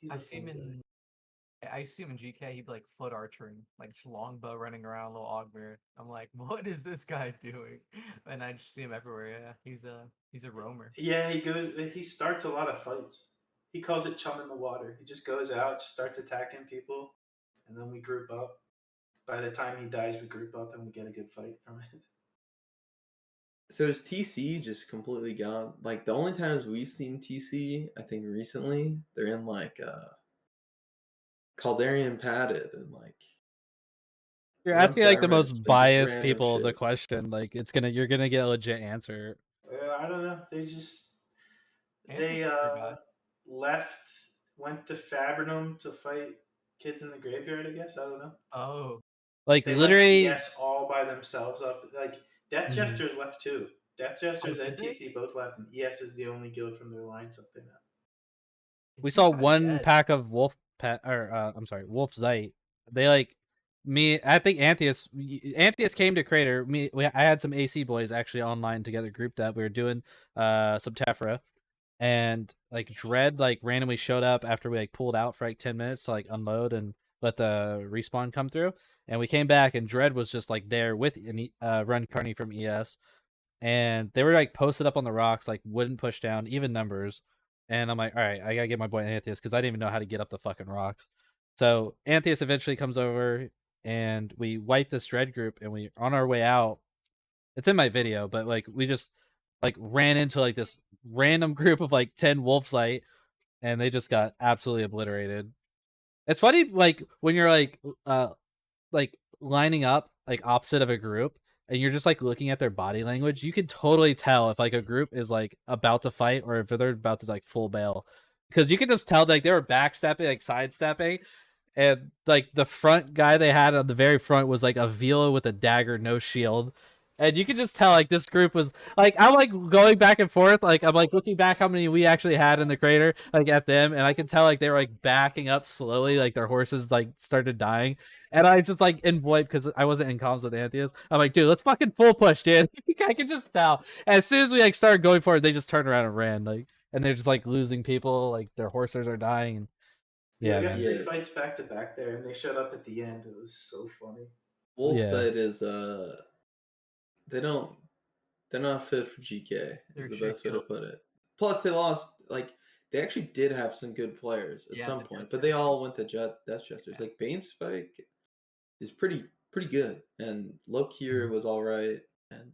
He's I a see fun him guy. in I used to see him in GK. He'd be like foot archering, like just longbow running around, little augmer. I'm like, what is this guy doing? And I just see him everywhere. Yeah, he's a roamer. Yeah, he starts a lot of fights. He calls it chum in the water. He just goes out, just starts attacking people, and then we group up. By the time he dies, we group up and we get a good fight from it. So is TC just completely gone? Like the only times we've seen TC, I think recently, they're in like Caldarian Padded and like You're asking like the most Limp just biased random people the shit. question. Like you're gonna get a legit answer. I don't know. They Anthius is our guy. left, went to Fabrinum to fight kids in the graveyard. I guess I don't know. Oh, Like They left literally, ES all by themselves up. Like Death Mhm. Jesters left too. Death Jesters did and they? TC both left, and ES is the only guild from their lines up there now. They we seem saw kind of one dead. pack of wolf pet or I'm sorry, wolf zite. They like me. I think Anthius came to Crater. I had some AC boys actually online together, grouped up. We were doing some Tephra, and like Dread like randomly showed up after we like pulled out for like 10 minutes to like unload and let the respawn come through, and we came back and Dread was just like there with Run Carney from ES, and they were like posted up on the rocks, like wouldn't push down, even numbers. And I'm like, all right, I gotta get my boy Anthius because I didn't even know how to get up the fucking rocks. So Anthius eventually comes over and we wipe this Dread group, and we on our way out. It's in my video, but like we just like ran into like this random group of like 10 wolfsite, and they just got absolutely obliterated. It's funny like when you're like lining up like opposite of a group, and you're just like looking at their body language, you can totally tell if like a group is like about to fight or if they're about to like full bail, because you can just tell like they were backstepping, like sidestepping, and like the front guy they had on the very front was like a Vila with a dagger, no shield. And you can just tell like this group was like, I'm like going back and forth, like I'm like looking back how many we actually had in the crater, like at them, and I can tell like they were like backing up slowly, like their horses like started dying. And I just like in VoIP because I wasn't in comms with Anthius. I'm like, dude, let's fucking full push, dude. I can just tell. And as soon as we like started going forward, they just turned around and ran, like, and they're just like losing people, like their horses are dying. And Yeah, yeah, we got man. three Yeah. fights back to back there, and they showed up at the end. It was so funny. Wolfside is they don't they're not fit for GK They're is the shit best way to guild. put it. Plus they lost like they actually did have some good players at Yeah, some the point, Death but they Jesters. all went to Death Chesters. Yeah. Like Banespike is pretty good, and Lokir was all right, and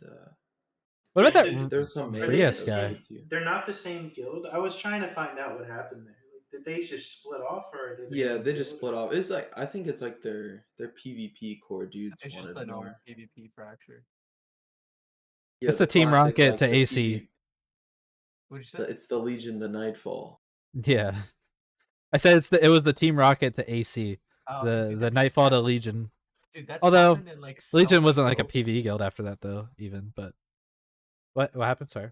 What Yeah, about so that there's some are they the Rias Magus that was guy? same? good too. They're not the same guild. I was trying to find out what happened there. Like, did they just split off, or are they the Yeah, same they just guild? split off. It's like I think it's like their PvP core dudes It's just wanted the normal more. PvP fracture. Yeah, It's the the Team classic Rocket like to the AC. What'd you say? it's the Legion, the Nightfall. Yeah, I said it was the Team Rocket to AC, Oh, the dude, the Nightfall to Legion. dude, that's Although happened in like so Legion many wasn't like a guilds. PvE guild after that though, even. But what happened? Sorry.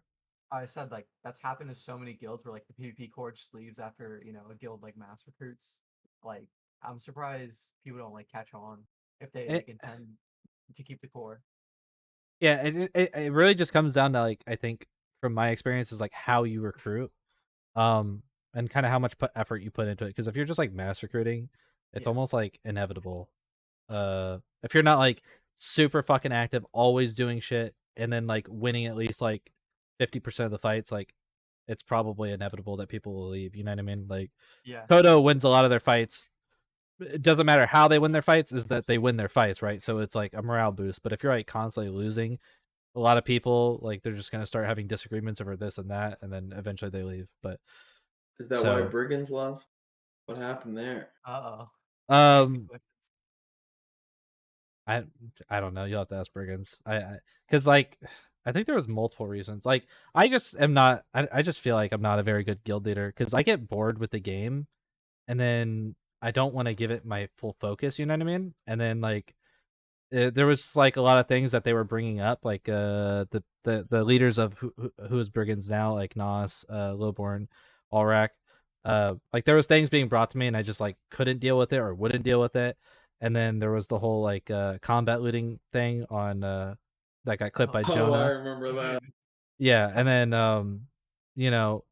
I said like that's happened to so many guilds where like the PvP core just leaves after a guild like mass recruits. Like I'm surprised people don't like catch on if they It, like intend to keep the core. yeah, it really just comes down to like I think from my experience is like how you recruit, and kind of how much effort you put into it. Because if you're just like mass recruiting, it's Yeah. almost like inevitable. If you're not like super fucking active, always doing shit, and then like winning at least like 50% of the fights, like it's probably inevitable that people will leave. You know what I mean? Like Yeah. Kodo wins a lot of their fights. It doesn't matter how they win their fights, is that they win their fights, right? So it's like a morale boost. But if you're like constantly losing, a lot of people like they're just gonna start having disagreements over this and that, and then eventually they leave. But Is that why so Brigands left? What happened there? Uh-oh. um I I don't know. You'll have to ask Brigands. Because like I think there was multiple reasons. Like I just am not. I just feel like I'm not a very good guild leader because I get bored with the game, and then I don't want to give it my full focus. You know what I mean? And then like there was like a lot of things that they were bringing up, like the leaders of who is brigands now, like Nos, Lowborn, Ulrak. Like there was things being brought to me, and I just like couldn't deal with it or wouldn't deal with it. And then there was the whole like combat looting thing on that got clipped by Oh, I Jonah. remember that. Yeah, and then you know,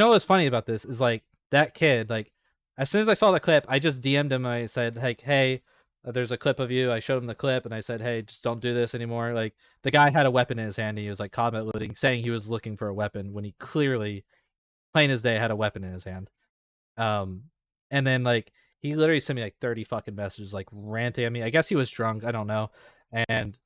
what's funny about this is like that kid, like as soon as I saw the clip, I just DM'd him. I said like, "Hey, there's a clip of you." I showed him the clip and I said, "Hey, just don't do this anymore." Like the guy had a weapon in his hand. And he was like combat looting, saying he was looking for a weapon when he clearly, plain as day, had a weapon in his hand. And then like he literally sent me like 30 fucking messages, like ranting at me. I guess he was drunk. I don't know. And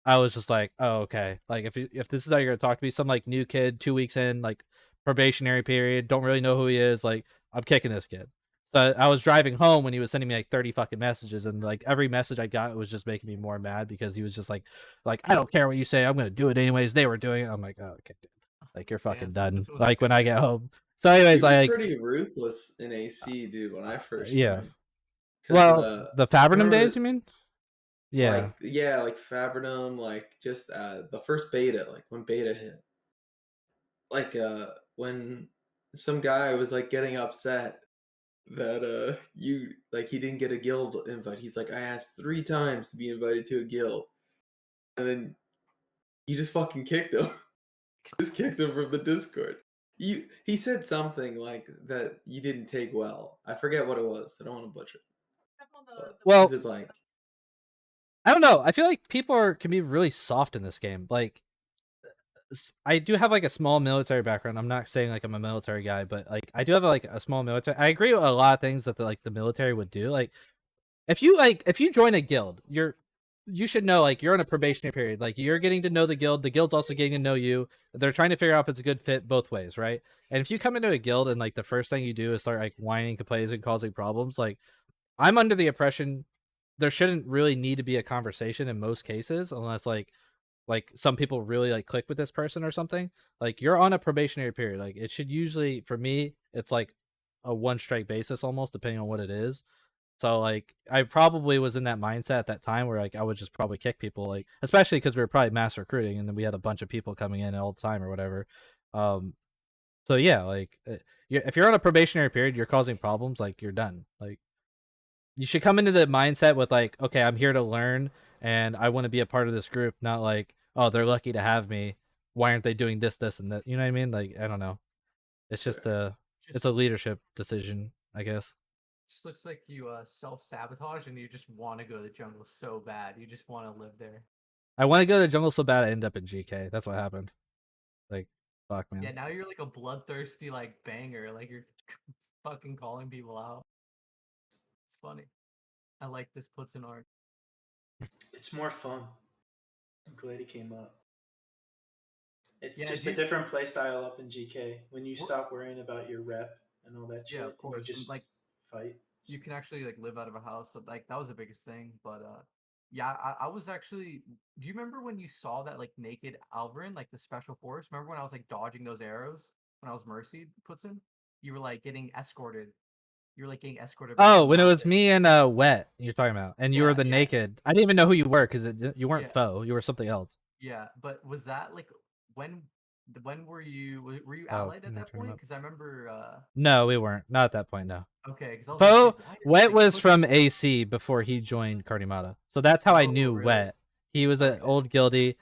I was just like, oh, okay. Like if this is how you're gonna talk to me, some like new kid, 2 weeks in, like probationary period, don't really know who he is. Like I'm kicking this kid. So I was driving home when he was sending me like 30 fucking messages, and like every message I got was just making me more mad because he was just like I don't care what you say, I'm gonna do it anyways. They were doing it. I'm like, oh, okay, dude. Like you're fucking Damn, so done. this was Like like when a I thing. get home. So anyways, You I were like pretty ruthless in AC, dude, when I first yeah. joined. Because Well, the I Fabrinum remember days, you mean? Yeah. like yeah, like Fabrinum, like just the first beta, like when beta hit. Like when some guy was like getting upset that you like he didn't get a guild invite. He's like, I asked 3 times to be invited to a guild. And then you just fucking kicked him. Just kicked him from the Discord. He said something like that you didn't take well. I forget what it was. I don't want to butcher it. But he Well, was like, I don't know. I feel like people can be really soft in this game. Like I do have like a small military background. I'm not saying like I'm a military guy, but like I do have like a small military. I agree with a lot of things that the military would do. Like if you join a guild, you should know like you're on a probationary period. Like you're getting to know the guild. The guild's also getting to know you. They're trying to figure out if it's a good fit both ways, right? And if you come into a guild and like the first thing you do is start like whining, complaining, and causing problems, like I'm under the impression there shouldn't really need to be a conversation in most cases unless like some people really like click with this person or something. Like you're on a probationary period. Like it should usually, for me, it's like a one strike basis almost, depending on what it is. So like I probably was in that mindset at that time where like I would just probably kick people, like especially because we were probably mass recruiting and then we had a bunch of people coming in all the time or whatever. um so yeah, like if you're on a probationary period, you're causing problems, like you're done. Like you should come into the mindset with like, okay, I'm here to learn and I want to be a part of this group, not like, oh, they're lucky to have me. Why aren't they doing this, this, and that? You know what I mean? Like, I don't know. It's just sure. it's Just a leadership decision, I guess. just looks like you self-sabotage and you just want to go to the jungle so bad. You just want to live there. I want to go to the jungle so bad I end up in GK. That's what happened. Like, fuck, man. Yeah, now you're like a bloodthirsty like banger. Like you're fucking calling people out. It's funny. I like this puts in art. It's more fun. I'm glad he came up. It's Yeah, just do a you- different play style up in GK when you What- stop worrying about your rep and all that shit. Yeah, of and you course. And, just like fight. you can actually like live out of a house. So, like that was the biggest thing. But yeah, I was actually. Do you remember when you saw that like naked Alvarin, like the special force? Remember when I was like dodging those arrows when I was Mercy puts in? You were like getting escorted. You were like getting escorted by Oh, some when it was outfit. me and Wet, you're talking about, and you were Yeah, the yeah, naked. I didn't even know who you were because you weren't yeah, foe. You were something else. yeah. But was that like when? When were you Oh, allied at you're that talking point? about. Because I remember. No, we weren't. Not at that point. No. Okay, because I was like, Foe dude, why is Wet like was puts in? from AC before he joined Cardimata, so that's how I Oh, knew really? Wet. He was an Okay. old guildie.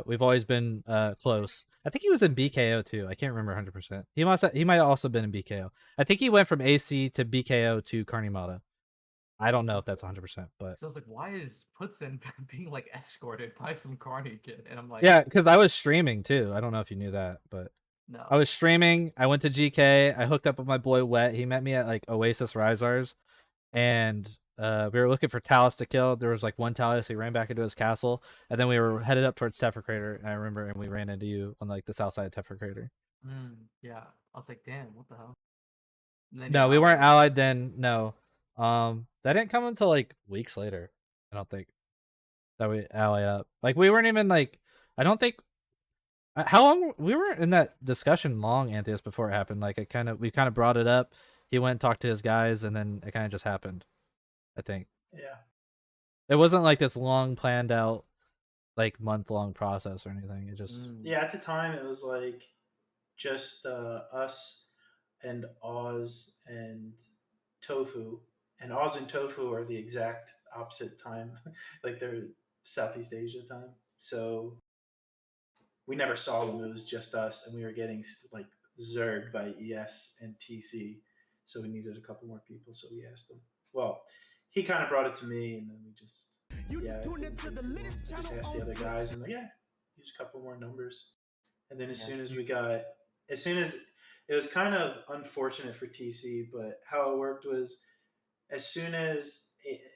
We've always been close. I think he was in BKO too. I can't remember 100%. He might have also been in BKO. I think he went from AC to BKO to Carnimata. I don't know if that's 100%, but So I was like, why is Putsin being like escorted by some carny kid? And I'm like, yeah, because I was streaming too. I don't know if you knew that, but no. I was streaming. I went to GK. I hooked up with my boy Wet. He met me at like Oasis Rizars, and we were looking for Talus to kill. There was like one Talus. He ran back into his castle, and then we were headed up towards Tefra Crater. And I remember, and we ran into you on like the south side of Tefra Crater. Yeah. I was like, damn, what the hell? And then No, you're we weren't allied. allied then. No, that didn't come until like weeks later. I don't think that we allied up. Like we weren't even like. I don't think. How long we were in that discussion long, Anthius, before it happened. Like we kind of brought it up. He went and talked to his guys, and then it kind of just happened. I think. Yeah. It wasn't like this long planned out, like month-long process or anything. It just Yeah, at the time it was like just us and Oz and Tofu, and Oz and Tofu are the exact opposite time, like they're Southeast Asia time. So we never saw them. It was just us, and we were getting like zerged by ES and TC. So we needed a couple more people. So we asked him. Well, he kind of brought it to me, and then we just just asked the other guys, and like, yeah, use a couple more numbers. And then as soon as it was kind of unfortunate for TC, but how it worked was as soon as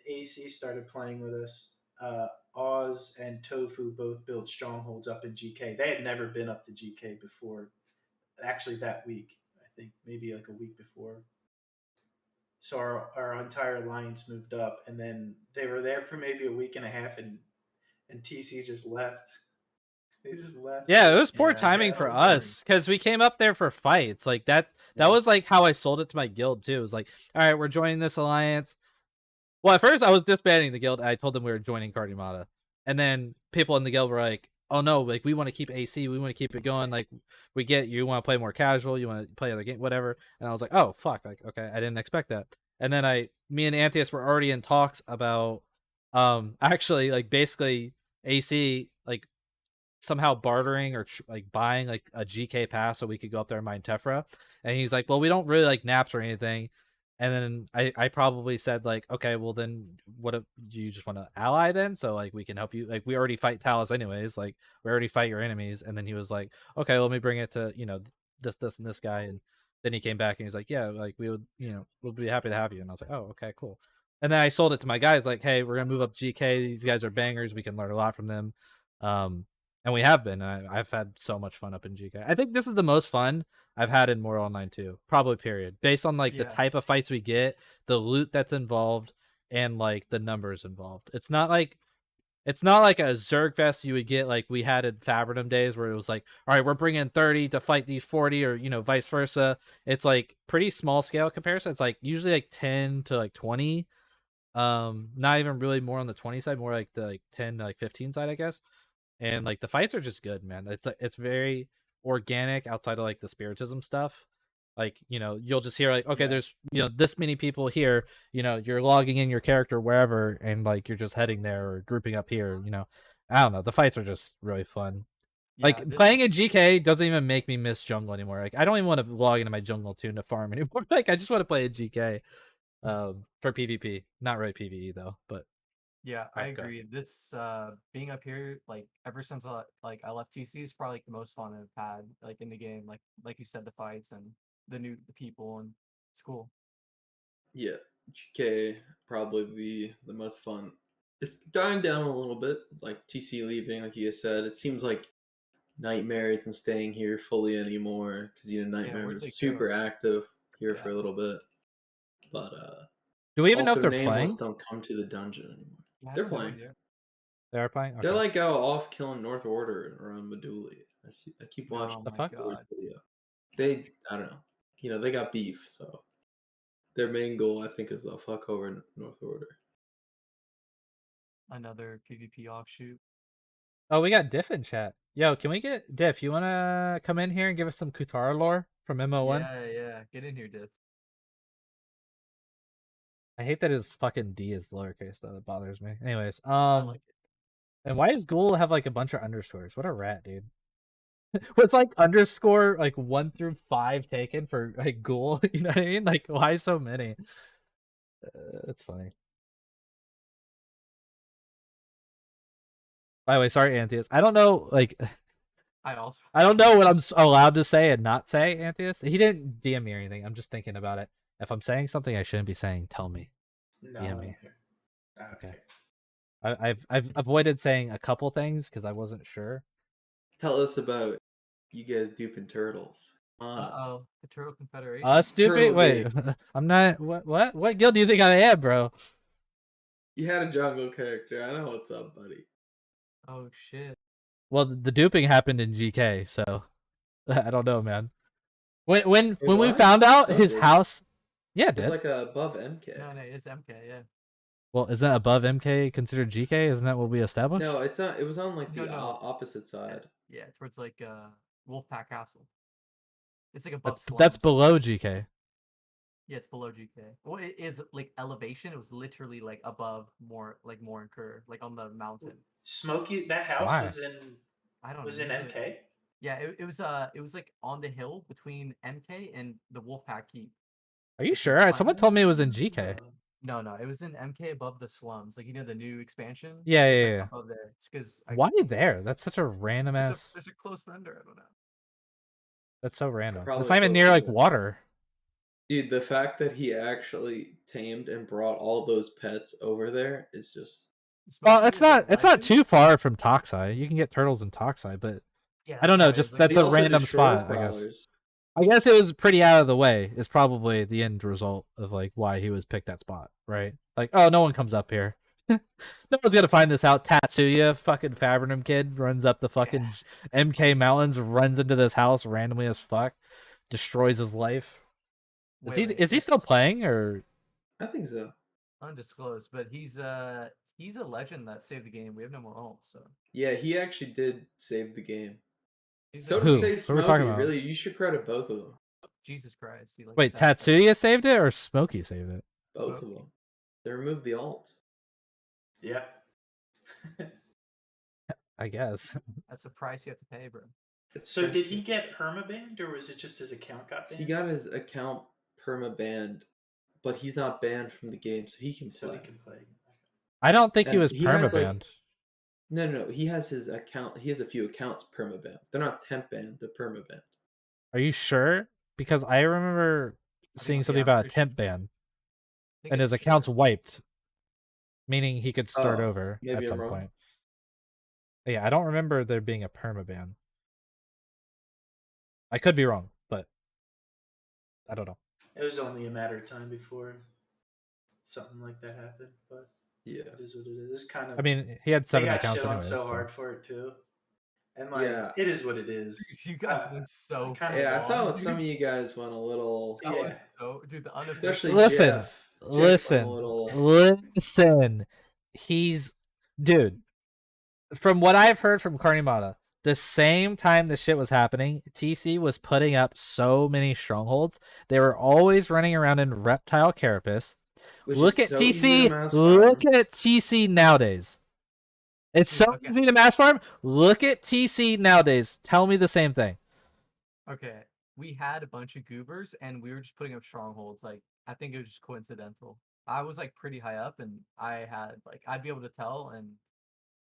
AC started playing with us, Oz and Tofu both built strongholds up in GK. They had never been up to GK before. Actually, that week, I think maybe like a week before. So our entire alliance moved up, and then they were there for maybe a week and a half, and TC just left. They just left. yeah, it was poor Yeah, timing that's for so boring. us because we came up there for fights. Like that was like how I sold it to my guild too. It was like, all right, we're joining this alliance. Well, at first I was disbanding the guild. I told them we were joining Cardimata, and then people in the guild were like, "Oh no, like we want to keep AC, we want to keep it going. Like we get you want to play more casual, you want to play other game, whatever." And I was like, "Oh fuck, like okay, I didn't expect that." And then me and Anthius were already in talks about, actually like basically AC like somehow bartering or like buying like a GK pass so we could go up there and mine Tefra. And he's like, well, we don't really like naps or anything. And then I probably said like, okay, well then what if you just want to ally then? So like we can help you. Like we already fight Talus anyways. Like we already fight your enemies. And then he was like, okay, let me bring it to, this and this guy. And then he came back and he's like, yeah, like we would, we'll be happy to have you. And I was like, oh, okay, cool. And then I sold it to my guys like, hey, we're gonna move up GK. These guys are bangers. We can learn a lot from them. And we have been. I've had so much fun up in GK. I think this is the most fun I've had in More Online 2, probably period. Based on like the type of fights we get, the loot that's involved, and like the numbers involved. It's not like a Zerg fest you would get like we had in Fabrinum days where it was like, all right, we're bringing 30 to fight these 40 or vice versa. It's like pretty small scale comparison. It's like usually like 10 to like 20. Not even really more on the 20 side, more like the 10 to like 15 side, I guess. And like the fights are just good, man. It's very organic outside of like the spiritism stuff. Like you'll just hear like, okay, there's this many people here. You're logging in your character wherever, and like you're just heading there or grouping up here. I don't know. The fights are just really fun. Yeah, like playing in GK doesn't even make me miss jungle anymore. Like I don't even want to log into my jungle tune to farm anymore. Like I just want to play in GK, for PvP, not really PvE though, but. Yeah, I Alright, go. agree. This being up here, like ever since I left TC, is probably like the most fun I've had like in the game. Like you said, the fights and the people, and it's cool. Yeah, GK probably the most fun. It's dying down a little bit, like TC leaving, like you said. It seems like Nightmare isn't staying here fully anymore because Nightmare where'd they was super go? active here Yeah. for a little bit, but Do we even know also if they're nameless playing? don't come to the dungeon anymore. I They're have no playing. idea. They are playing. Okay. They're like out off killing North Order around Meduli. I keep watching. Oh The my fuck? god. Video. I don't know. They got beef, so their main goal I think is the fuck over North Order. Another PvP offshoot. Oh, we got Diff in chat. Yo, can we get Diff? You wanna come in here and give us some Kutara lore from MO1? Yeah. Get in here, Diff. I hate that his fucking D is lowercase though. That bothers me. Anyways, I like it. and why does Ghoul have like a bunch of underscores? What a rat, dude. What's like underscore like 1 through 5 taken for like Ghoul? You know what I mean? Like why so many? That's funny. By the way, sorry, Anthius. I don't know, like, I don't know what I'm allowed to say and not say, Anthius. He didn't DM me or anything. I'm just thinking about it. If I'm saying something I shouldn't be saying, tell me. No, DM I me. don't care. I don't Okay. care. I've avoided saying a couple things because I wasn't sure. Tell us about you guys duping turtles. The Turtle Confederation. Stupid. Turtle Wait, I'm not. What guild do you think I am, bro? You had a jungle character. I know what's up, buddy. Oh shit. Well, the duping happened in GK, so I don't know, man. When we found out his house, yeah, it It's did. like above MK. No, it's MK. Yeah. Well, isn't above MK considered GK? Isn't that what we established? No, it's not. It was on like the No. opposite side. Yeah, towards like Wolfpack Castle. It's like above That's slums. below GK. Yeah, it's below GK. Well, it is like elevation. It was literally like above more incur, like on the mountain. Smokey, that house Why? I don't was know. in MK. Yeah, it was like on the hill between MK and the Wolfpack Keep. Are you Like, sure? Someone told me it was in GK. No, it was in MK above the slums. Like, you know, the new expansion. Yeah, It's yeah, like yeah. above there. It's because Why there? That's such a random ass. there's a close vendor. I don't know. That's so random. It's Probably not even close near to like it. water. Dude, the fact that he actually tamed and brought all those pets over there is just. Well, Smokey it's is a not legend. too far from Toxai. You can get turtles in Toxai, but Yeah, I don't know. how it Just is. Like, that's He a also did random shore spot, I guess. crawlers. I guess it was pretty out of the way. Is probably the end result of like why he was picked that spot, right? Like, oh, no one comes up here. No one's gonna find this out. Tatsuya, fucking Fabrinum kid, runs up the fucking MK mountains, runs into this house randomly as fuck, destroys his life. wait, Is he still it's playing or? I think so. undisclosed, but he's a legend that saved the game. We have no more ults, so Yeah, he actually did save the game. He's So a- did Who? save Who are we talking Smokey. about? Really, you should credit both of them. Jesus Christ. He like Wait, sacrificed Tatsuya saved it or Smokey saved it? Both of them. They removed the alts. Yeah. I guess. That's a price you have to pay, bro. It's So did he expensive. get permabanned, or was it just his account got banned? He got his account perma banned, but he's not banned from the game, so he can so play. he can play. I don't think he And was he has, like- permabanned. No. He has his account. He has a few accounts perma banned. They're not temp banned. They're perma banned. Are you sure? Because I remember seeing something I'm about a pretty sure. temp ban, I think and his it's account's true. wiped, meaning he could start Oh, over maybe at I'm some wrong. point. Yeah, I don't remember there being a permaban. I could be wrong, but I don't know. It was only a matter of time before something like that happened, but Yeah. it is what it is. It's kind of. I mean, he had they 7 got accounts shit on anyways. so hard for it too, and like Yeah. it is what it is. You guys went so kinda Yeah, I wrong, thought dude. some of you guys went a little. That was Yeah. so, dude. The Especially Listen, Jeff. Jeff went listen, a little. listen. Dude. From what I've heard from Carnimata, the same time the shit was happening, TC was putting up so many strongholds. They were always running around in Reptile Carapace. Which Look is at so easy TC. to mass Look farm. at TC nowadays. It's so Okay. easy to mass farm. Look at TC nowadays. Tell me the same thing. Okay, we had a bunch of goobers, and we were just putting up strongholds. Like, I think it was just coincidental. I was like pretty high up, and I had like I'd be able to tell. And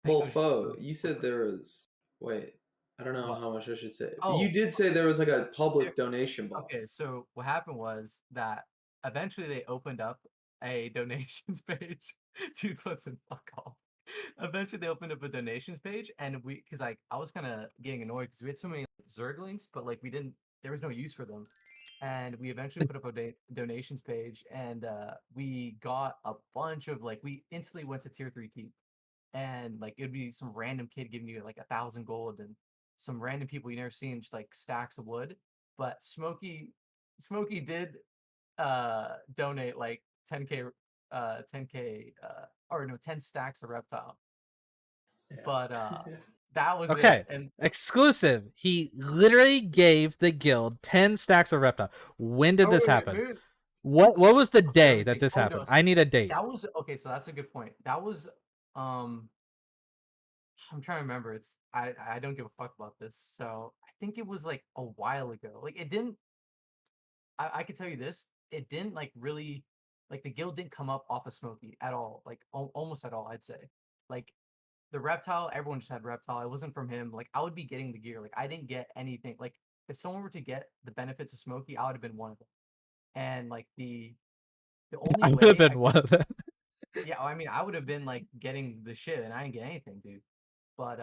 I think Well, it was just Fo, the you said coincidence. there was. Wait, I don't know What? how much I should say. Oh. You did say there was like a There- public donation box. Okay, so what happened was that eventually they opened up a donations page. Dude, listen, fuck off. Eventually they opened up a donations page, and because like I was kind of getting annoyed because we had so many like, Zerglings, but like there was no use for them. And we eventually put up a donations page, and we got a bunch of like we instantly went to tier 3 keep, and like it'd be some random kid giving you like 1,000 gold, and some random people you never seen just like stacks of wood. But Smokey did donate like 10k 10k or no 10 stacks of reptile. Yeah. But that was Okay. it. And Exclusive. He literally gave the guild 10 stacks of Reptile. When did this happen? What was the day that this happened? I need a date. That was okay, so that's a good point. That was I'm trying to remember. It's I don't give a fuck about this. So I think it was like a while ago. Like it didn't I could tell you this, it didn't like really like the guild didn't come up off of Smokey at all. Like almost at all, I'd say. Like the reptile, everyone just had reptile. It wasn't from him. Like I would be getting the gear. Like I didn't get anything. Like if someone were to get the benefits of Smokey, I would have been one of them. And like the only I way would have been one of them. yeah, I mean, I would have been like getting the shit, and I didn't get anything, dude. But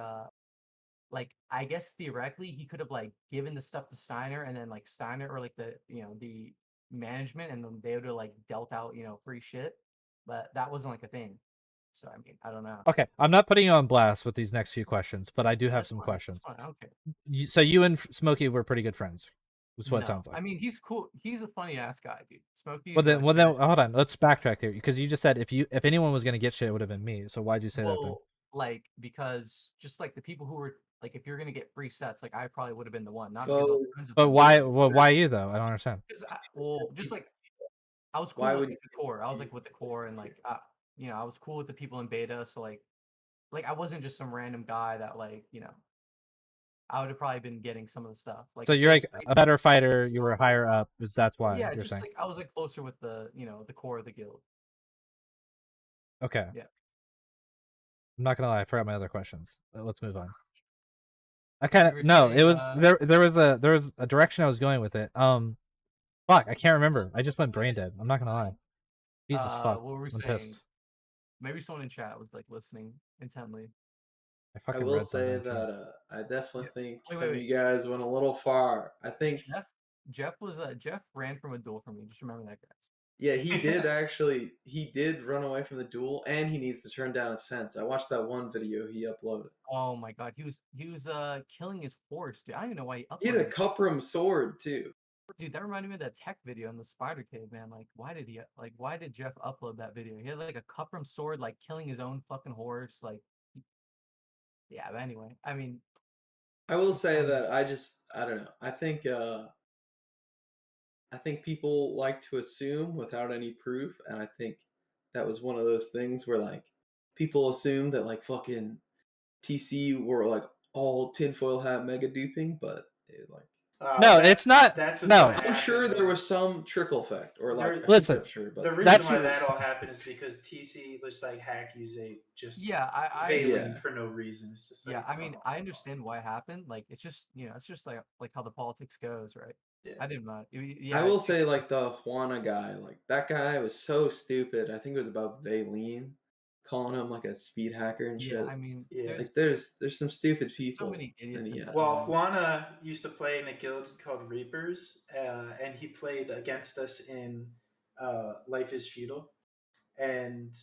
like I guess theoretically he could have like given the stuff to Steiner, and then like Steiner or like the management, and then they would have like dealt out free shit. But that wasn't like a thing. So I mean, I don't know. Okay, I'm not putting you on blast with these next few questions, but I do have That's some fine, questions. That's fine. Okay. So you and Smokey were pretty good friends. Is what it No, sounds I like. mean he's cool. He's a funny ass guy, dude. Smokey's Well then, great. hold on. Let's backtrack here because you just said if anyone was gonna get shit, it would have been me. So why'd you say that then? Well, like because just like the people who were like, if you're gonna get free sets, like I probably would have been the one, not because I was So friends with But them, but why? just Well, why you though? I don't understand. because well, just like I was why cool with would like the core. I was like with the core and like you know, I was cool with the people in beta. So like I wasn't just some random guy that like, you know, I would have probably been getting some of the stuff. Like So if you're there's like a better fighter. You were higher up. Is that's why yeah, you're just saying? like I was like closer with the, you know, the core of the guild. Okay. Yeah. I'm not gonna lie. I forgot my other questions. Let's move on. I kind You of were no. It saying was there was a direction I was going with it. Fuck. I can't remember. I just went brain dead. I'm not gonna lie. Jesus fuck. what were we I'm saying? pissed. Maybe someone in chat was like listening intently. I I fucking will read say something too. that I definitely Yeah. think Wait, some wait, of wait. you guys went a little far. I think Jeff ran from a duel from me. Just remember that, guys. yeah, he did run away from the duel and he needs to turn down his sense. I watched that one video he uploaded. Oh my god, he was killing his horse, dude. I don't even know why he He had a uploaded. Cuprum sword too. Dude, that reminded me of that tech video in the Spider Cave, man. Like, why did Jeff upload that video? He had like a Cuprum sword, like killing his own fucking horse. Like, yeah. But anyway, I mean, I will he's say so that I don't know. I think people like to assume without any proof, and I think that was one of those things where like people assume that like fucking TC were like all tinfoil hat mega duping, but like No, it's That's not. that's what's No, gonna I'm happen sure there though. was some trickle effect, or like There, I think listen. I'm sure, the but reason That's why that all happened is because TC looks like Hackuzate just yeah. I failing yeah. for no reason. It's just yeah. like, I mean, oh, I understand why it happened. Like, it's just it's just like how the politics goes, right? yeah. I didn't mind. I Yeah, will say like the Juana guy, like that guy was so stupid. I think it was about Valine calling him like a speed hacker and yeah. shit. I mean, Yeah. Like there's some stupid there's so people, many and idiots in yeah. that Well, game. Juana used to play in a guild called Reapers, and he played against us in Life is Feudal. And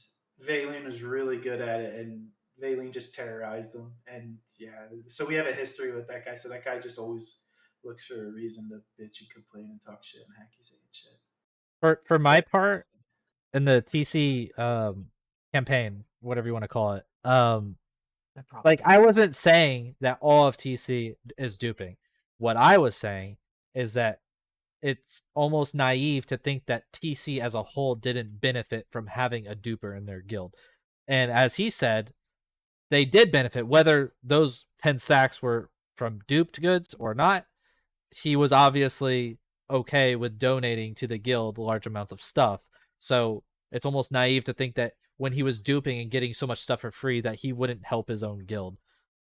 Vaylin was really good at it, and Vaylin just terrorized them. And yeah, so we have a history with that guy. So that guy just always looks for a reason to bitch and complain and talk shit and hacky say and shit. For my But part in the TC campaign, whatever you want to call it. That Like propaganda. I wasn't saying that all of TC is duping. What I was saying is that it's almost naive to think that TC as a whole didn't benefit from having a duper in their guild. And as he said, they did benefit, whether those 10 sacks were from duped goods or not. He was obviously okay with donating to the guild large amounts of stuff. So it's almost naive to think that when he was duping and getting so much stuff for free that he wouldn't help his own guild.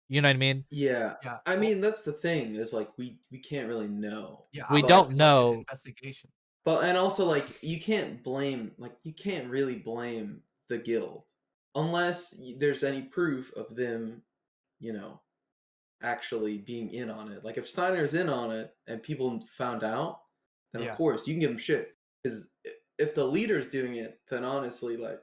You know what I mean? Yeah. Yeah. I Well, mean, that's the thing is like we can't really know. yeah. I We would have But don't conducted an know. investigation. and also like you can't really blame the guild unless there's any proof of them, you know, actually being in on it. Like if Steiner's in on it and people found out, then of Yeah. course you can give him shit. Because if the leader's doing it, then honestly, like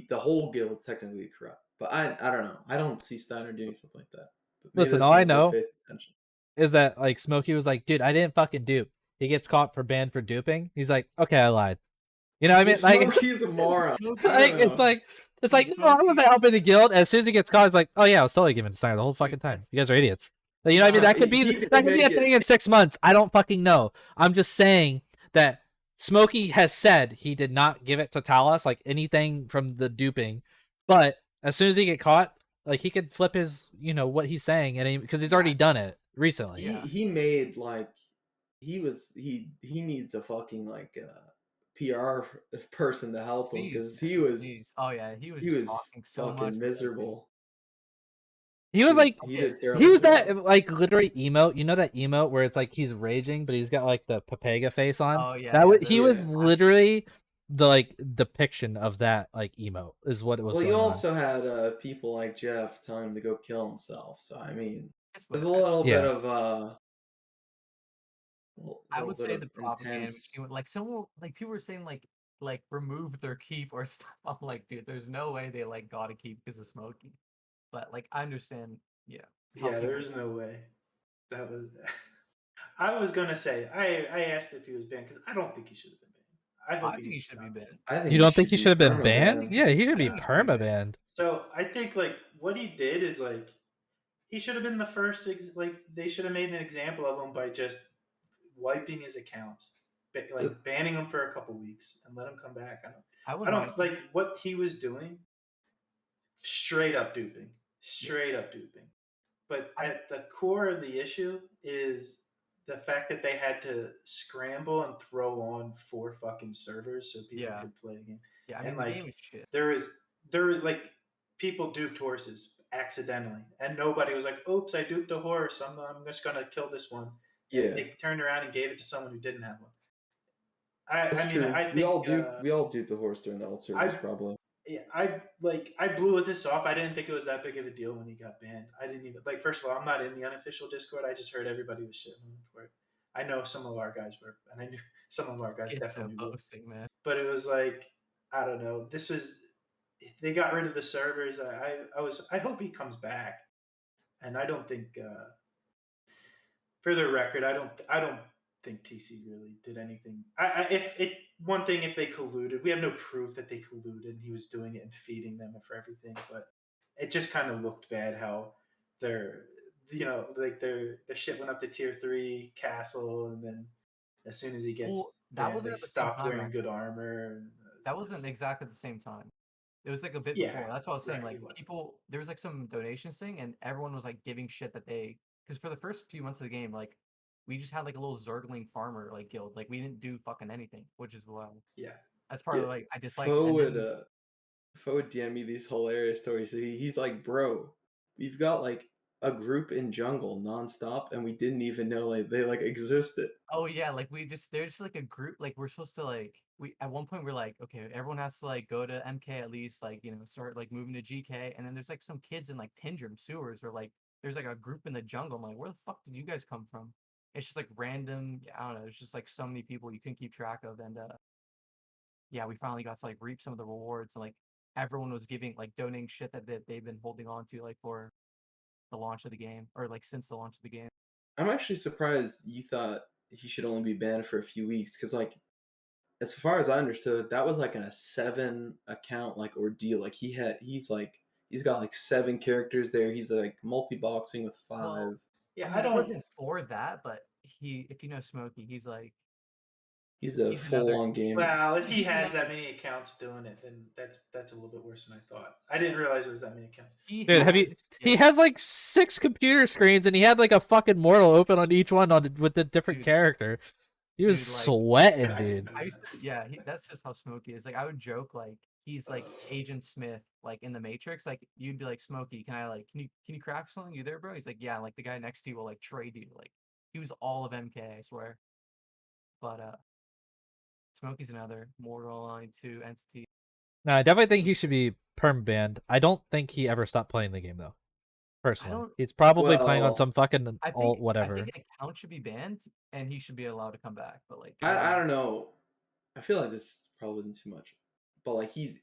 the whole guild's technically corrupt. But I don't know. I don't see Steiner doing something like that. But maybe Listen, that's all me I in good know faith intention. is that like Smokey was like, dude, I didn't fucking dupe. He gets caught for banned for duping. He's like, okay, I lied. You know what I mean? Like Smokey's a moron. Smokey- I don't it's know. like it's Dude, like no, I Smokey- wasn't helping the guild. As soon as he gets caught, he's like, oh yeah, I was totally giving it to Steiner the whole fucking time. that's- You guys are idiots. Like, you know what I mean? No, That could he be didn't that could be a make it. thing in 6 months. I don't fucking know. I'm just saying that Smokey has said he did not give it to Talos, like anything from the duping. But as soon as he get caught, like he could flip his, you know, what he's saying, and because he's already done it recently. Yeah. He made like he needs a fucking like PR person to help him Sneeze, because man, sneeze. Oh yeah, he was he just was talking so much. fucking with that dude. miserable. He was like He Okay, did a terrible he was job. that like literally emote. You know that emote where it's like he's raging, but he's got like the Papega face on. Oh yeah, That yeah, he the- was yeah. literally the like depiction of that like emote is what it was Well, going you on. also had people like Jeff telling him to go kill himself. So I mean, It's there's a whatever. little Yeah. bit of I little would bit say of the propaganda intense. machine, like someone, like people were saying, like remove their keep or stuff. I'm like, dude, there's no way they like got a keep because of Smokey. But like, I understand, yeah. how yeah, people- there's no way. That was I was gonna say I asked if he was banned because I don't think he should have been banned. I I hope think he he's should be not banned. I think You he don't think should he be should have been perma banned? banned. Yeah, he should I be think he should be perma banned. banned. So I think like what he did is like he should have been the first. Like they should have made an example of him by just wiping his accounts, like banning him for a couple weeks and let him come back. I I wouldn't mind. don't like what he was doing. Straight up duping. But at the core of the issue is the fact that they had to scramble and throw on 4 fucking servers so people Yeah, could play a game. yeah. I mean, And the like game is shit. there was like people duped horses accidentally, and nobody was like, "Oops, I duped a horse. I'm just gonna kill this one." Yeah, They turned around and gave it to someone who didn't have one. that's I mean, true. I We think all duped. We all duped the horse during the old servers, I probably. yeah, I blew this off. I didn't think it was that big of a deal when he got banned. I didn't even like. First of all, I'm not in the unofficial Discord. I just heard everybody was shitting on him for it. I know some of our guys were, and I knew some of our guys Schizo definitely would. posting, man. But it was like I don't know. This was they got rid of the servers. I hope he comes back, and I don't think for the record, I don't think TC really did anything. If it one thing if they colluded, we have no proof that they colluded and he was doing it and feeding them for everything, but it just kind of looked bad how their like their shit went up to tier 3 castle, and then as soon as he Well, gets that banned, wasn't they at the same stopped time, wearing good actually. armor. That wasn't exactly the same time. It was like a bit Yeah, before. That's what I was saying. right. Like It wasn't. people, there was like some donations thing, and everyone was like giving shit that they, because for the first few months of the game, like we just had like a little Zergling farmer like guild. Like we didn't do fucking anything, which is why Yeah, that's part Yeah, of like I disliked. Foe And would then Foe would DM me these hilarious stories. He's like, bro, we've got like a group in jungle nonstop, and we didn't even know like they like existed. oh yeah, like we just there's just like a group like we're supposed to like we at one point we're like okay everyone has to like go to MK at least like start like moving to GK, and then there's like some kids in like Tindrum sewers, or like there's like a group in the jungle. I'm like, where the fuck did you guys come from? It's just like random. I don't know. It's just like so many people you couldn't keep track of, and yeah, we finally got to like reap some of the rewards, and like everyone was giving like donating shit that they've been holding on to like for the launch of the game, or like since the launch of the game. I'm actually surprised you thought he should only be banned for a few weeks, because like as far as I understood, that was like in a 7 account like ordeal. Like he's got like 7 characters there. He's like multi-boxing with Well, 5. I yeah. I mean, it don't. wasn't for that, but if you know Smokey, he's like He's a he's another full-on game. Well, if he he's has another that many accounts doing it, then that's a little bit worse than I thought. I didn't realize it was that many accounts. he Dude, have has you? yeah, He has like 6 computer screens, and he had like a fucking mortal open on each one with a different dude, character. He was dude, like sweating, I didn't dude. know I that. used to yeah, that's just how Smokey is. Like I would joke like he's like Agent Smith like in the Matrix. Like you'd be like Smokey, can I like can you craft something? You there, bro? He's like yeah. Like the guy next to you will like trade you. Like he was all of MK, I swear. But Smokey's another Mortal Line 2 entity. No, I definitely think he should be perm banned. I don't think he ever stopped playing the game though. I Personally, don't. he's probably playing on Well, some fucking alt I think whatever. an account should be banned, and he should be allowed to come back. But like I everyone, don't know. I feel like this probably isn't too much, but like he's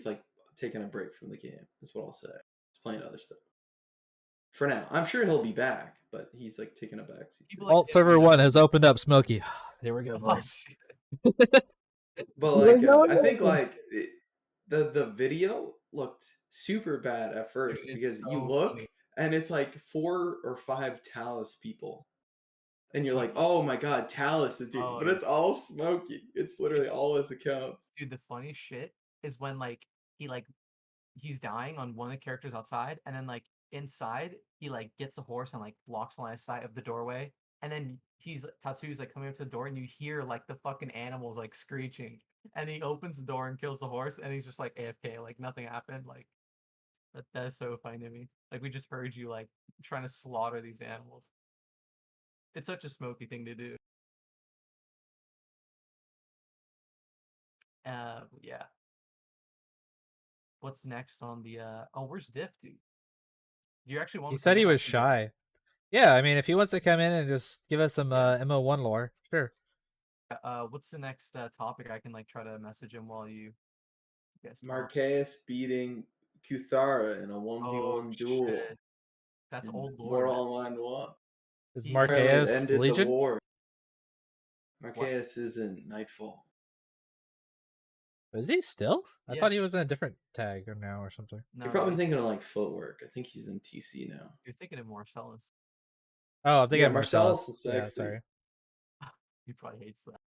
like taking a break from the game. That's what I'll say. He's playing other stuff for now. I'm sure he'll be back, but he's like taking a backseat to people it. like Alt him server are one never. has opened up, Smokey. There we go, Oh, boys. shit. But like I think like the video looked super bad at Dude, first, it's because you so look funny. and it's like 4 or 5 Talus people, and you're like, Dude, oh my god, Talus is doing, oh but yeah. it's all Smokey. It's literally It's all his accounts. dude. The funny shit is when he's dying on one of the characters outside, and then like inside he like gets a horse and like blocks the line of sight of the doorway, and then Tatsu's like coming up to the door, and you hear like the fucking animals like screeching, and he opens the door and kills the horse, and he's just like AFK, like nothing happened. Like that's so funny to me. Like we just heard you like trying to slaughter these animals. It's such a Smoky thing to do. Yeah. What's next on the oh, where's Diff, dude? Do you actually want He him to come said he in? I was can go. shy. Yeah, I mean, if he wants to come in and just give us some Yeah. MO1 lore, sure. What's the next topic? I can like try to message him while you guys talk. Marquez beating Kuthara in a Oh 1v1 duel shit, that's in old lore, Mortal man. Online 1. Is He- Apparently, it Marquez ended the Legion? war. Marquez is in Nightfall. Is he still? I Yeah. thought he was in a different tag or now or something. No, You're probably no, thinking of like Footwork. I think he's in TC now. you're thinking of Marcellus. Oh, I'm thinking Yeah, of Marcellus Marcellus. is Yeah, sexy. sorry. He probably hates that.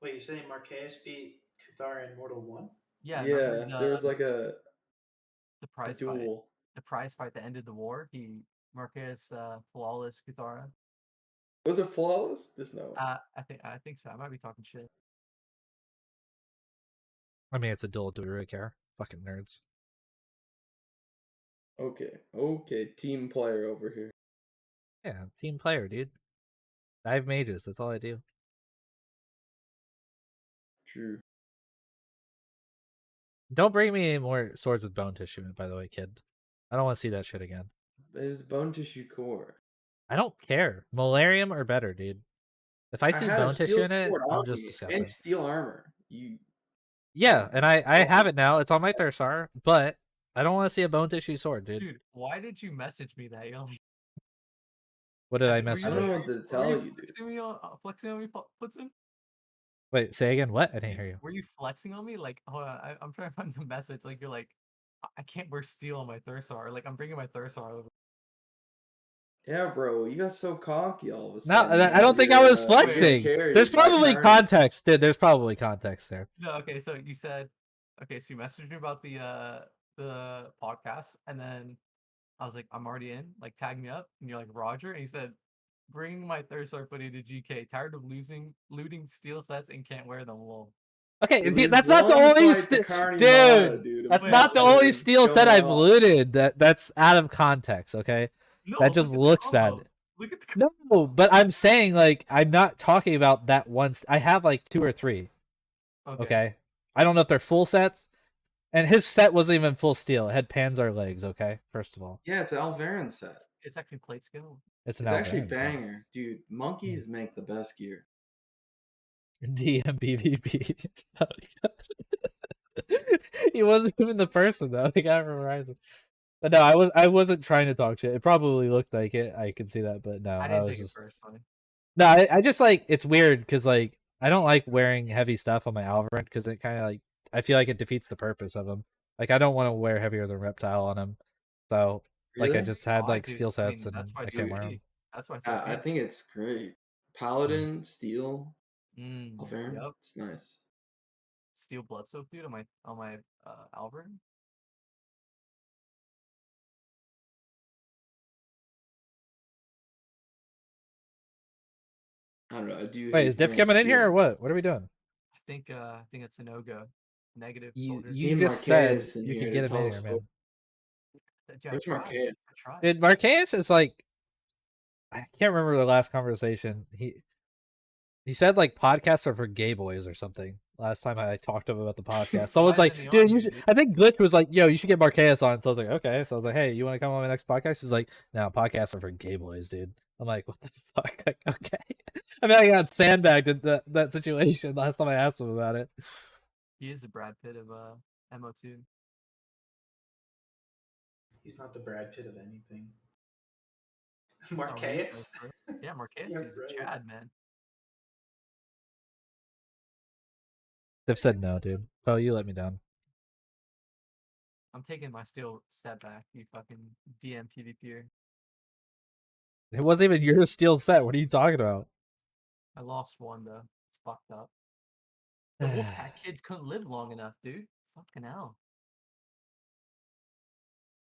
Wait, you're saying Marquez beat Kuthara in Mortal 1? Yeah, remember Yeah, there was like the a prize fight. duel. The prize fight that ended the war. Marquez flawless Kuthara. Was it flawless? There's no. I think so. I might be talking shit. I mean, it's a duel. Do we really care? Fucking nerds. Okay, team player over here. Yeah, team player, dude. I have mages. That's all I do. True. Don't bring me any more swords with bone tissue, by the way, kid. I don't want to see that shit again. It was bone tissue core. I don't care. Malarium or better, dude. If I see had a bone tissue steel in it, sword I'm on just me disgusted. and steel armor. Yeah, and I have it now. It's on my Thursar, but I don't want to see a bone tissue sword, dude. Dude, why did you message me that, yo? What did I Were message you I don't you? know what to tell you, dude. flexing me on flexing on me, Putzin? Wait, say again. What? I didn't hear you. Were you flexing on me? Like, hold on, I'm trying to find the message. Like, you're like, I can't wear steel on my Thursar. Like, I'm bringing my Thursar over. Yeah, bro, you got so cocky all of a No, sudden. I don't think I was You're gonna flexing. carry There's by probably turn. context, dude. There's probably context there. No, okay, so you said, okay, so you messaged me about the podcast, and then I was like, I'm already in. Like, tag me up, and you're like, Roger, and he said, bring my Thursar footy to GK. Tired of looting steel sets and can't wear them. Lol. Okay, It was that's not the one only fight to dude. dude. That's Wait, not the hold on. only It's steel set going I've off. looted. That's out of context. Okay, No, that just look at the looks bad. combos. Look at the No, but I'm saying like I'm not talking about that once. I have like 2 or 3. Okay, I don't know if they're full sets. And his set wasn't even full steel. It had Panzer legs. Okay, first of all, Yeah, it's Alvarin set. It's actually plate skill. it's an It's actually Alvarin set. banger, dude. Monkeys make the best gear. DMBVP. Oh, he wasn't even the person though. The guy from Horizon. But no, I wasn't trying to talk shit. It probably looked like it. I can see that, but no, I I didn't was take just it personally. no. I just like it's weird because like I don't like wearing heavy stuff on my Alvarin because it kind of like I feel like it defeats the purpose of them. Like I don't want to wear heavier than Reptile on him. So like I Really? just had Oh, like dude, steel I mean, sets and that's why I it's can't OP. wear them. That's why it's I OP. think it's great. Paladin, steel, Alvarin. Yep. It's nice. Steel blood soak, dude, on my Alvarin. I don't know. I do Wait, hate is Diff wearing coming in here or steel. what? What are we doing? I think it's a no go. Negative You soldier. you and just said Marquez in you here could to get him tell in the here, story. man. Where's Marquez? I tried. Dude, Marquez is like I can't remember the last conversation. He said like podcasts are for gay boys or something. Last time I talked to him about the podcast, someone's Why like, isn't he "Dude, on you here, should." dude? I think Glitch was like, "Yo, you should get Marquez on." So I was like, "Okay." So I was like, "Hey, you want to come on my next podcast?" He's like, "No, podcasts are for gay boys, dude." I'm like, "What the fuck?" Like, okay. I mean, I got sandbagged in that situation last time I asked him about it. He is the Brad Pitt of MO2. He's not the Brad Pitt of anything. That's not Marquez? racist, bro. Yeah, Marquez Yeah, is a right. Chad, man. They've said no, dude. Oh, you let me down. I'm taking my steel step back, you fucking DM PvPer. It wasn't even your steel set. What are you talking about? I lost one though. It's fucked up. The Wolfpack kids couldn't live long enough, dude. Fucking hell.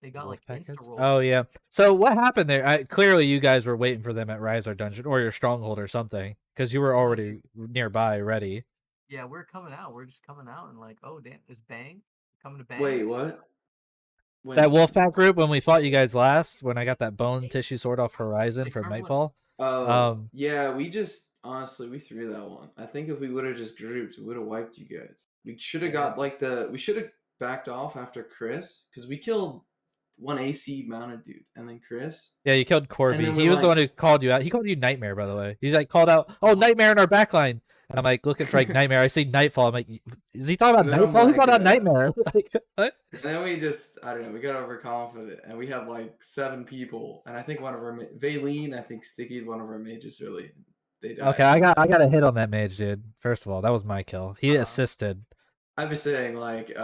They got like Wolfpack insta kids? roll. Oh yeah. So what happened there? Clearly, you guys were waiting for them at Rise or Dungeon or your stronghold or something because you were already nearby, ready. Yeah, we're coming out. We're just coming out and like, oh damn, there's Bang coming to Bang. Wait, what? That Wolfpack group when we fought you guys last, when I got that bone tissue sword off Horizon Like, from remember Nightfall. Yeah, we just honestly we threw that one. I think if we would have just grouped, we would have wiped you guys. We should have got like we should have backed off after Chris because we killed one AC mounted dude, and then Chris. Yeah, you killed And Corby. then He we're was the like- one who called you out. He called you Nightmare, by the way. He's like called out, "Oh, Nightmare in our backline," and I'm like looking for like Nightmare. I see Nightfall. I'm like, is he talking about And then I'm Nightfall? Who like, called out Nightmare? Like, what? And then we just, I don't know, we got overconfident, and we had like 7 people, and I think one of our Valine, I think Sticky, one of our mages really, they died. Okay, I got a hit on that mage, dude. First of all, that was my kill. He assisted. I was saying like,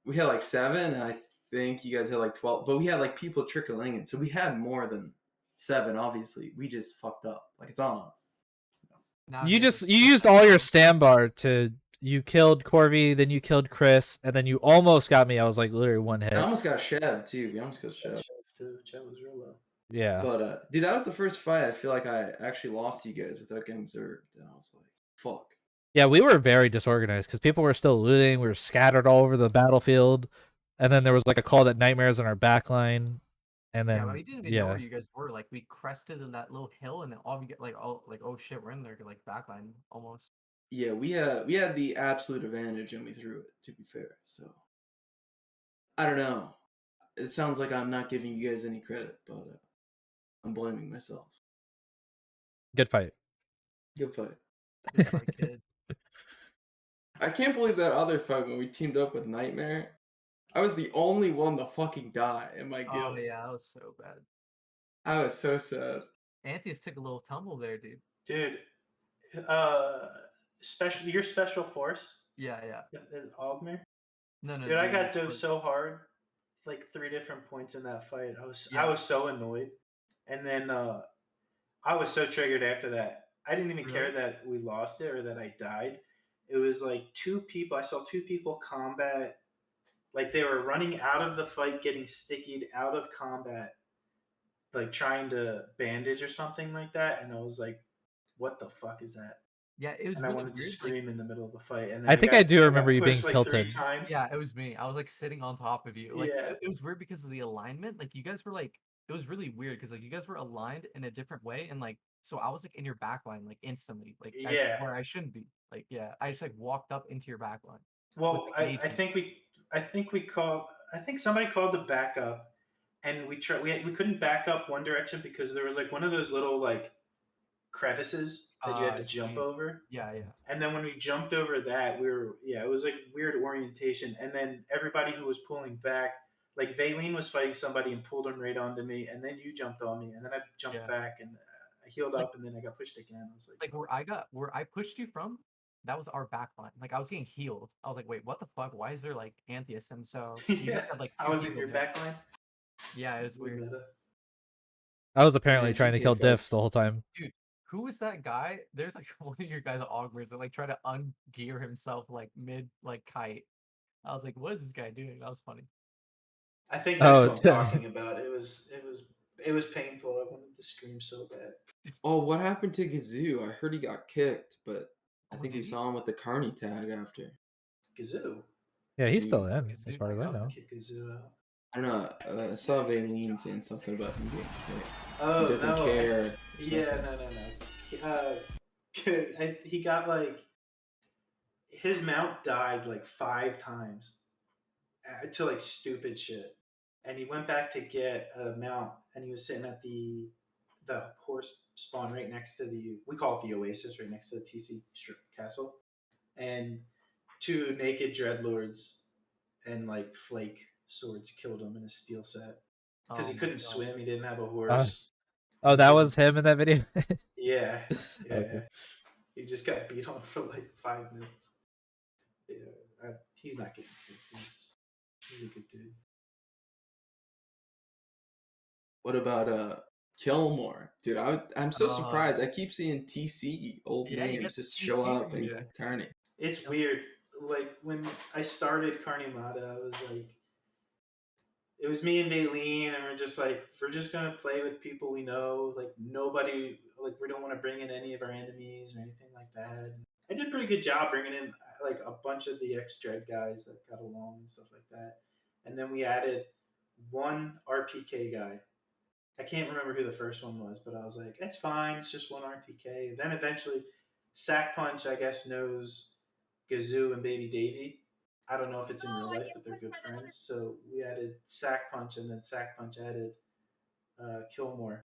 we had like 7, and I think you guys had like 12, but we had like people trickling in, so we had more than 7. Obviously, we just fucked up. Like it's on us. Now You here's you used all your stand bar to. You killed Corby, then you killed Chris, and then you almost got me. I was like literally one hit. I almost got Chev too. We almost got Chev. Too. Chev was real low. Yeah. But dude, that was the first fight I feel like I actually lost to you guys without getting zerged, and I was like, fuck. Yeah, we were very disorganized because people were still looting. We were scattered all over the battlefield, and then there was like a call that Nightmares in our backline, and then yeah, we didn't even know where you guys were. Like we crested in that little hill, and then all we get like, oh shit, we're in there, like backline almost. Yeah, we had the absolute advantage, and we threw it. To be fair, so I don't know. It sounds like I'm not giving you guys any credit, but I'm blaming myself. Good fight. Good fight. Good fight, kid. I can't believe that other fight when we teamed up with Nightmare. I was the only one to fucking die in my guild. Oh yeah, that was so bad. I was so sad. Anthius took a little tumble there, dude. Dude, your special force. Yeah. Augmer. No. Dude, I got dosed so hard, like 3 different points in that fight. I was so annoyed, and then I was so triggered after that. I didn't even care that we lost it or that I died. It was like 2 people. I saw 2 people combat, like they were running out of the fight, getting stickied out of combat, like trying to bandage or something like that. And I was like, "What the fuck is that?" Yeah, it was. And really I wanted to weird, scream in the middle of the fight. And then I think I do got remember you being pushed, like, tilted. 3 times. Yeah, it was me. I was like sitting on top of you. Like Yeah. it was weird because of the alignment. Like you guys were like, it was really weird because like you guys were aligned in a different way, and like so I was like in your back line like instantly, like Yeah. where I shouldn't be. Like yeah, I just like walked up into your back line. Well, with, like, I think we called. I think somebody called the backup, and we couldn't back up one direction because there was like one of those little like crevices that you had to jump over. Yeah. And then when we jumped over that, it was like weird orientation. And then everybody who was pulling back, like Valine was fighting somebody and pulled him right onto me, and then you jumped on me, and then I jumped back and I healed up, and then I got pushed again. I was like where I pushed you from, that was our back line. Like I was getting healed. I was like, wait, what the fuck? Why is there like Anthius? And so you guys had like 2 I was in people your there. back line. Yeah, it was weird. Meta. I was apparently Man, trying to GTA kill Diff fights. the whole time. Dude, who was that guy? There's like one of your guys' augments that like try to ungear himself like mid like kite. I was like, what is this guy doing? That was funny. I think that's Oh, what I'm talking about. It was painful. I wanted to scream so bad. Oh, what happened to Gazoo? I heard he got kicked, but I Oh, think we did he? saw him with the Carney tag after. Gazoo. Yeah, he's Gazoo. still in, Gazoo. as far as I know. Kick Gazoo out. I don't know. I saw Valine saying something about him getting kicked. Oh, He doesn't no. care. Yeah, no. He got like his mount died like 5 times to like stupid shit, and he went back to get a mount, and he was sitting at the horse spawn right next to we call it the Oasis, right next to the TC Castle, and 2 naked dreadlords and like flake swords killed him in a steel set because Oh he my couldn't God. swim. He didn't have a horse. Oh, that was him in that video. Yeah. Okay. He just got beat on for like 5 minutes. Yeah, he's not getting kicked. He's a good dude. What about Killmore? Dude, I'm so surprised. I keep seeing TC old Yeah, you got names the just show TC up in rejects. Carney. It's weird. Like when I started Carnimata, I was like, it was me and Daleen, and we're just gonna play with people we know. Like nobody, like we don't want to bring in any of our enemies or anything like that. I did a pretty good job bringing in like a bunch of the ex-Dread guys that got along and stuff like that. And then we added 1 RPK guy. I can't remember who the first one was, but I was like, it's fine. It's just 1 RPK. And then eventually, Sack Punch, I guess, knows Gazoo and Baby Davy. I don't know if it's in real life, but they're good friends. So we added Sack Punch, and then Sack Punch added Killmore.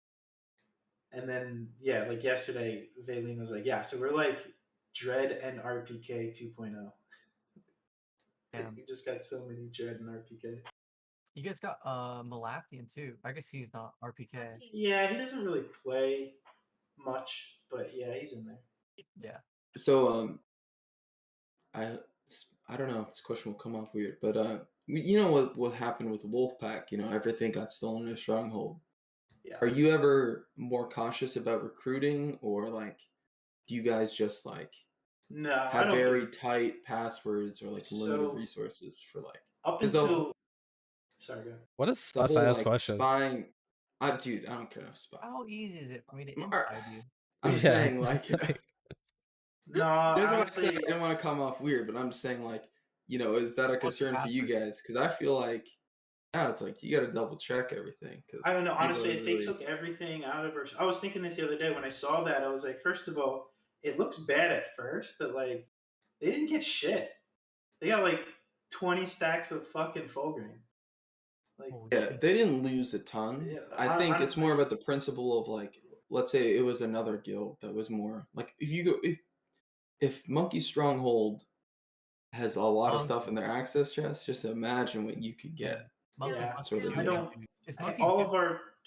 And then yeah, like yesterday, Vaylene was like, "Yeah, so we're like Dread and RPK 2.0. Damn. We just got so many Dread and RPK. You guys got Malapian too. I guess he's not RPK. Yeah, he doesn't really play much, but yeah, he's in there. Yeah. So I I don't know if this question will come off weird, but you know what happened with Wolfpack? You know, everything got stolen in a stronghold. Yeah. Are you ever more cautious about recruiting, or like, do you guys just like No, I have don't very get tight passwords or like limited so resources for like? up Because the until sorry, go ahead. What a the sus whole ass like question. spying, dude, I don't care if spy. How easy is it for me to Are- inside you? I'm Yeah. saying like No, that's why I said honestly, I didn't want to come off weird, but I'm just saying like, you know, is that a Just what's your concern for you password? guys? Because I feel like now it's like you got to double check everything because I don't know. people Honestly, are if they really took everything out of her, I was thinking this the other day when I saw that. I was like, first of all, it looks bad at first, but like, they didn't get shit. They got like 20 stacks of fucking full grain. Like, Holy yeah, shit. they didn't lose a ton. yeah, I think it's more honestly, about the principle of like, let's say it was another guild that was more like if you go if Monkey Stronghold has a lot of stuff in Monkey. their access chest, just imagine what you could Man, get. Monkeys yeah, must be Sort of I doing it, deal. don't. dude. Is Monkeys All good?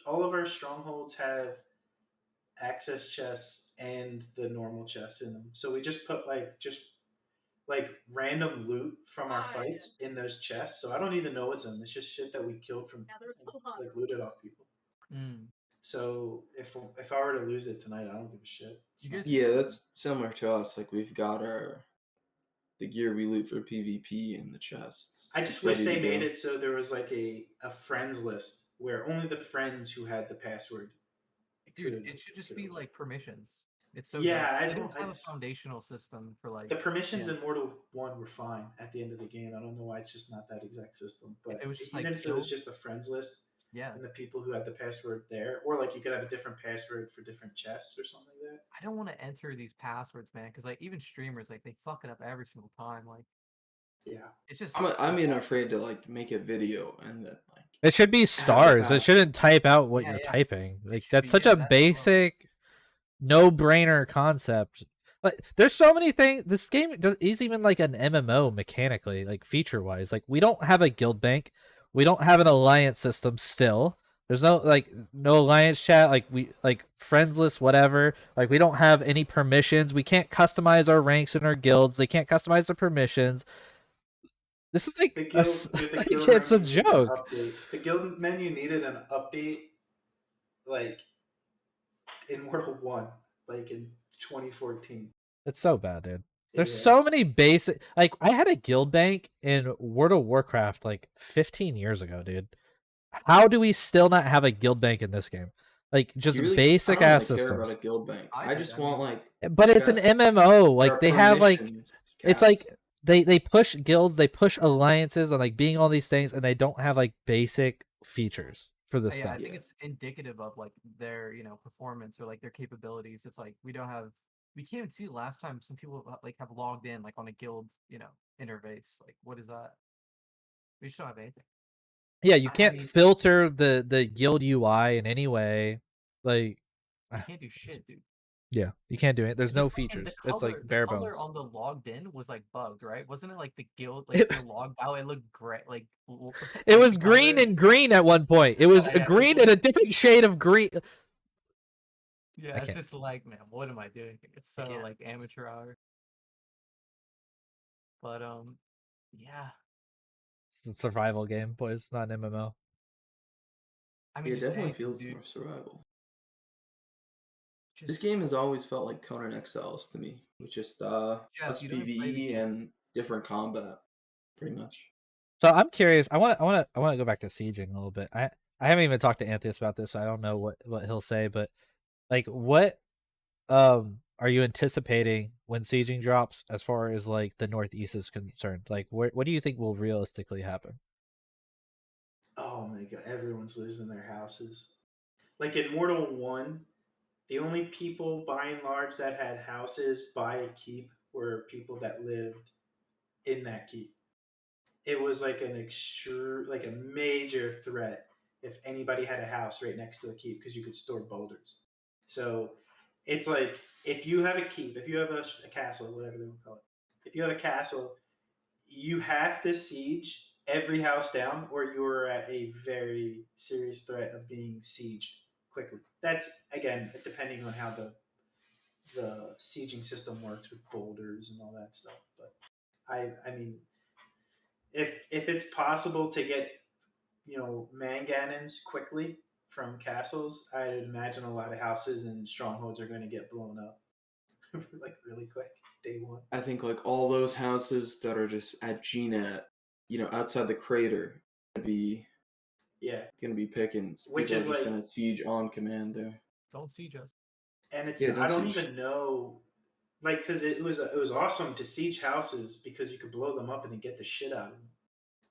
of our strongholds have access chests and the normal chests in them. So we just put like random loot from our fights in those chests. So I don't even know what's in them. It's just shit that we killed from like looted off people. Mm. So if I were to lose it tonight, I don't give a shit. It's You not guys- gonna Yeah, happen. that's similar to us. Like we've got our the gear we loot for PvP in the chests. I It's just wish ready to they made go. it so there was like a friends list where only the friends who had the password Dude, could it should just could be open it. like permissions. It's so dumb. Yeah, They don't I have a just foundational system for like the permissions yeah. in Mortal One were fine at the end of the game. I don't know why it's just not that exact system. If But it was just like even if it was guild, just a friends list yeah. and the people who had the password there, or like you could have a different password for different chests or something like that. I don't want to enter these passwords, man, because like even streamers like they fuck it up every single time. Like Yeah, it's just I'm even afraid to like make a video and then like It should be have the stars. It pass. shouldn't type out what yeah, you're yeah. typing. It Like should that's be such yeah, a that as well. basic, no-brainer concept. Like there's so many things. This game is even like an MMO mechanically, like feature-wise. Like we don't have a guild bank. We don't have an alliance system still. There's no alliance chat. Like we like friends list, whatever. Like we don't have any permissions. We can't customize our ranks in our guilds. They can't customize the permissions. This is like the like guild it's a menu needs an joke. update. The guild menu needed an update like in Mortal One, like in 2014. It's so bad, dude. There's Yeah, so many basic like I had a guild bank in World of Warcraft like 15 years ago, dude. How do we still not have a guild bank in this game? Like You just really, I basic don't ass really care about a systems. guild bank. I I did. just I want mean, like But it's an chests MMO. that Like are they have like permissions it's capped. like they push guilds, they push alliances and like being all these things and they don't have like basic features for this yeah, I stuff. think Yeah. it's indicative of like their performance or like their capabilities. It's like we can't even see the last time some people like have logged in like on a guild interface. Like what is that? We just don't have anything. Yeah, you I can't mean, filter the guild UI in any way. Like you can't do shit, dude. yeah, you can't do it. There's The no freaking features. It's like the bare color bones. on the logged in was like bugged, right? Wasn't it like the guild like It, if you're logged out it looked gray like it like the was green color? and green at one point. It was Yeah, a yeah, it was green like and a different shade of green. yeah, I it's can't. just like man, what am I doing? It's I so can't. like amateur hour. But yeah. It's a survival game, boys. It's not an MMO. I mean It just definitely anything, feels dude. more survival. This Just game has always felt like Conan Exiles to me, with just Jeff, less you don't play the PVE game. and different combat, pretty much. So I'm curious. I want to go back to sieging a little bit. I haven't even talked to Anthius about this. So I don't know what he'll say, but like what are you anticipating when sieging drops as far as like the Northeast is concerned? Like what do you think will realistically happen? oh my god, everyone's losing their houses. Like in Mortal One, the only people by and large that had houses by a keep were people that lived in that keep. it was like like a major threat if anybody had a house right next to a keep because you could store boulders. So it's like if you have a keep, if you have a castle, whatever they would call it, if you have a castle, you have to siege every house down, or you're at a very serious threat of being sieged quickly. That's again depending on how the sieging system works with boulders and all that stuff. But I mean, if it's possible to get mangannons quickly from castles, I'd imagine a lot of houses and strongholds are going to get blown up like really quick day one. I think like all those houses that are just at GNet, outside the crater, be Yeah, gonna be pickings. which People are is just like, gonna siege on command there. Don't siege us. and it's Yeah, I don't don't siege. even know, like, because it was awesome to siege houses because you could blow them up and then get the shit out of them.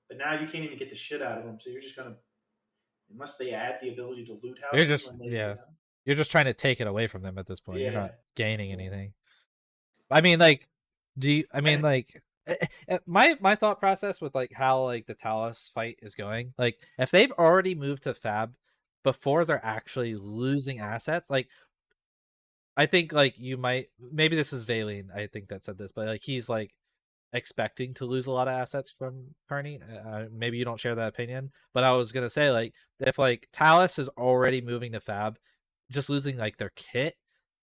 But now you can't even get the shit out of them, so you're just gonna, unless they add the ability to loot You're houses just when they, yeah, you're just trying to take it away from them at this point. You're yeah, not gaining yeah, anything. I mean, like, do you? I mean, and like, my thought process with like how like the Talos fight is going, like, if they've already moved to Fab before they're actually losing assets, like, I think like you might maybe this is Valine, I think that said this, but like he's like expecting to lose a lot of assets from Carney. Maybe you don't share that opinion, but I was gonna say like if like Talus is already moving to Fab, just losing like their kit.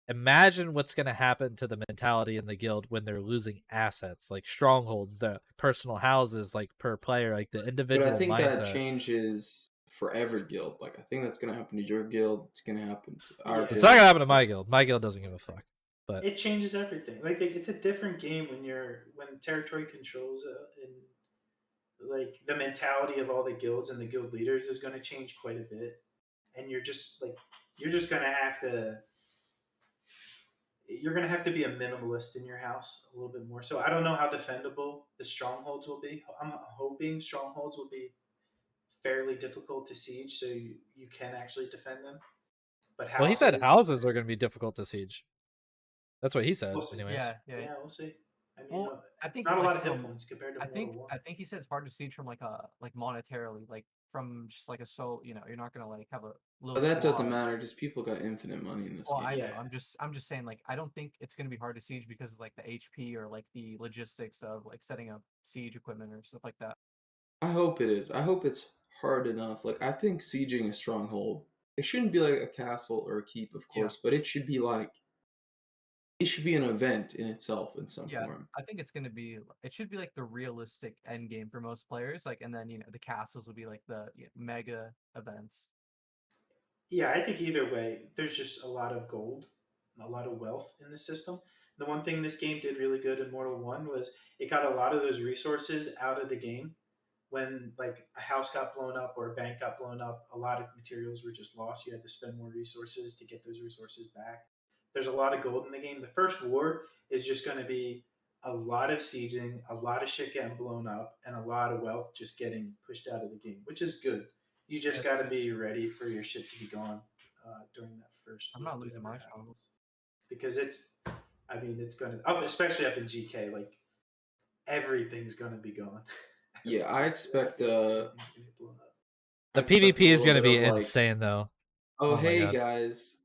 Imagine what's gonna happen to the mentality in the guild when they're losing assets like strongholds, the personal houses, like per player, like the But I individual think that mindset. changes for every guild. Like I think that's gonna happen to your guild. It's gonna happen to our yeah, It's not guild. gonna happen to my guild. My guild doesn't give a fuck. But it changes everything. Like it's a different game when territory controls and like the mentality of all the guilds and the guild leaders is going to change quite a bit, and you're just going to have to you're going to have to be a minimalist in your house a little bit more. So I don't know how defendable the strongholds will be. I'm hoping strongholds will be fairly difficult to siege, so you can actually defend them. But well, he said houses, houses are gonna be difficult to siege. That's what he said, we'll see. anyways. Yeah, yeah. Yeah, we'll see. I mean, Well, I it's think not a like lot of hit from points compared to Mortal One. I think he said it's hard to siege from like monetarily, like from just like a soul. You're not gonna like have a little But that doesn't squad. matter. Just people got infinite money in this Well, game. I know. Yeah, I'm just saying like I don't think it's gonna be hard to siege because of, like the HP or like the logistics of like setting up siege equipment or stuff like that. I hope it is. I hope it's hard enough. Like I think sieging a stronghold, it shouldn't be like a castle or a keep, of Yeah, course, but it should be an event in itself in some yeah. form. I think it's gonna be. It should be like the realistic end game for most players. Like, and then the castles will be like the mega events. yeah. I think either way, there's just a lot of gold, a lot of wealth in the system. The one thing this game did really good in Mortal One was it got a lot of those resources out of the game. When like a house got blown up or a bank got blown up, a lot of materials were just lost. You had to spend more resources to get those resources back. There's a lot of gold in the game. The first war is just going to be a lot of sieging, a lot of shit getting blown up, and a lot of wealth just getting pushed out of the game, which is good. You Yeah, just it's got to good. be ready for your shit to be gone during that first I'm war, not losing whatever my stronghold. happens, because I mean, it's gonna up, especially up in GK. Like everything's gonna be gone. Yeah, I expect Everything's gonna get blown up. I The expect a PvP is little gonna bit be of like, insane though. oh Oh my hey god. guys,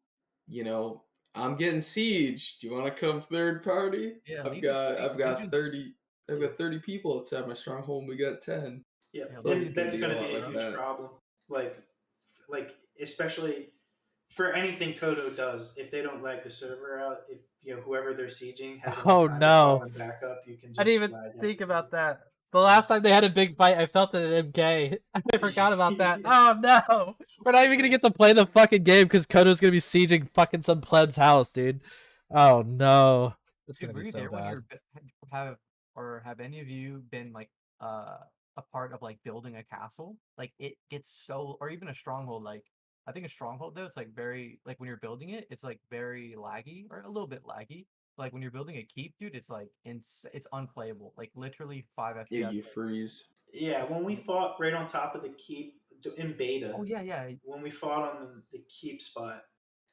I'm getting sieged. Do you want to come third party? Yeah, I've Legion's got I've got Legion's 30 I've Yeah. got 30 people inside my stronghold. And we got 10. Yeah, yeah, I feel like and it's Legion's gonna that's be a going to lot be a like bro. huge that. problem. Like especially for anything Kodo does, if they don't lag the server out, if whoever they're sieging has enough Oh time to call no. in backup, you can I didn't just even lag out think the server. about that. The last time they had a big fight, I felt it at MK. I forgot about that. Yeah. Oh no. We're not even gonna get to play the fucking game because Kodo's gonna be sieging fucking some pleb's house, dude. Oh no. It's Dude, gonna were be you so there when bad. you're have or have any of you been like uh a part of like building a castle? Like it gets so, or even a stronghold. Like I think a stronghold though, it's like very like when you're building it, it's like very laggy or a little bit laggy. Like when you're building a keep, dude, it's like it's unplayable. Like literally 5 Yeah, FPS. you freeze. Yeah, when we fought right on top of the keep in beta, Oh yeah, yeah. when we fought on the keep spot,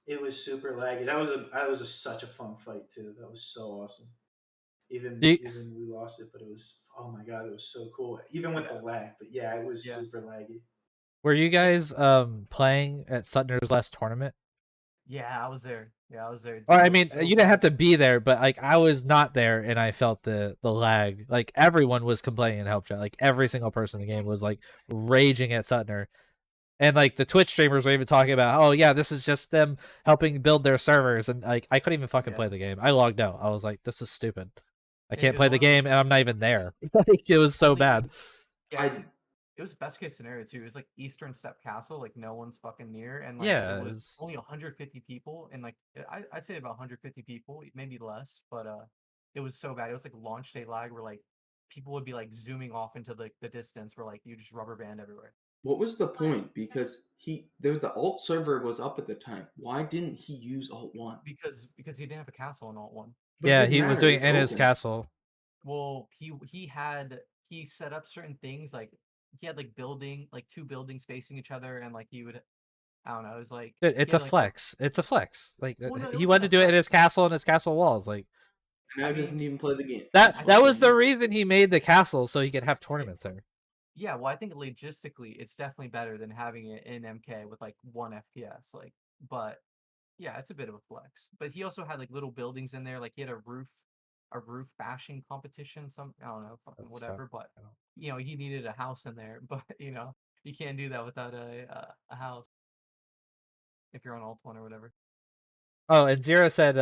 it was super laggy. That was such a fun fight too. That was so awesome. Even You- even we lost it, but it was, oh my god, it was so cool. Even with the lag, but yeah, it was Yeah. super laggy. Were you guys playing at Sutner's last tournament? Yeah, I was there. Yeah, I was there. Or Dude, I it was mean, so you didn't have bad. to be there, but like I was not there, and I felt the lag. Like everyone was complaining in help chat. Like every single person in the game was like raging at Sutner, and like the Twitch streamers were even talking about, oh yeah, this is just them helping build their servers, and like I couldn't even fucking Yeah. play the game. I logged out. I was like, this is stupid. I It can't was play the one of those- game, and I'm not even there. Like it was so only- bad. Yeah, it was best case scenario too. It was like Eastern Step Castle, like no one's fucking near, and like Yeah, it was it's- only 150 people, and like I'd say about 150 people, maybe less, but it was so bad. It was like launch day lag, where like people would be like zooming off into the distance, where like you just rubber band everywhere. What was the point? Because the alt server was up at the time. Why didn't he use alt one? Because he didn't have a castle in alt one. But it yeah, didn't he was matter, doing it it's in his open. castle. Well, he set up certain things, like he had like two buildings facing each other, and like he would, I don't know, it was like Dude, he it's had, a like, flex. It's a flex. Like Well, no, it he wasn't wanted to a do it in flex. his castle and his castle walls. Like Now I he doesn't mean, even play the game. that He's that was the fucking- reason he made the castle so he could have tournaments there. Yeah, well, I think logistically, it's definitely better than having it in MK with like 1 FPS. Like, but yeah, it's a bit of a flex. But he also had like little buildings in there. Like he had a roof bashing competition. Some, I don't know, fucking That's whatever. But I don't- you know, he needed a house in there. But you know, you can't do that without a house if you're on alt one or whatever. Oh, and Zero said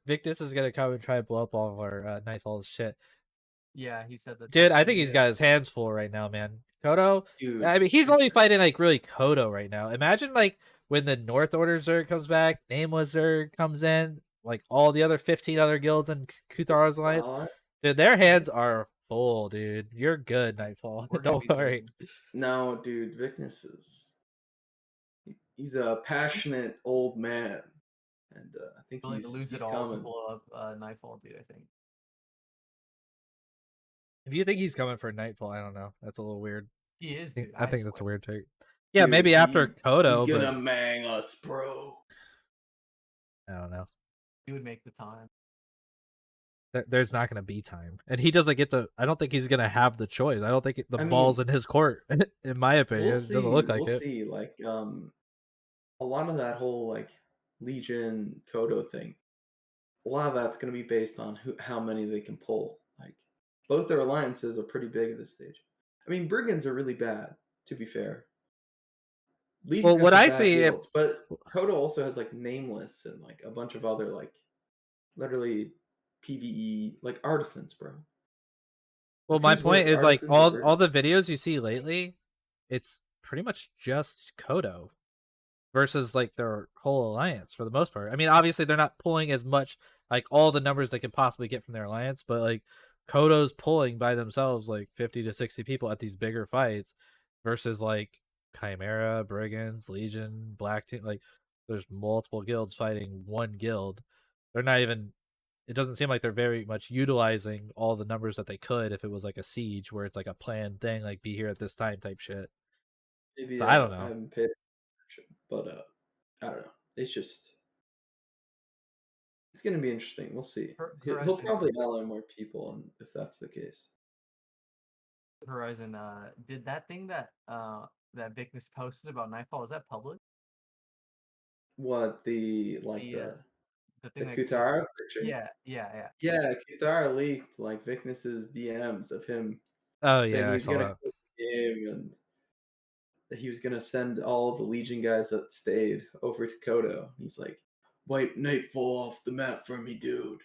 Victus is gonna come and try and blow up all of our Nightfall's shit. Yeah, he said that. Dude, I too, think he's yeah. got his hands full right now, man. Kodo, Dude, I mean, he's only fighting like really Kodo right now. Imagine like when the North Order Zerg comes back, Nameless Zerg comes in, like all the other 15 other guilds in Kuthara's alliance. Dude, their hands are full, dude. You're good, Nightfall. We're gonna Don't be worry. zerging. No, dude, Vicness he's a passionate old man, and I think Willing to lose he's it all coming. to blow up Nightfall, dude. I think. If you think he's coming for Nightfall, I don't know. That's a little weird. He is, I dude. think that's a swear. weird take. Yeah, Dude, maybe after Kodo, he's but gonna mang us, bro. I don't know. He would make the time. There's not going to be time, and he doesn't get to. I don't think he's going to have the choice. I don't think the I ball's mean, in his court. In my opinion, We'll it see. doesn't look like We'll it. see. Like, a lot of that whole like Legion Kodo thing, a lot of that's going to be based on how many they can pull. Like, both their alliances are pretty big at this stage. I mean, Brigands are really bad, to be fair. Legion's Well, got what some I bad see, guilds, but Kodo also has like Nameless and like a bunch of other like literally PVE like artisans, bro. well, Like, my who's worse, point is like artisans or all Brigands? the videos you see lately, it's pretty much just Kodo versus like their whole alliance for the most part. I mean, obviously they're not pulling as much like all the numbers they could possibly get from their alliance, but like Kodo's pulling by themselves like 50 to 60 people at these bigger fights versus like Chimera, Brigands, Legion, Black Team. Like there's multiple guilds fighting one guild. They're not even. It doesn't seem like they're very much utilizing all the numbers that they could if it was like a siege where it's like a planned thing, like be here at this time type shit. Maybe So I don't I know. haven't paid attention, but I don't know. It's just it's gonna be interesting. We'll see. He'll Horizon, probably ally more people, and if that's the case. Horizon, did that thing that Vicness posted about Nightfall, is that public? What the like The the thing that Kuthara picture? yeah. Yeah, Kuthara leaked like Vicness's DMs of him Oh saying yeah, I he's saw gonna that. quit the game and that he was gonna send all the Legion guys that stayed over to Kodo. He's like, "Wipe Nightfall off the map for me, dude."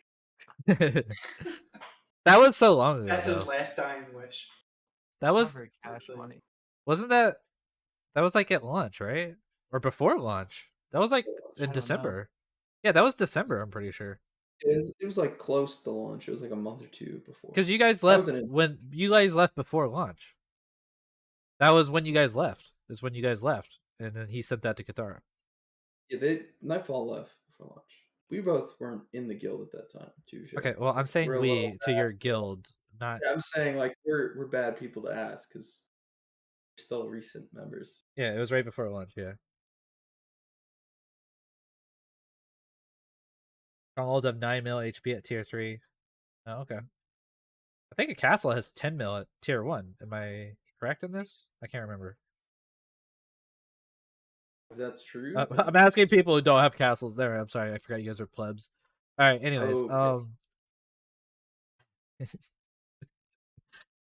That was so long ago. That's his though. last dying wish. That It's not was very cash like- money. wasn't that was like at launch, right? Or before launch? That was like I in don't know. December. Yeah, that was December. I'm pretty sure. It was like close to launch. It was like a month or two before. Because you guys That left was when you guys left before launch. That was when you guys left. Is when you guys left, and then he sent that to Katara. Yeah, Nightfall left before launch. We both weren't in the guild at that time, to be fair. Okay, well, so I'm saying we're a we little to your guild, not Yeah, I'm saying like we're bad people to ask because we're still recent members. yeah. It was right before launch. Yeah. Strongholds have 9 mil HP at tier 3. Oh, okay. I think a castle has 10 mil at tier 1. Am I correct in this? I can't remember. If that's true, then I'm asking people who don't have castles there. I'm sorry, I forgot you guys are plebs. All right, anyways, okay.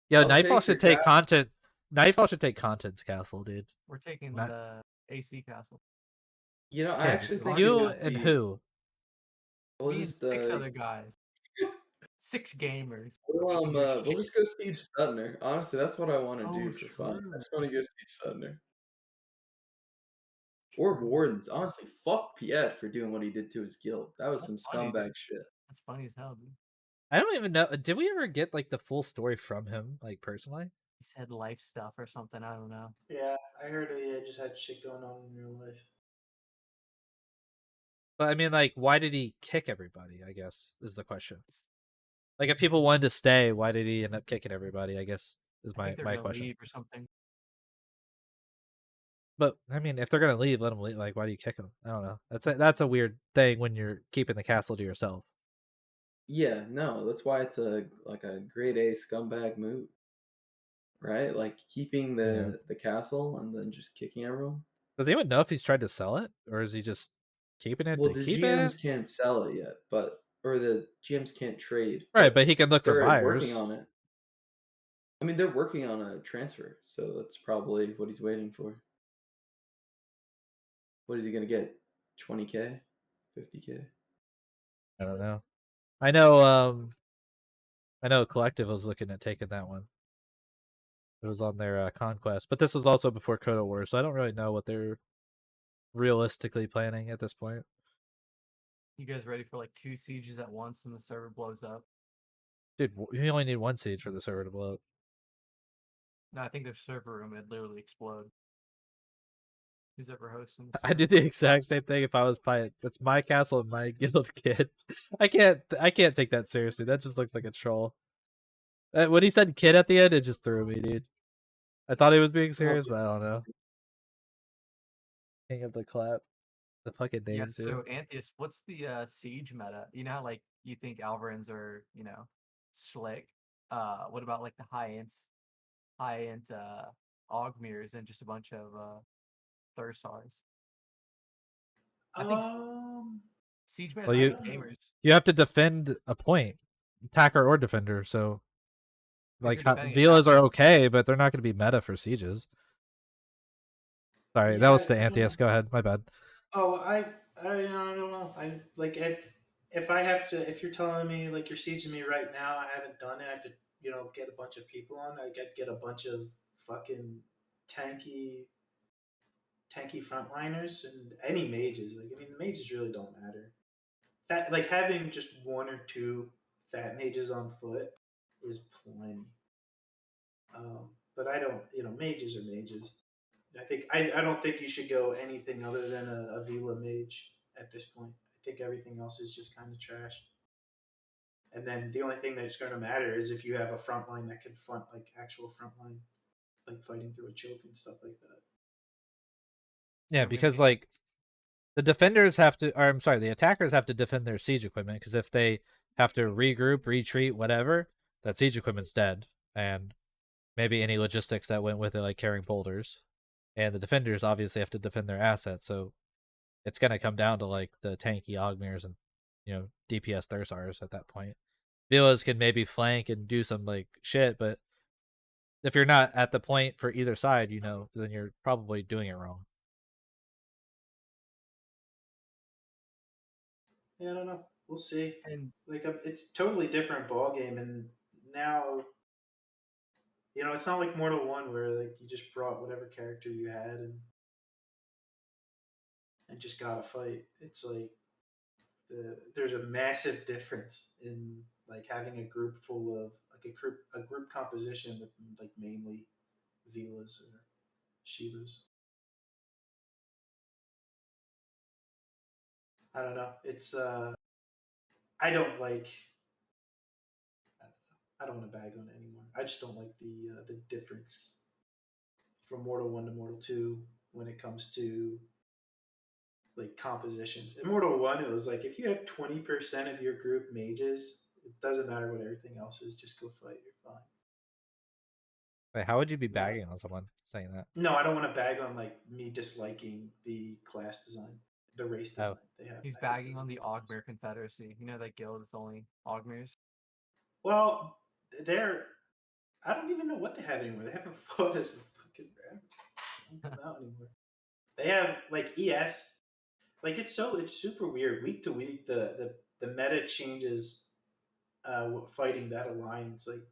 yo, I'll Nightfall take your should take cat. content. Nightfall should take content's castle, dude. We're taking Not the AC castle. You know, I yeah, actually think it you would and be. who? We'll Me and just 6 other guys. 6 gamers. we'll just go siege Sudner. Honestly, that's what I want to do Oh, for fun. I true. just want to go siege Sudner. Or True. Wardens. Honestly, fuck Piet for doing what he did to his guild. That was That's some funny, dude. scumbag shit. That's funny as hell, dude. I don't even know. Did we ever get like the full story from him, like personally? He said life stuff or something. I don't know. Yeah, I heard he just had shit going on in real life. But I mean, like, why did he kick everybody? I guess is the question. Like, if people wanted to stay, why did he end up kicking everybody? I guess is I think they're my gonna question. leave or something. But I mean, if they're gonna leave, let them leave. Like, why do you kick them? I don't know. That's a weird thing when you're keeping the castle to yourself. Yeah, no, that's why it's a grade A scumbag move. Right? Like keeping Yeah. the castle and then just kicking everyone. Does anyone know if he's tried to sell it or is he just keeping it Well, to the keep it? GMs can't sell it yet, or the GMs can't trade, Right, but but he can look for they're working buyers. on it. I mean, they're working on a transfer, so that's probably what he's waiting for. What is he gonna get? 20K, 50K? I don't know. I know Collective was looking at taking that one. It was on their conquest, but this was also before Coda War, so I don't really know what they're realistically planning at this point. You guys ready for like 2 sieges at once and the server blows up? Dude, you only need 1 siege for the server to blow up. No, I think their server room would literally explode. Who's ever hosting the server? I did the exact same thing if I was playing. It's my castle and my guild kid. I can't take that seriously. That just looks like a troll. When he said kid at the end, it just threw me, dude. I thought he was being serious, but I don't know. King of the clap. The fucking Yeah, name, too. so Anthius, what's the siege meta? You know how like you think Alvarans are, slick? What about like the high-end Augmirs and just a bunch of Thursars? I think siege meta is Well, all you gamers. you have to defend a point, attacker or defender. So, If like, you're defending Vilas are attacker, okay, but they're not going to be meta for sieges. Sorry, that Yeah, was to I don't know. Anthius. Go ahead. My bad. Oh, I don't know. I like if I have to, if you're telling me like you're sieging me right now, I haven't done it. I have to, get a bunch of people on. I get a bunch of fucking tanky frontliners and any mages. Like I mean, the mages really don't matter. That like having just 1 or 2 fat mages on foot is plenty. But I don't, mages are mages. I don't think you should go anything other than a Vila mage at this point. I think everything else is just kind of trash. And then the only thing that's going to matter is if you have a front line that can front like actual front line, like fighting through a choke and stuff like that. Yeah, so because maybe like the defenders have to, or I'm sorry, the attackers have to defend their siege equipment. Because if they have to regroup, retreat, whatever, that siege equipment's dead, and maybe any logistics that went with it, like carrying boulders. And the defenders obviously have to defend their assets, so it's gonna come down to like the tanky Ogmirs and DPS Thursars at that point. Villas can maybe flank and do some like shit, but if you're not at the point for either side, then you're probably doing it wrong. Yeah, I don't know. We'll see. and Like it's totally different ball game, and now it's not like Mortal One where like you just brought whatever character you had and just got to fight. It's like there's a massive difference in like having a group full of like a group composition with like mainly Vilas or Shivas. I don't know. It's I don't like. I don't want to bag on it anymore. I just don't like the difference from Mortal One to Mortal Two when it comes to like compositions. In Mortal One, it was like if you have 20% of your group mages, It doesn't matter what everything else is. Just go fight. You're fine. Wait, how would you be Yeah. bagging on someone saying that? No, I don't want to bag on like me disliking the class design, the race Oh. design they have. He's I hate bagging on the design. Ogmer Confederacy. You know that guild is only Ogmers. Well, they're. I don't even know what they have anymore. They haven't fought as a fucking forever. They don't come out anymore. They have like ES. Like it's super weird. Week to week, the meta changes. Fighting that alliance, like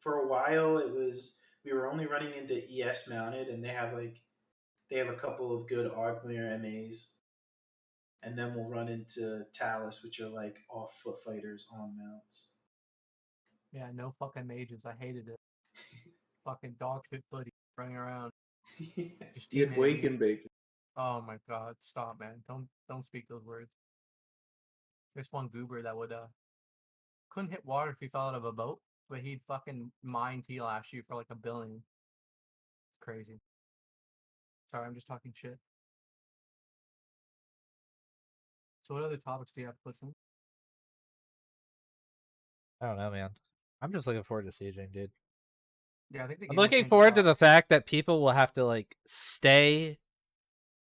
for a while, it was we were only running into ES mounted, and they have a couple of good Ogmere MAs, and then we'll run into Talus, which are like all foot fighters on mounts. Yeah, no fucking mages. I hated it. Fucking dog shit footy running around. Just He had teammate wake me. and bacon. Oh my god, stop, man! Don't speak those words. There's one goober that would couldn't hit water if he fell out of a boat, but he'd fucking mine T-lash you for like 1 billion. It's crazy. Sorry, I'm just talking shit. So what other topics do you have, Clifton? I don't know, man. I'm just looking forward to sieging, dude. Yeah, I think the I'm game will looking change a forward to lot. the fact that people will have to like stay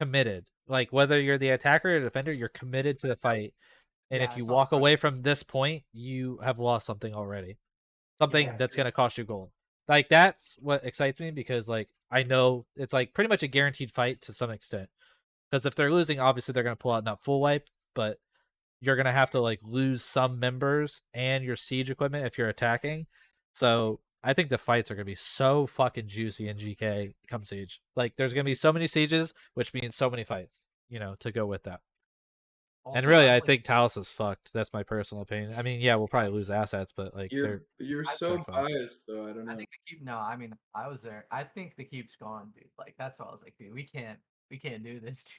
committed. Like whether you're the attacker or defender, you're committed to the fight. And Yeah, if you it's not walk away friendly. from this point, you have lost something already. Yeah, Something Yeah, it's that's true. gonna cost you gold. Like that's what excites me because like I know it's like pretty much a guaranteed fight to some extent. Because if they're losing, obviously they're gonna pull out not full wipe, but you're gonna have to like lose some members and your siege equipment if you're attacking. So I think the fights are gonna be so fucking juicy in GK come siege. Like there's gonna be so many sieges, which means so many fights, to go with that. And Also, really, I'm I like, think Talus is fucked. That's my personal opinion. I mean, yeah, we'll probably lose assets, but like You're I, they're so fucked. biased though. I don't I know. think the keep. No, I mean, I was there. I think the keep's gone, dude. Like that's what I was like, dude. We can't do this. Dude.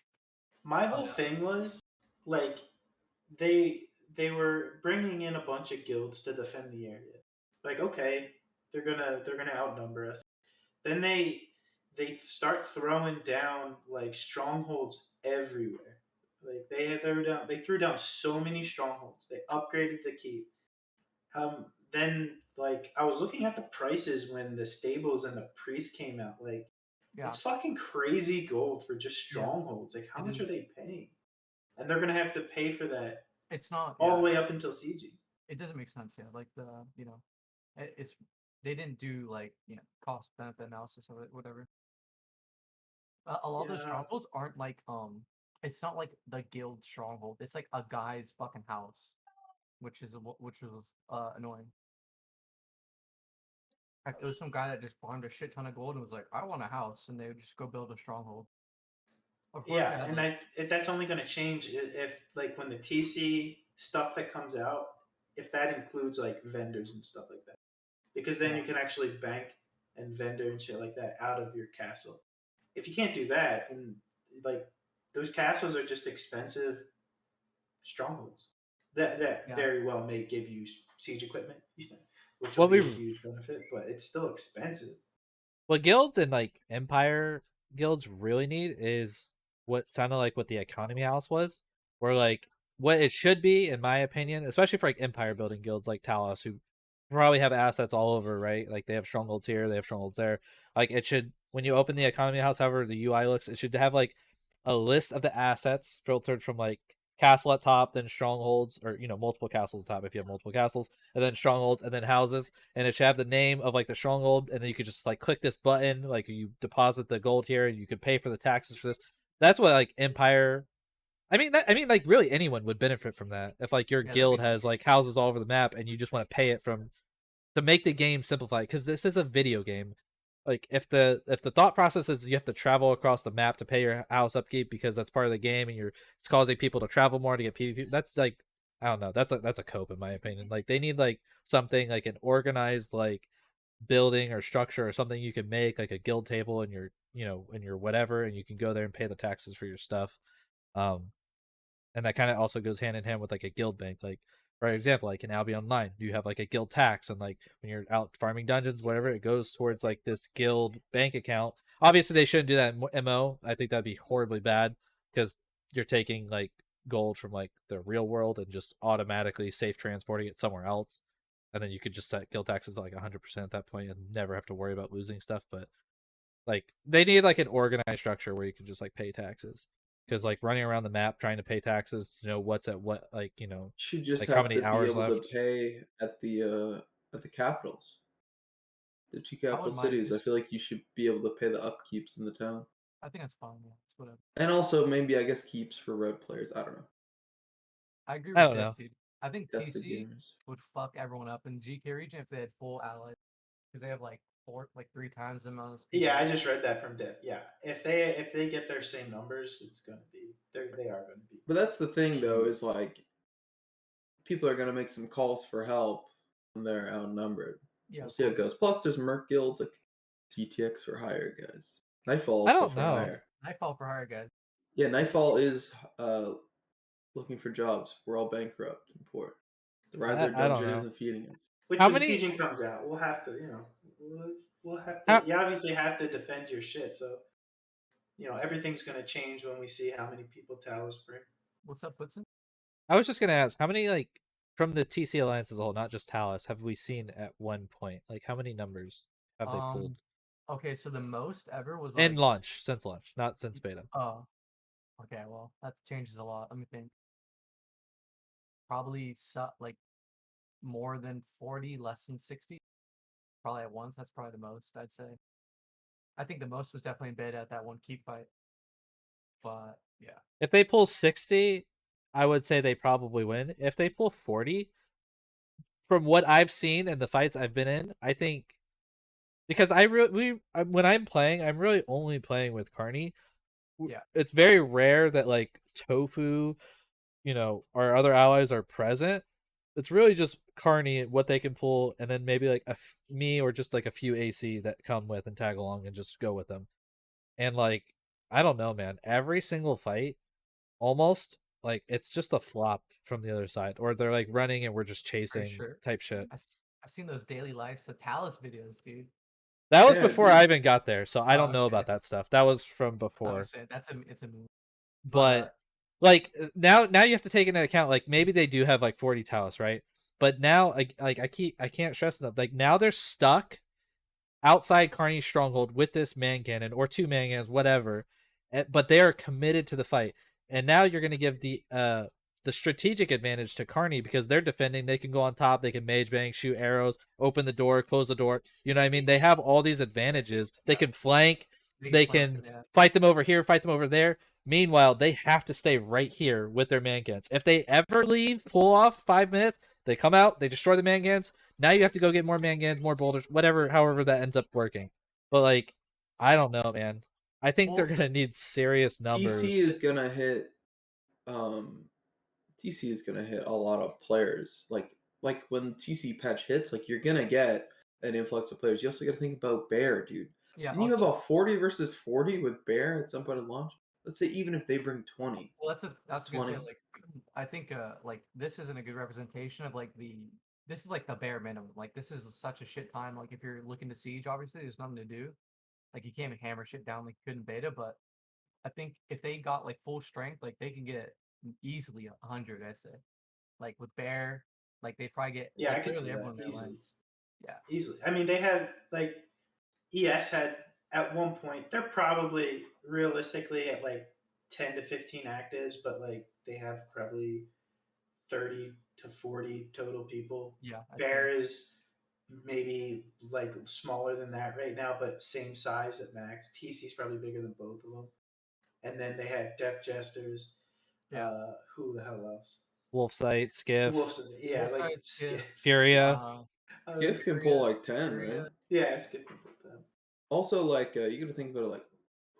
my Oh whole no. thing was like they they were bringing in a bunch of guilds to defend the area. Like okay, they're gonna outnumber us. Then they start throwing down like strongholds everywhere. Like they threw down so many strongholds. They upgraded the keep. Then like I was looking at the prices when the stables and the priest came out. Like Yeah, it's fucking crazy gold for just yeah. strongholds. Like how It much are is. they paying? And they're gonna have to pay for that It's not. all Yeah. the way up until CG. It doesn't make sense. Yeah, like it's they didn't do like cost benefit analysis of it, whatever. A lot of those Yeah, strongholds aren't like it's not like the guild stronghold. It's like a guy's fucking house, which was annoying. Like it was some guy that just farmed a shit ton of gold and was like, I want a house, and they would just go build a stronghold. Of course, you yeah, had and like that's only going to change if like when the TC stuff that comes out, if that includes like vendors and stuff like that, because then yeah, you can actually bank and vendor and shit like that out of your castle. If you can't do that, then like those castles are just expensive strongholds that yeah, very well may give you siege equipment, which will What be a we huge benefit, but it's still expensive. what guilds and like empire guilds really need is what sounded like what the economy house was, where like what it should be, in my opinion, especially for like empire building guilds like Talos, who probably have assets all over, right? Like they have strongholds here, they have strongholds there. Like it should, when you open the economy house, however the UI looks, it should have like a list of the assets filtered from like castle at top, then strongholds, or multiple castles at top if you have multiple castles, and then strongholds, and then houses, and it should have the name of like the stronghold, and then you could just like click this button, like you deposit the gold here, and you could pay for the taxes for this. That's what like Empire. I mean, like really anyone would benefit from that if like your yeah. That'd be guild has nice. like houses all over the map, and you just want to pay it from to make the game simplified because this is a video game. Like if the thought process is you have to travel across the map to pay your house upkeep because that's part of the game and it's causing people to travel more to get PvP. That's like I don't know. That's a cope in my opinion. Like they need like something like an organized like building or structure or something you can make like a guild table in your in your whatever, and you can go there and pay the taxes for your stuff. Um, and that kind of also goes hand in hand with like a guild bank. Like for example, like in Albion Online, you have like a guild tax, and like when you're out farming dungeons, whatever, it goes towards like this guild bank account. Obviously, they shouldn't do that in MO. I think that'd be horribly bad because you're taking like gold from like the real world and just automatically safe transporting it somewhere else, and then you could just set kill taxes like 100% at that point and never have to worry about losing stuff. But like they need like an organized structure where you can just like pay taxes, because like running around the map trying to pay taxes, what's at what, like Should just like how have many to be hours able to left. pay at the capitals, the two I capital wouldn't mind cities. I just. feel like you should be able to pay the upkeeps in the town, I think that's fine. Yeah, it's whatever. and also maybe I guess keeps for red players. I don't know. I agree I with don't Diff, know. dude. I think Tested TC gamers. would fuck everyone up in GK region if they had full allies, because they have like three times the amount of people. Yeah, I just read that from Div. Yeah, if they get their same numbers, it's gonna be they are gonna be. But that's the thing, though, is like people are gonna make some calls for help when they're outnumbered. Yeah, We'll of see how it course. goes. Plus, there's merc guilds like TTX for hire, guys. Nightfall I also don't for know. hire. Nightfall for hire, guys. Yeah, Nightfall is looking for jobs. We're all bankrupt and poor. The Riser I don't dungeon know. isn't feeding us. Which How when many? sieging comes out, we'll have to we'll have to. How, You obviously have to defend your shit. So everything's gonna change when we see how many people Talos bring. What's up, Blitzen? I was just gonna ask, how many like from the TC Alliance as a whole, not just Talus, have we seen at one point? Like how many numbers have they pulled? Okay, so the most ever was In like. launch, since launch, not since beta. Oh, okay. Well, that changes a lot. Let me think. Probably like more than 40, less than 60. Probably at once. That's probably the most, I'd say. I think the most was definitely in beta at that one keep fight. But yeah. If they pull 60, I would say they probably win. If they pull 40, from what I've seen and the fights I've been in, I think, because when I'm playing, I'm really only playing with Carney. Yeah. It's very rare that like Tofu, our other allies are present. It's really just Carney, what they can pull, and then maybe like me or just like a few AC that come with and tag along and just go with them. And like, I don't know, man. Every single fight, almost like it's just a flop from the other side, or they're like running and we're just For chasing sure. type shit. I've seen those daily life Satalis videos, dude. That was Yeah, before dude. I even got there, so I don't know Okay. about that stuff. That was from I before. would say it's a move. But like now you have to take into account like maybe they do have like 40 Talos, right? But now like I can't stress enough. Like now they're stuck outside Carney's stronghold with this man cannon or two man cannons, whatever. But they are committed to the fight. And now you're going to give the strategic advantage to Carney because they're defending. They can go on top. They can mage bang, shoot arrows, open the door, close the door. You know what I mean? They have all these advantages. They can flank. They can fight them over here, fight them over there. Meanwhile, they have to stay right here with their man cannons. If they ever leave, pull off 5 minutes, they come out, they destroy the man cannons. Now you have to go get more man cannons, more boulders, whatever, however that ends up working. But like, I don't know, man. I think they're gonna need serious numbers. TC is gonna hit a lot of players. Like when TC patch hits, like you're gonna get an influx of players. You also gotta think about Bear, dude. Yeah. Didn't you have about 40 versus 40 with Bear at some point of launch? Let's say even if they bring 20. Well, that's gonna say 20. like I think like this isn't a good representation of like this is like the bare minimum. Like this is such a shit time. Like if you're looking to siege, obviously there's nothing to do. Like you can't hammer shit down like you could in beta. But I think if they got like full strength, like they can get easily 100. I'd say. Like with Bear, like they probably get Yeah, like I could see literally that everyone in their easily. lanes. Yeah. Easily. I mean, they had like ES had at one point. They're probably realistically at like 10 to 15 actives, but like they have probably 30 to 40 total people. Yeah. Bear is maybe like smaller than that right now, but same size at max. TC's probably bigger than both of them. And then they had Death Jesters. Yeah. Who the hell else? Wolfsight, Skiff, Yeah, Wolfsight, like Skiff, Furia. Skiff can pull like 10, right? Yeah, Skiff can pull 10. Also, like you gotta think about it, like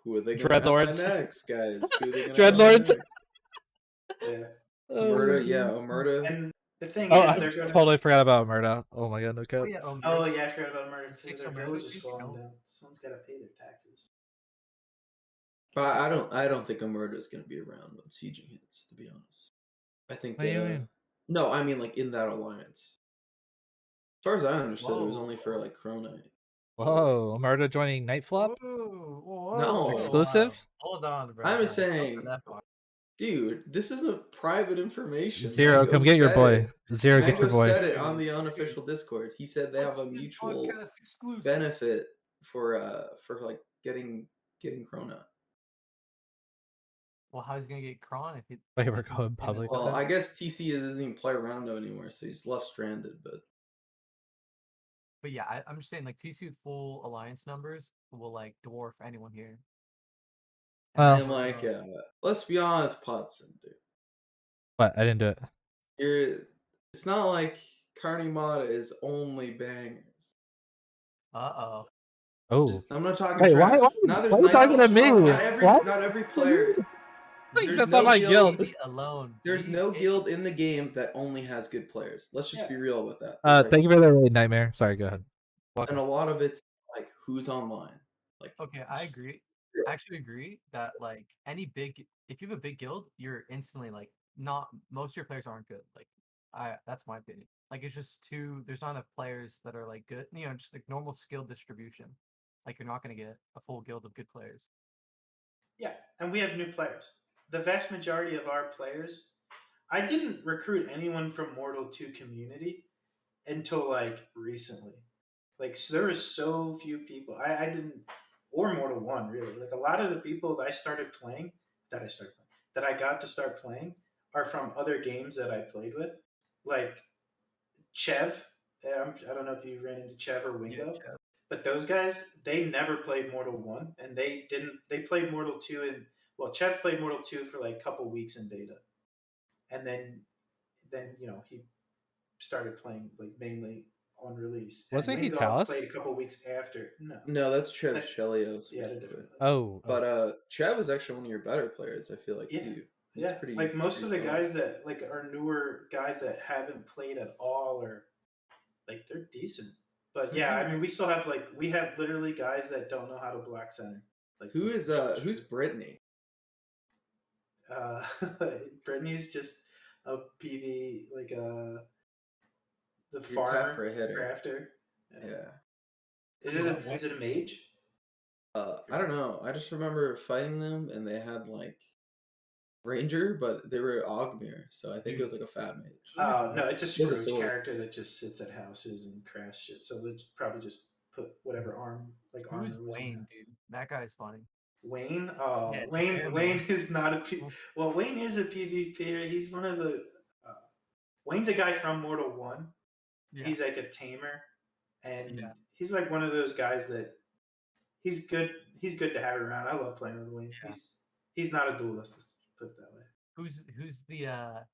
who are they gonna Dreadlords. ally next, guys? Who are they gonna Dreadlords. ally next? Yeah. Omerta, yeah, Omerta. And the thing Oh, is, I they're gonna. totally forgot about Murda. Oh my god, no cap. Oh yeah. Oh yeah, I forgot about murder too. Six Their Omerta, village is dude, falling down. Someone's got to pay their taxes. But I don't think Omerta is gonna be around when sieging hits. To be honest, I think. What do you mean? No, I mean like in that alliance. As far as I understood, it was Whoa. only for like Chronite. Whoa, Murda joining Night Flop? Whoa, No. Exclusive? Hold on, bro. I'm saying Dude, this isn't private information. Zero, Mango come get your said boy. it. Zero, get Mango your boy. said it on Dude, the unofficial Discord. He said they have a mutual podcast exclusive. benefit for like getting Krona. Well, how's he gonna get Kron if he? Wait, we're he's in going in it public with with Well, it? I guess TC doesn't even play Rondo anymore, so he's left stranded. But yeah, I'm just saying, like TC with full alliance numbers will like dwarf anyone here. Well- And like, let's be honest, Putson, dude. What? I didn't do it. It's not like Carnimata is only bangers. Uh-oh. Oh. I'm not talking Wait, trash. why Now there's are you talking to me? Why? not every player. Like, There's that's no not my guild. guild. Alone. There's no guild in the game that only has good players. Let's just be real with that. Thank you for the raid, Nightmare. Sorry, go ahead. And a lot of it's like who's online. Like, Okay, I agree. I actually agree that like if you have a big guild, you're instantly like not most of your players aren't good. Like that's my opinion. Like it's just there's not enough players that are like good, just like normal skill distribution. Like you're not gonna get a full guild of good players. Yeah, and we have new players. The vast majority of our players, I didn't recruit anyone from Mortal 2 community until like recently. Like so there were so few people. I didn't, or Mortal 1 really. Like a lot of the people that I got to start playing are from other games that I played with. Like Chev, I don't know if you ran into Chev or Wingo. Yeah, but those guys, they never played Mortal 1 and they played Mortal 2 and well, Chev played Mortal 2 for like a couple weeks in beta. And then he started playing like mainly on release. Wasn't and he Wingoff Talus? played a couple weeks after. No, that's Trev Chelios. Yeah, they're different. Oh. But Trev is actually one of your better players, I feel like, Yeah. too. Yeah, like most of the guys that like are newer guys that haven't played at all, or like they're decent. But yeah, I mean, we have literally guys that don't know how to block center. Like who's Brittany? Brittany's just a PV like the You're tough farmer for a hitter. crafter. Yeah. Is it a mage? I don't know. I just remember fighting them, and they had like Ranger, but they were Ogmere, so I think it was like a fat mage. Oh no, it's a With a Scrooge sword. character that just sits at houses and crafts shit. So they probably just put whatever armor Who's was in the Wayne, house. dude? That guy's funny. Wayne? Oh, Yeah, Wayne. Wayne is not a well. Wayne is a PvPer. He's one of the. Wayne's a guy from Mortal 1. Yeah. He's like a tamer, and Yeah. he's like one of those guys that he's good. He's good to have around. I love playing with Wayne. Yeah. He's not a duelist. Let's put it that way.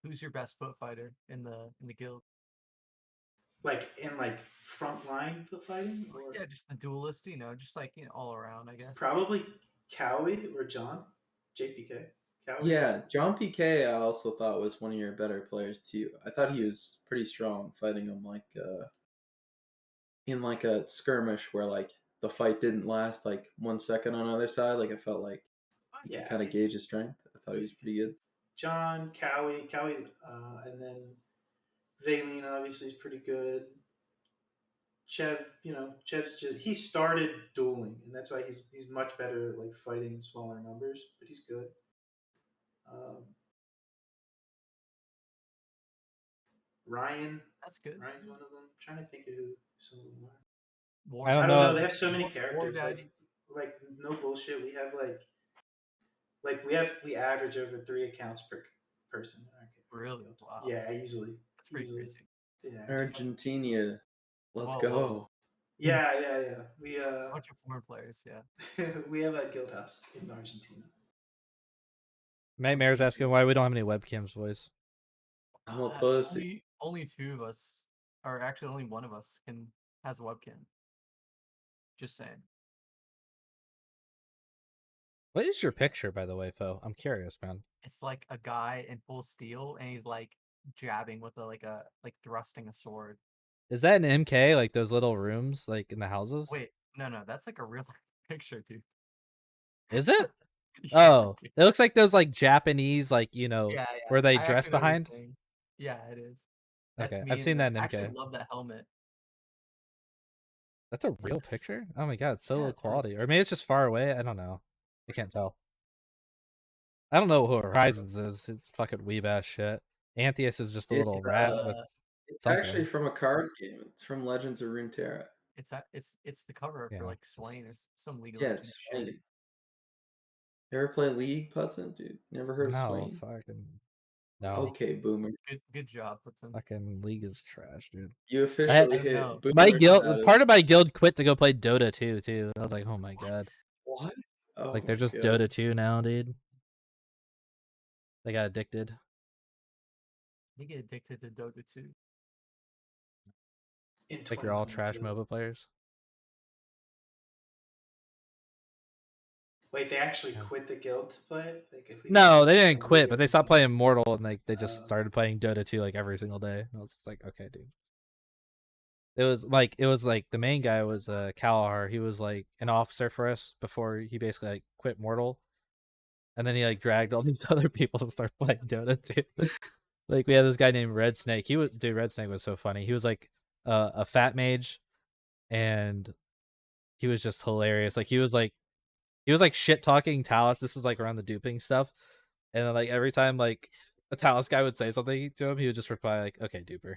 Who's your best foot fighter in the guild? Like in like frontline foot fighting, or Yeah, just the duelist. Just like all around. I guess. probably Cowie or John, JPK. Cowie. Yeah, John PK I also thought was one of your better players too. I thought he was pretty strong fighting him like in like a skirmish where like the fight didn't last like 1 second on either side. Like it felt like you could kind of gauge his strength. I thought he was pretty good. John, Cowie, and then Valine obviously is pretty good. Chev, Chev's he started dueling, and that's why he's much better at like fighting in smaller numbers, but he's good. Ryan, that's good. Ryan's one of them. I'm trying to think of who some of them are. I I don't don't know. know. They have so many characters. Like no bullshit. We have we average over 3 accounts per person. Really? Wow. Yeah, easily. That's pretty crazy. Yeah. Argentina, let's Whoa, go. whoa. Yeah. We A bunch of foreign players. Yeah. we have a guild house in Argentina. Nightmare's asking why we don't have any webcams, boys. I'm a pussy. Only 2 of us, or actually only one of us, has a webcam. Just saying. What is your picture, by the way, Fo? I'm curious, man. It's like a guy in full steel, and he's like jabbing with like thrusting a sword. Is that an MK, like those little rooms, like in the houses? Wait, no, that's like a real picture, dude. Is it? Yeah, Oh, dude. it looks like those like Japanese, like Yeah. where they I dress actually know what you're behind. saying. Yeah, it is. That's Okay, me I've seen that in I actually MK. love that helmet. That's a real Yes. picture? Oh my god, it's so Yeah, low it's real quality. Or maybe it's just far away. I don't know. I can't tell. I don't know who Horizons is. It's fucking weeb ass shit. Anthius is just a It's little rat with it's actually something. from a card game. It's from Legends of Runeterra. It's the cover for Yeah. like Swain or some League of Yeah, Legends it's shit. Swain. You ever play League, Hudson? Dude, never heard of No, Swain? fucking no. Okay, boomer. Good job, Hudson. Fucking League is trash, dude. You I officially I don't hit know. my boomer guild status. part of my guild quit to go play Dota 2 too. I was like, oh my god. What? Oh Like my they're just god. Dota 2 now, dude. They got addicted. You get addicted to Dota 2. In Like you're all trash 2022. MOBA players. Wait, they actually Yeah. quit the guild to play? Like if we No, they I didn't quit, really but they stopped understand. playing Mortal and like they just Uh, started playing Dota 2 like every single day. And I was just like, okay, dude. It was like the main guy was Kalahar. He was like an officer for us before he basically like quit Mortal. And then he like dragged all these other people to start playing Dota too. Like we had this guy named Red Snake. Red Snake was so funny. He was like a fat mage and he was just hilarious. Like he was like shit talking Talus. This was like around the duping stuff. And then like every time like a Talus guy would say something to him, he would just reply like, okay, duper.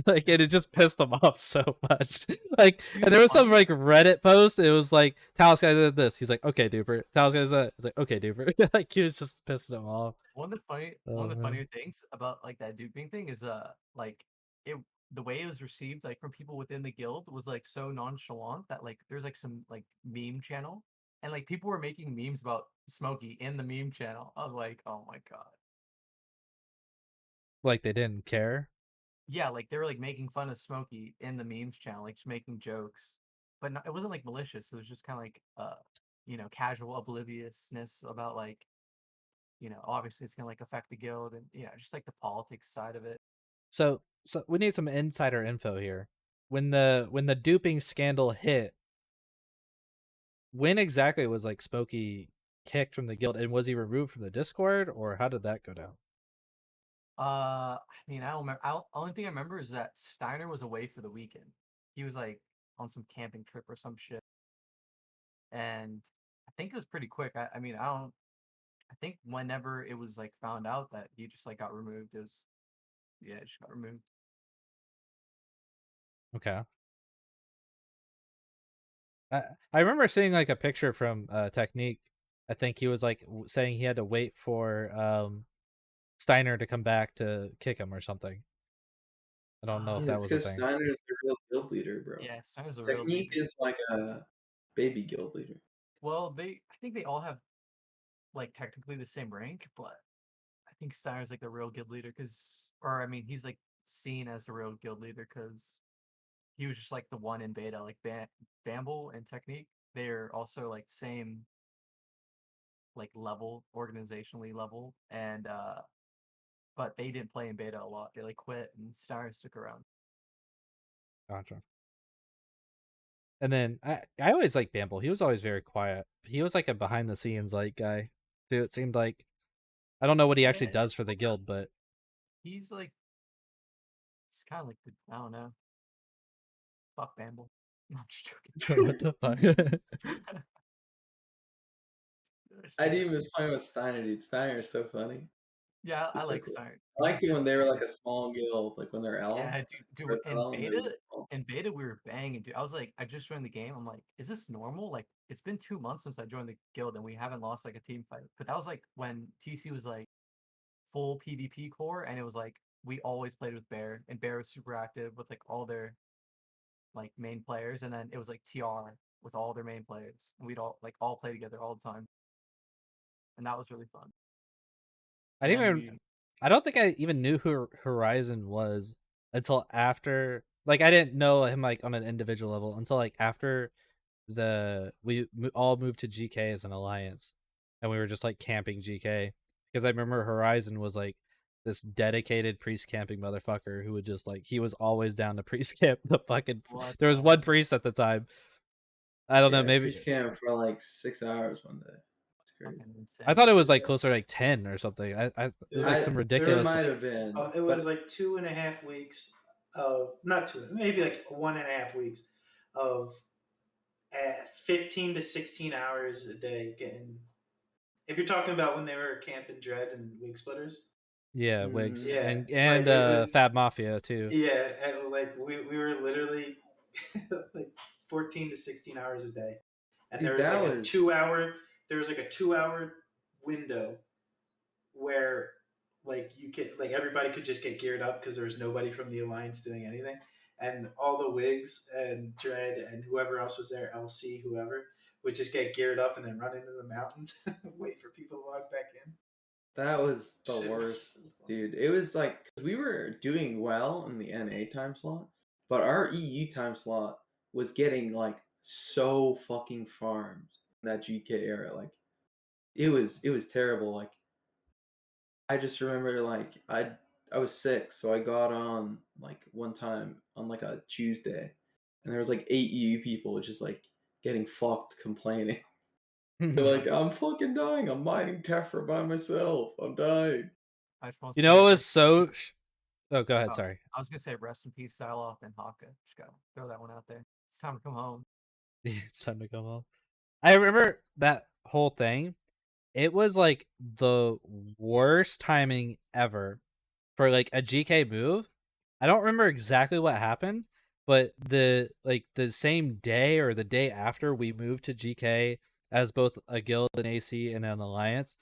Like and it just pissed him off so much. Like Dude, and there was some funny- like Reddit post, it was like Talus guy did this. He's like, okay, duper. Talus guy did that. He's like, okay, duper. Like he was just pissing him off. one of Oh the man. funnier things about like that duping thing is like it the way it was received like from people within the guild was like so nonchalant that like there's like some like meme channel and like people were making memes about Smokey in the meme channel. I was like, oh my god. Like they didn't care. Yeah, like they were like making fun of Smokey in the memes channel, like just making jokes. But it wasn't like malicious. It was just kind of like casual obliviousness about like, obviously it's gonna like affect the guild and just like the politics side of it. So we need some insider info here. When the duping scandal hit, when exactly was like Spokey kicked from the guild and was he removed from the Discord or how did that go down? I mean, I don't remember. Only thing I remember is that Steiner was away for the weekend. He was like on some camping trip or some shit, and I think it was pretty quick. I mean, I don't. I think whenever it was like found out that he just like got removed, it just got removed. Okay. I remember seeing like a picture from Technique. I think he was like saying he had to wait for Steiner to come back to kick him or something. I don't know if Yeah, that it's was a because thing. Steiner is the real guild leader, bro. Yeah, Steiner's a real Technique leader. is like a baby guild leader. Well, I think they all have like technically the same rank, but I think Steiner's like the real guild leader or I mean, he's like seen as the real guild leader because he was just like the one in beta, like Bamble and Technique. They're also like same like level, organizationally level, and but they didn't play in beta a lot. They like quit, and Steiner stuck around. Gotcha. And then I always liked Bamble. He was always very quiet. He was like a behind the scenes like guy. Dude, it seemed like I don't know what he actually Yeah, does for the guild, but he's kind of like I don't know. Fuck Bamble. No, I'm just joking. what the fuck? I didn't even playing with Steiner, dude. Steiner is so funny. Yeah, I He's so like cool. Steiner. I liked it when they were like a small guild, like when they're L. Yeah, dude, Red in L, and they're beta, small. we were banging, dude. I was like, I just joined the game. I'm like, is this normal? Like, it's been 2 months since I joined the guild, and we haven't lost like a team fight. But that was like when TC was like full PvP core, and it was like we always played with Bear, and Bear was super active with like all their like main players, and then it was like TR with all their main players, and we'd all play together all the time, and that was really fun. I And didn't then even I don't think I even knew who Horizon was until after like I didn't know him like on an individual level until like after we all moved to GK as an alliance and we were just like camping GK because I remember Horizon was like this dedicated priest camping motherfucker who would just like he was always down to priest camp the fucking what there was one priest at the time. I don't know, Yeah, maybe Priest camp for like 6 hours one day. It's crazy. fucking insane. I thought it was like Yeah. closer to like 10 or something. It was like some There ridiculous might have been. It was like 2.5 weeks of not two, maybe like 1.5 weeks of 15 to 16 hours a day getting If you're talking about when they were camping Dread and Wig Splitters, Yeah, Mm, Wigs yeah, and like it was, Fab Mafia too. yeah, and like we were literally like 14 to 16 hours a day, and dude, that was there was like a 2 hour window where like you could like everybody could just get geared up because there was nobody from the alliance doing anything, and all the Wigs and Dread and whoever else was there, LC, whoever, would just get geared up and then run into the mountain, wait for people to log back in. that was the Shit was worst, so fun. dude. It was like 'cause we were doing well in the NA time slot, but our EU time slot was getting like so fucking farmed in that GK era. Like it was terrible. Like I just remember like I was sick, so I got on like one time on like a Tuesday, and there was like 8 EU people just like getting fucked complaining. They're like, I'm fucking dying. I'm mining Tephra by myself. I'm dying. I just want to You know, say it was rest in so. peace. Oh, go ahead. Oh, Sorry. I was gonna say rest in peace, Siloff and Haka. Just gotta throw that one out there. It's time to come home. It's time to go home. I remember that whole thing. It was like the worst timing ever for like a GK move. I don't remember exactly what happened, but the same day or the day after we moved to GK as both a guild, an AC, and an alliance,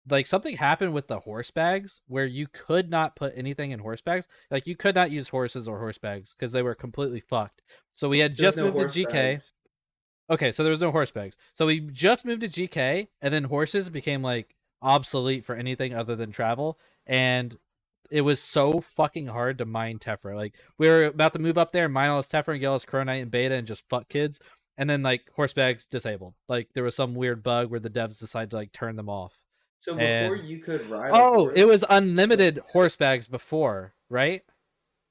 like something happened with the horse bags where you could not put anything in horse bags. Like you could not use horses or horse bags because they were completely fucked. So we had There's just no moved to horse GK. bags. Okay, so there was no horse bags. So we just moved to GK, and then horses became like obsolete for anything other than travel. And it was so fucking hard to mine Tephra. Like we were about to move up there, mine all this Tephra and get all this Chronite and Beta and just fuck kids. And then like horse bags disabled. Like there was some weird bug where the devs decided to like turn them off. So before And you could ride a oh, it horse, was unlimited horse bags before, right?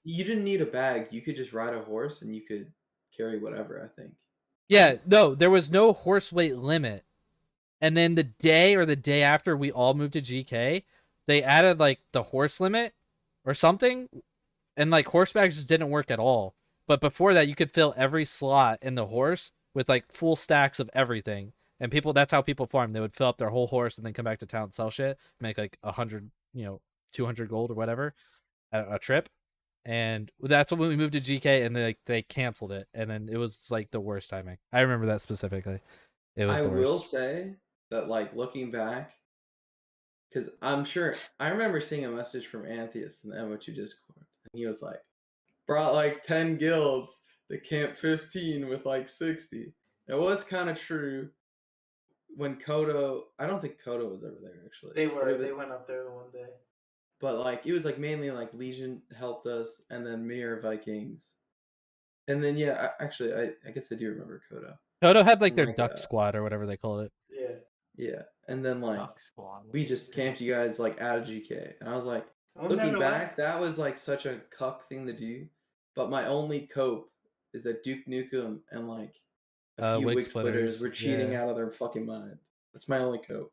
you didn't need a bag. You could just ride a horse and you could carry whatever, I think. Yeah, no, there was no horse weight limit. And then the day or the day after we all moved to GK, they added like the horse limit or something, and like horse bags just didn't work at all. But before that, you could fill every slot in the horse with like full stacks of everything. And people, that's how people farm. They would fill up their whole horse and then come back to town and sell shit, make like 100, 200 gold or whatever at a trip. And that's when we moved to GK, and they canceled it, and then it was like the worst timing. I remember that specifically. It was I the will worst. say that, like, looking back, because I'm sure I remember seeing a message from Anthius in the MO2 Discord, and he was like, brought like 10 guilds to camp 15 with like 60. It was kind of true when Kodo, I don't think Kodo was ever there actually. They But were. They went up there the one day. but like it was like mainly like Legion helped us, and then Mirror Vikings, and then yeah, actually I guess I do remember Kodo. Toto had like And their like duck squad or whatever they called it. Yeah. yeah, and then like Duck Squad. we just camped you guys like out of GK, and I was like, I'll looking never back, left. that was like such a cuck thing to do. But my only cope is that Duke Nukem and like a few Wig wig splitters splitters. were cheating Yeah. out of their fucking mind. That's my only cope.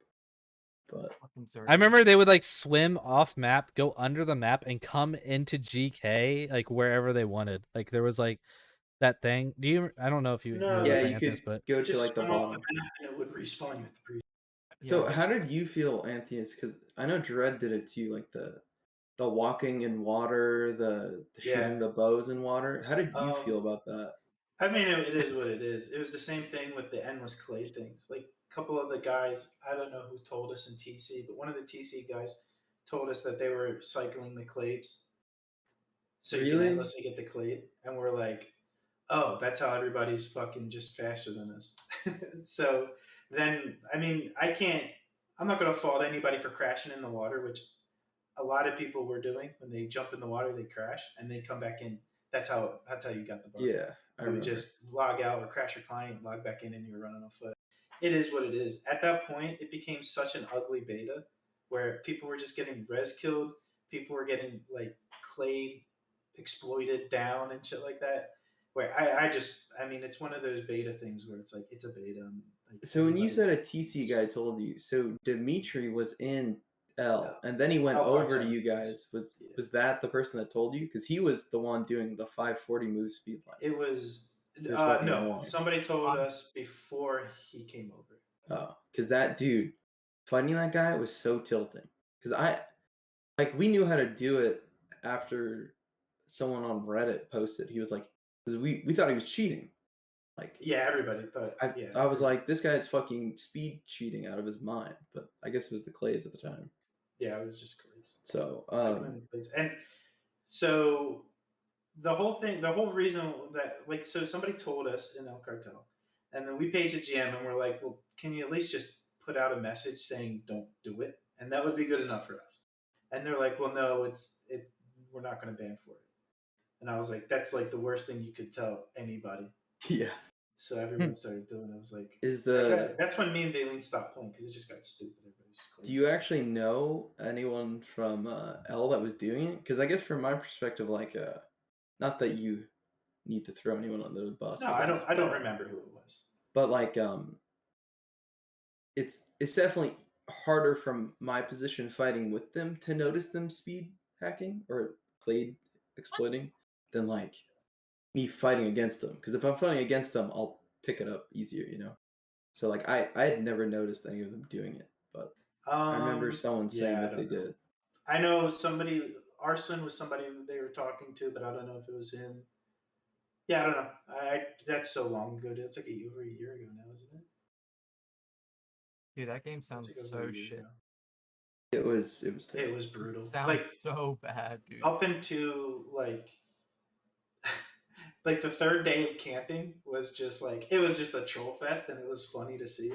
But Fucking I Zerg. remember they would like swim off map, go under the map, and come into GK like wherever they wanted. Like there was like that thing. Do you? I don't know if you No, know yeah, that you Anthony, could but go to just like the swim off the bottom. map and it would respawn you at the pre. So Yeah, how did you feel, Anthius? Because I know Dread did it too, like the walking in water, the Yeah. shooting the bows in water. How did you feel Um, about that? I mean, it is what it is. It was the same thing with the endless clay things. Like a couple of the guys, I don't know who told us in TC, but one of the TC guys told us that they were cycling the clades, so you can Really? endlessly get the clade, and we're like, oh, that's how everybody's fucking just faster than us. So then, I mean, I'm not gonna fault anybody for crashing in the water, which a lot of people were doing. When they jump in the water, they crash and they come back in. That's how you got the bug. Yeah, I You would remember. just log out or crash your client, log back in, and you were running on foot. It is what it is. At that point, it became such an ugly beta where people were just getting res killed. People were getting like clay exploited down and shit like that. Where I mean, it's one of those beta things where it's like it's a beta. And like So when you everybody's said a TC guy told you, so Dimitri was in L, and then he went L over to part you times. guys. Was Yeah. was that the person that told you? Because he was the one doing the 540 move speed line. It was was fucking no. annoying. Somebody told us before he came over. Oh, because that dude, fighting that guy was so tilting because we knew how to do it after someone on Reddit posted. He was like, because we thought he was cheating. Like Yeah, everybody thought. I Yeah, I was like, this guy's fucking speed cheating out of his mind. But I guess it was the Clades at the time. yeah, it was just crazy. So Cycling plates. And so the whole thing, the whole reason that, like, so somebody told us in El Cartel, and then we paged the GM and we're like, well, can you at least just put out a message saying don't do it, and that would be good enough for us. And they're like, well, no, we're not going to ban for it. And I was like, that's like the worst thing you could tell anybody. yeah, So everyone started doing it. I was like, is that's when me and Valine stopped playing because it just got stupid. Everybody just do you actually know anyone from L that was doing it? Because I guess from my perspective, like not that you need to throw anyone under the bus. No, I guess, I don't remember who it was. But like it's definitely harder from my position fighting with them to notice them speed hacking or Clade exploiting than like me fighting against them. Because if I'm fighting against them, I'll pick it up easier, you know. So like I had never noticed any of them doing it, but I remember someone saying Yeah, I that they don't know. did. I know somebody. Arson was somebody they were talking to, but I don't know if it was him. Yeah, I don't know. That's so long ago. That's like over a year ago now, isn't it? Dude, that game That's sounds like over so a year shit. ago. It was terrible. It was It brutal. sounds so bad, dude. Up into like the third day of camping was just like it was just a troll fest, and it was funny to see.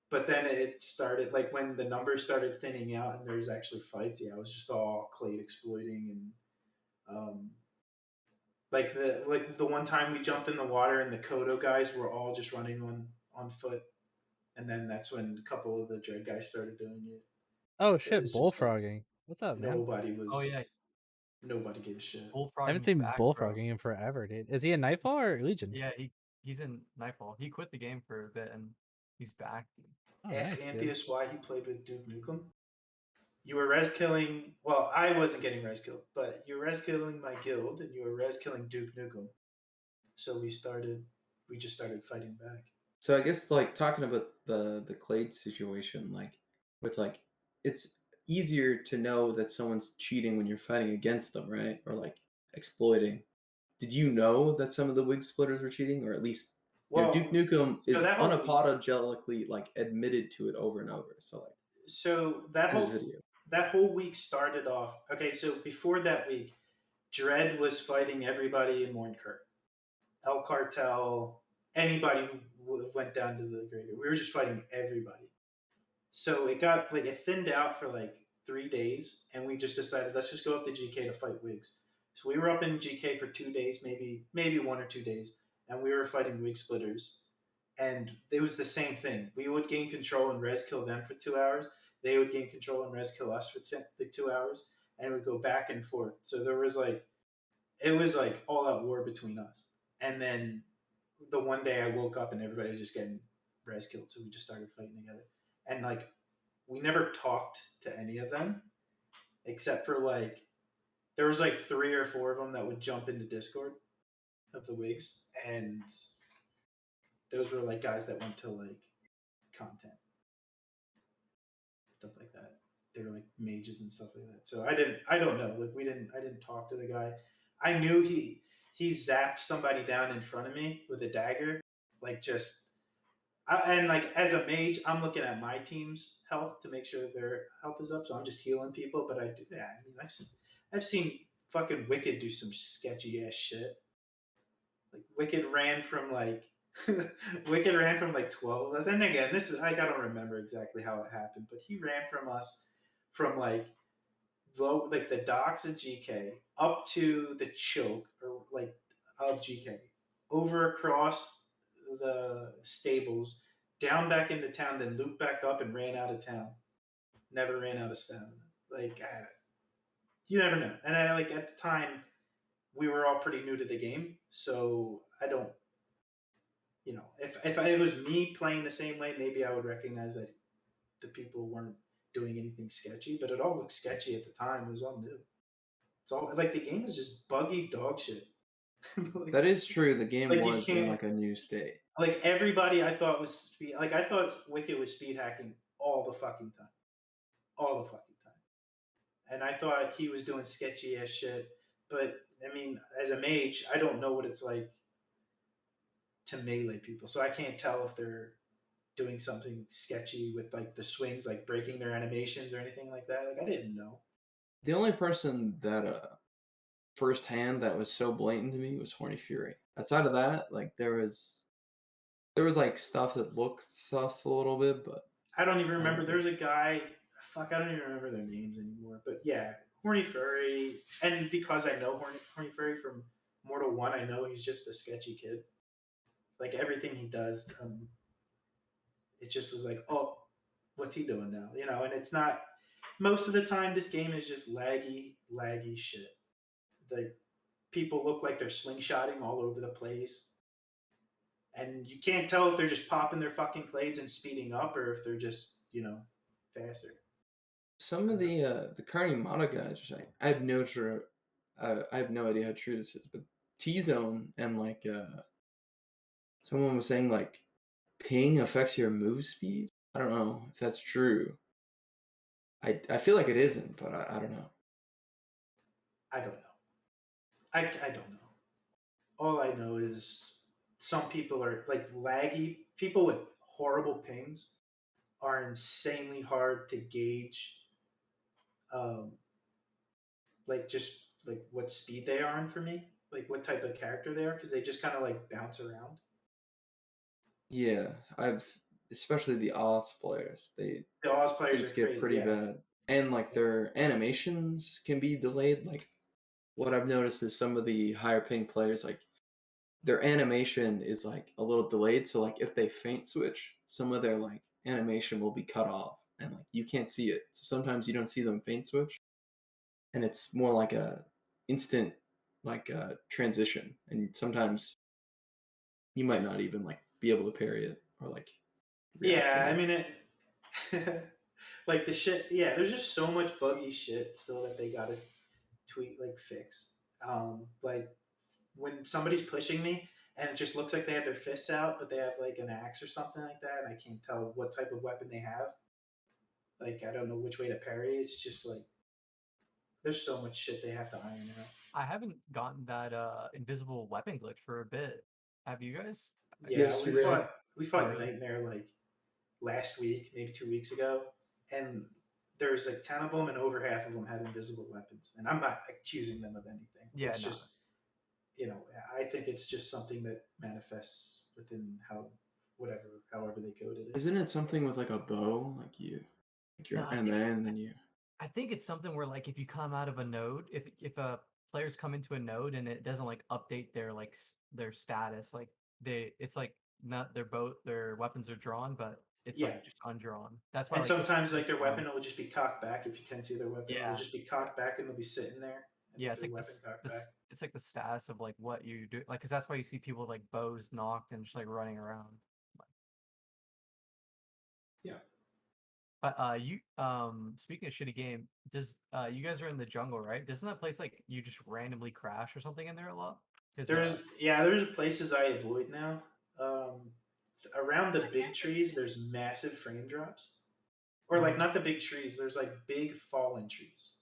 But then it started like when the numbers started thinning out and there's actually fights. Yeah, it was just all Clade exploiting and like the one time we jumped in the water and the Kodo guys were all just running on foot, and then that's when a couple of the Dread guys started doing it. Oh It shit, was just like bullfrogging. What's up, man? Oh yeah, nobody gave a shit. I haven't Bullfrogging's seen back, bro. bullfrogging in forever, dude. Is he in Nightfall or Legion? Yeah, he's in Nightfall. He quit the game for a bit and he's back, dude. Oh, Ask nice, dude. Anthius why he played with Duke Nukem. You were res killing. Well, I wasn't getting res killed, but you were res killing my guild, and you were res killing Duke Nukem. So we started. We just started fighting back. So I guess like talking about the Clade situation, like with like it's easier to know that someone's cheating when you're fighting against them, right? Or like exploiting. Did you know that some of the wig splitters were cheating, or at least Duke Well, Nukem so is that whole week, unapologetically like admitted to it over and over. So like so in his video. that whole week started off. Okay, so before that week, Dread was fighting everybody in Mornkirk, El Cartel, anybody who went down to the graveyard. We were just fighting everybody. So it got like it thinned out for like 3 days, and we just decided let's just go up to GK to fight Wigs. So we were up in GK for 2 days, maybe 1 or 2 days, and we were fighting Wig Splitters. And it was the same thing. We would gain control and res kill them for 2 hours. They would gain control and res kill us for 2 hours, and it would go back and forth. So there was like it was like all out war between us. And then the one day I woke up and everybody was just getting res killed, so we just started fighting together. And like we never talked to any of them except for like there was like 3 or 4 of them that would jump into Discord of the Wigs, and those were like guys that went to like content stuff like that. They were like mages and stuff like that. So I don't know. Like I didn't talk to the guy. I knew he zapped somebody down in front of me with a dagger, like and like as a mage, I'm looking at my team's health to make sure their health is up. So I'm just healing people. But I've seen fucking Wicked do some sketchy ass shit. Like Wicked ran from like Wicked ran from like 12 of us. And again, this is like I don't remember exactly how it happened, but he ran from us from like like the docks of GK up to the choke or like of GK, over across the stables, down back into town, then looped back up and ran out of town. Never ran out of stamina. Like you never know. And I like at the time we were all pretty new to the game, so I don't. If it was me playing the same way, maybe I would recognize that the people weren't doing anything sketchy, but it all looked sketchy at the time. It was all new. It's all like the game is just buggy dog shit. like, That is true. The game like you was in can't like a new state. like everybody I thought was I thought Wicked was speed hacking all the fucking time, all the fucking time. And I thought he was doing sketchy ass shit. But I mean, as a mage, I don't know what it's like to melee people, so I can't tell if they're doing something sketchy with like the swings, like breaking their animations or anything like that. Like I didn't know. The only person that firsthand that was so blatant to me was Horny Fury. Outside of that, like there was like stuff that looked sus a little bit, but I don't even I remember. don't know. There's a guy. Fuck, I don't even remember their names anymore. But yeah, Horny Furry, and because I know Horny Furry from Mortal One, I know he's just a sketchy kid. Like everything he does, it just is like, oh, what's he doing now? You know, and it's not. Most of the time, this game is just laggy shit. Like people look like they're slingshotting all over the place, and you can't tell if they're just popping their fucking clades and speeding up, or if they're just faster. Some of the Karimata guys are saying I have no true, I have no idea how true this is, but T Zone and like someone was saying like ping affects your move speed. I don't know if that's true. I feel like it isn't, but I don't know. I don't know. I don't know. All I know is some people are like laggy. People with horrible pings are insanely hard to gauge, um, like just like what speed they are on for me, like what type of character they are, because they just kind of like bounce around. Yeah, I've especially the Oz players. The Oz players Things are get crazy. pretty Yeah, bad, and like their animations can be delayed. Like what I've noticed is some of the higher ping players like their animation is like a little delayed. So like if they faint switch, some of their like animation will be cut off, and like you can't see it. So sometimes you don't see them faint switch, and it's more like a instant like transition, and sometimes you might not even like be able to parry it or like react. I yeah. I guess. mean it. Like the shit. Yeah, there's just so much buggy shit still that they gotta tweet like fix. Like when somebody's pushing me and it just looks like they have their fists out, but they have like an axe or something like that, and I can't tell what type of weapon they have. Like I don't know which way to parry. It's just like there's so much shit they have to iron out. I haven't gotten that invisible weapon glitch for a bit. Have you guys? Yeah, Yes, we really. fought we Oh, fought really? Nightmare like last week, maybe 2 weeks ago, and there's like 10 of them, and over half of them have invisible weapons. And I'm not accusing them of anything. Yeah, It's no. just I think it's just something that manifests within however they coded it. Isn't it something with like a bow, like No, you're MA and then you? I think it's something where like if you come out of a node, if a players come into a node and it doesn't like update their like their status, like it's like not their weapons are drawn, but it's Yeah, like just undrawn. That's why and like if sometimes you like their um, weapon will just be cocked back. If you can see their weapon, it'll yeah, just be yeah, cocked back, and they'll be sitting there, and yeah, with it's their like weapon cocked back. it's like the status of like what you do, like because that's why you see people with, like bows knocked and just like running around. Yeah, But you speaking of shitty game, does you guys are in the jungle, right? Doesn't that place like you just randomly crash or something in there a lot? Because there's places I avoid now. Around the big trees, there's massive frame drops, or like not the big trees. There's like big fallen trees,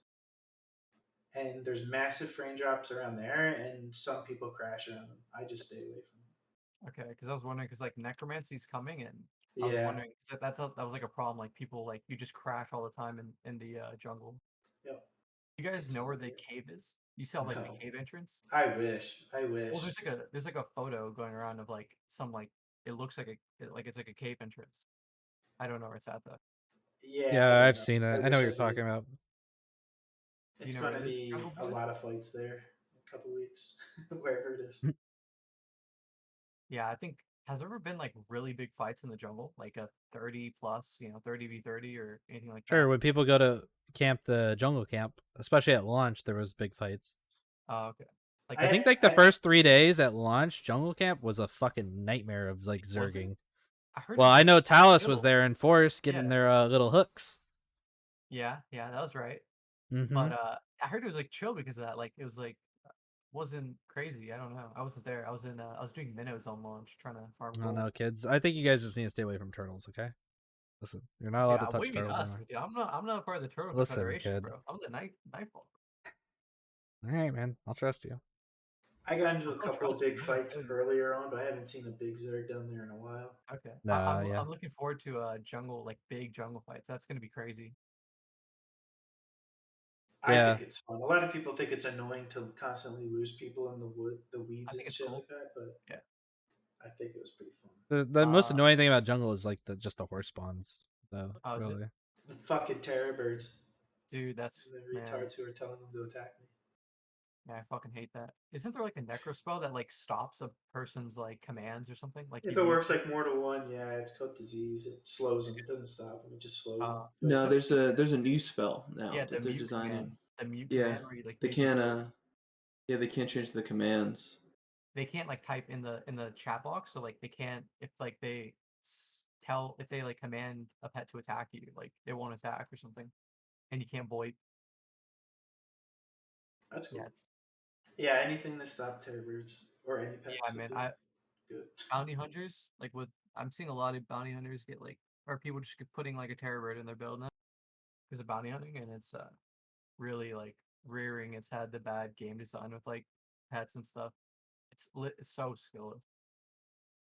and there's massive frame drops around there, and some people crash around them. I just stay away from them. okay, because I was wondering because like necromancy's coming and I was Yeah, wondering 'cause that was like a problem. Like people like you just crash all the time in the jungle. yep. You guys know It's where the cave is? You saw like the no. cave entrance? I wish. I Well, wish. there's like a photo going around of like some like it looks like like it's like a cave entrance. I don't know where it's at though. Yeah, I Yeah, don't I've know. seen I it. I know what wish you're I did. talking about. Do you It's know where gonna it is? be Jungle a Boy? lot of fights there in a couple weeks, wherever it is. Yeah, I think has there ever been like really big fights in the jungle, like a 30 plus, 30v30 or anything like Sure, that? when people go to the jungle camp, especially at launch, there was big fights. Oh, okay. Like, I think I like the I first 3 days at launch, jungle camp was a fucking nightmare of like was it? zerging. I heard it Well, was I like know Talus was chill. there in force getting Yeah, their little hooks. yeah, that was right. Mm-hmm. But I heard it was like chill because of that. Like, it was like wasn't crazy. I don't know. I wasn't there. I was doing minnows on launch, trying to farm I don't gold. know, kids. I think you guys just need to stay away from turtles, okay? Listen, you're not Dude, allowed to what do touch you mean turtles us? anymore. Dude, I'm not a part of the Turtle Listen, Confederation, kid. bro. I'm the Nightfall. All right, man. I'll trust you. I got into Oh, a don't couple of trust me. big I'm gonna fights kill you. earlier on, but I haven't seen a big Zerg down there in a while. Okay. Nah, yeah. I'm looking forward to jungle, like big jungle fights. That's gonna be crazy. I Yeah. think it's fun. A lot of people think it's annoying to constantly lose people in the I weeds think and it's shit cool. like that, but Yeah. I think it was pretty fun. The most Uh, annoying thing about jungle is like just the horse spawns, though. oh, is it? Really. The fucking terror birds, Dude, that's the man. retards who are telling them to attack me. Yeah, I fucking hate that. Isn't there like a necro spell that like stops a person's like commands or something? Like If you it mute works them? like more to one, yeah, it's called disease. It slows them. It doesn't stop them. It just slows them. But No, there's a new spell now Yeah, the that they're mute command. designing. The mute Yeah, command where you like they make them can't. go. Yeah, they can't change the commands. They can't like type in the chat box, so like they can't if like they tell if they like command a pet to attack you, like they won't attack or something, and you can't void. that's cool. Yeah, it's Yeah, anything to stop terror birds or any pets yeah, would man. be I good. bounty hunters like with I'm seeing a lot of bounty hunters get like or people just get putting like a terror bird in their build now because of bounty hunting, and it's really like rearing its head the bad game design with like pets and stuff. It's so skillless.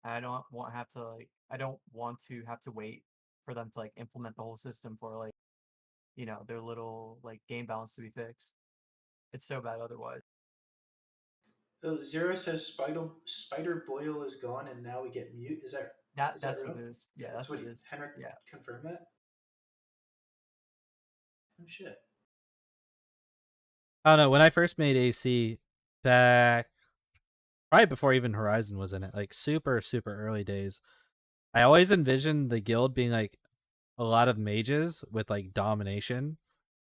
I don't want have to like I don't want to have to wait for them to like implement the whole system for like their little like game balance to be fixed. It's so bad otherwise. Oh, Zero says Spider Boyle is gone, and now we get mute. Is that That's what real? it is. Yeah, That's that's what what it is. Henrik Yeah. confirmed that. Oh shit. I don't know. When I first made AC back, probably before even Horizon was in it, like super super early days, I always envisioned the guild being like a lot of mages with like domination,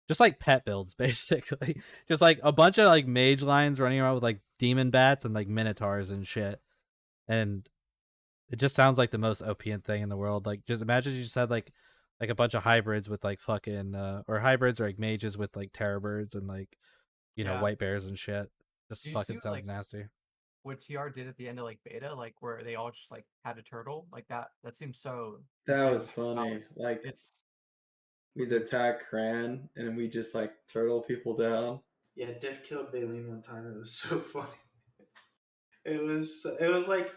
just like pet builds basically, just like a bunch of like mage lines running around with like demon bats and like minotaurs and shit, and it just sounds like the most OP thing in the world. Like, just imagine you just had like a bunch of hybrids with like fucking or hybrids or like mages with like terror birds and like Yeah. white bears and shit. Just Do you see fucking sounds like nasty. what TR did at the end of like beta, like where they all just like had a turtle like that? That seems so That insanely was funny. powerful. Like It's we'd attack Cran and we just like turtle people down. Yeah, Diff killed Baleen one time. It was so funny. It was like